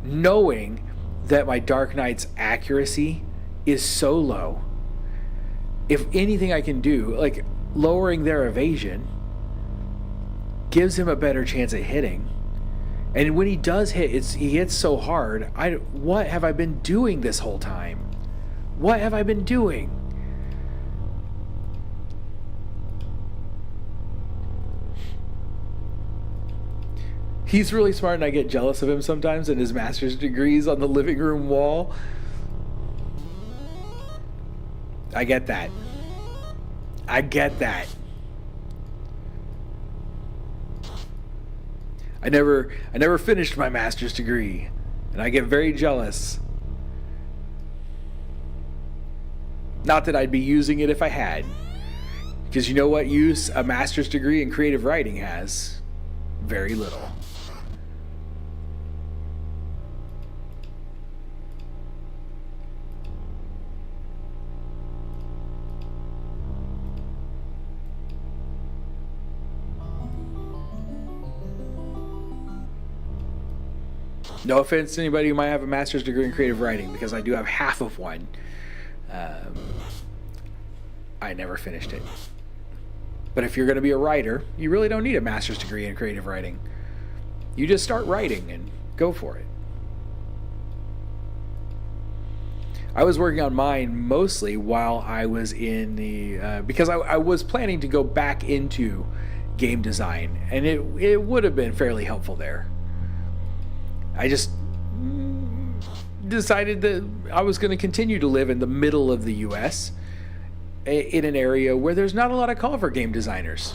knowing that my Dark Knight's accuracy is so low. If anything I can do, like lowering their evasion, gives him a better chance at hitting. And when he does hit, he hits so hard. What have I been doing this whole time? What have I been doing? He's really smart and I get jealous of him sometimes and his master's degrees on the living room wall. I get that. I get that. I never finished my master's degree, and I get very jealous. Not that I'd be using it if I had, because you know what use a master's degree in creative writing has? Very little. No offense to anybody who might have a master's degree in creative writing, because I do have half of one. I never finished it. But if you're going to be a writer, you really don't need a master's degree in creative writing. You just start writing and go for it. I was working on mine mostly while I was in the... because I was planning to go back into game design, and it would have been fairly helpful there. I just decided that I was going to continue to live in the middle of the U.S. in an area where there's not a lot of call for game designers.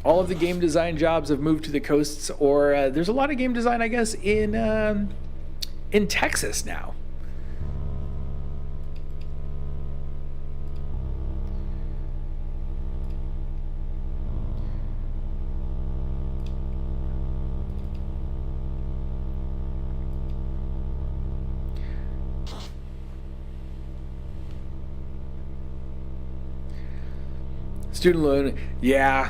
All of the game design jobs have moved to the coasts, or there's a lot of game design, I guess, in Texas now. Student loan, yeah,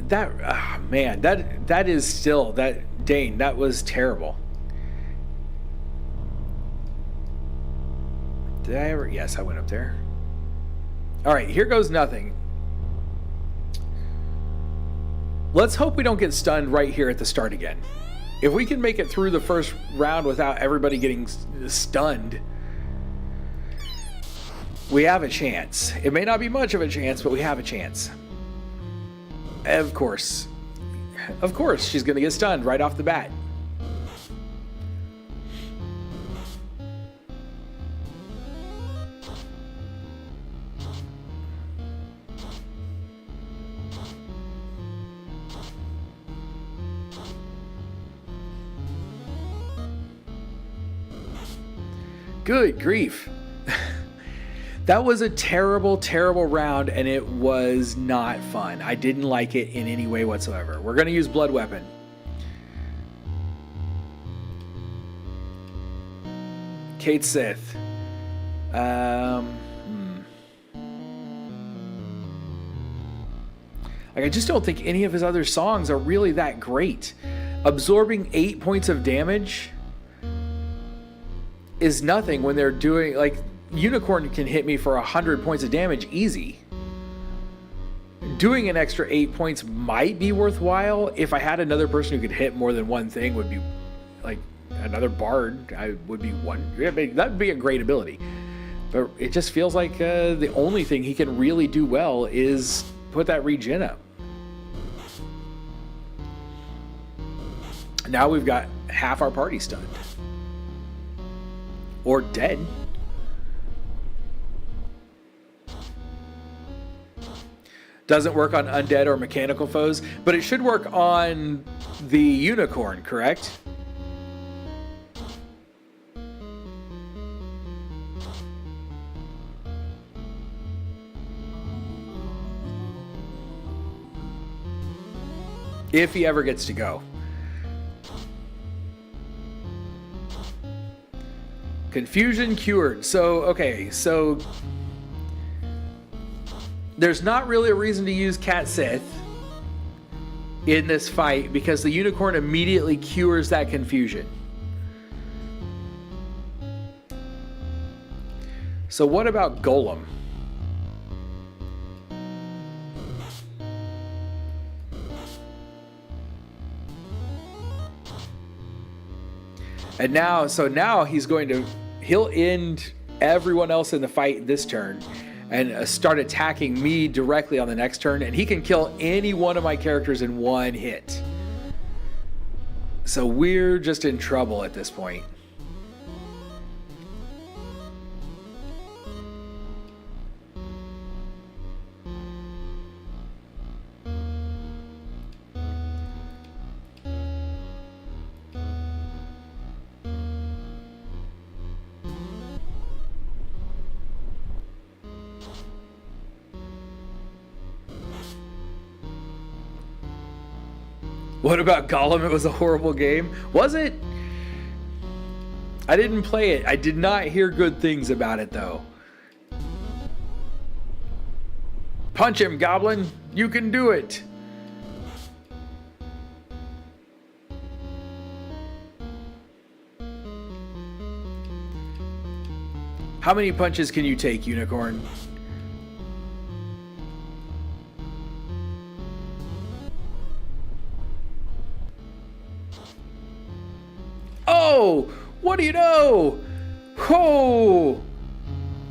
that man, that is still that Dane. That was terrible. Did I ever? Yes, I went up there. All right, here goes nothing. Let's hope we don't get stunned right here at the start again. If we can make it through the first round without everybody getting stunned, we have a chance. It may not be much of a chance, but we have a chance. Of course. Of course, she's going to get stunned right off the bat. Good grief. That was a terrible, terrible round, and it was not fun. I didn't like it in any way whatsoever. We're going to use Blood Weapon. Kate Sith. Like, I just don't think any of his other songs are really that great. Absorbing 8 points of damage is nothing when they're doing, like, Unicorn can hit me for 100 points of damage easy. Doing an extra 8 points might be worthwhile. If I had another person who could hit more than one thing, would be like another bard. I would be one. That'd be a great ability. But it just feels like the only thing he can really do well is put that regen up. Now we've got half our party stunned. Or dead. Doesn't work on undead or mechanical foes, but it should work on the unicorn, correct? If he ever gets to go. Confusion cured. So, okay, so there's not really a reason to use Cat Sith in this fight because the unicorn immediately cures that confusion. So what about Golem? And now, so now he'll end everyone else in the fight this turn and start attacking me directly on the next turn, and he can kill any one of my characters in one hit. So we're just in trouble at this point. What about Gollum? It was a horrible game. Was it? I didn't play it. I did not hear good things about it, though. Punch him, Goblin. You can do it. How many punches can you take, Unicorn? Oh, what do you know? Oh,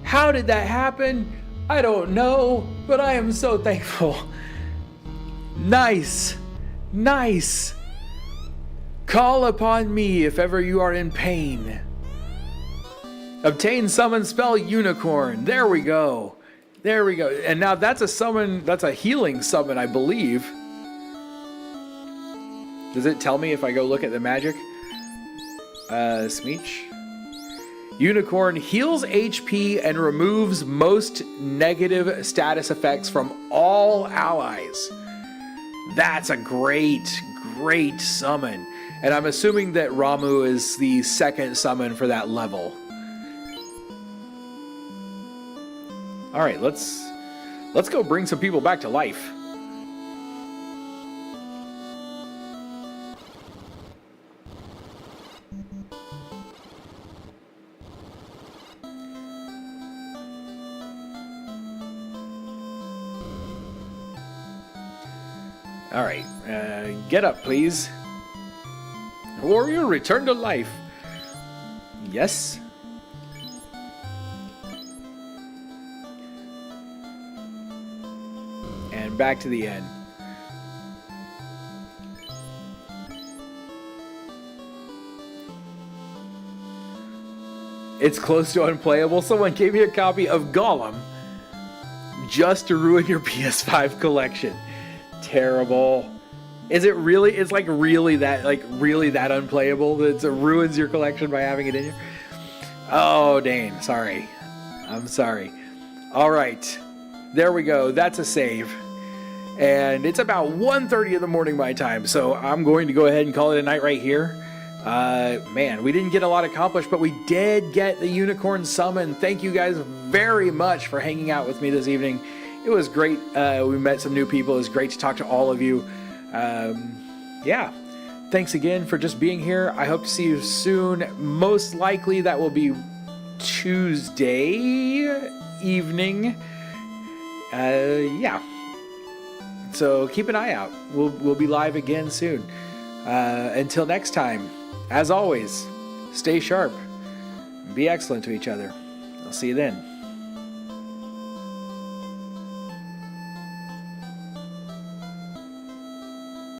how did that happen? I don't know, but I am so thankful. Nice, nice. Call upon me if ever you are in pain. Obtain summon spell Unicorn. There we go. There we go. And now that's a summon, that's a healing summon, I believe. Does it tell me if I go look at the magic? Smeech. Unicorn heals HP and removes most negative status effects from all allies. That's a great, great summon. And I'm assuming that Ramu is the second summon for that level. All right, let's go bring some people back to life. All right, get up, please. Warrior, return to life. Yes. And back to the end. It's close to unplayable. Someone gave me a copy of Gollum just to ruin your PS5 collection. Terrible. Is it really? It's like really that unplayable that it ruins your collection by having it in here? Oh, Dane. Sorry. I'm sorry. All right. There we go. That's a save. And it's about 1:30 in the morning my time, so I'm going to go ahead and call it a night right here. Man, we didn't get a lot accomplished, but we did get the unicorn summon. Thank you guys very much for hanging out with me this evening. It was great. We met some new people. It was great to talk to all of you. Yeah. Thanks again for just being here. I hope to see you soon. Most likely that will be Tuesday evening. Yeah. So keep an eye out. We'll be live again soon. Until next time, as always, stay sharp. Be excellent to each other. I'll see you then.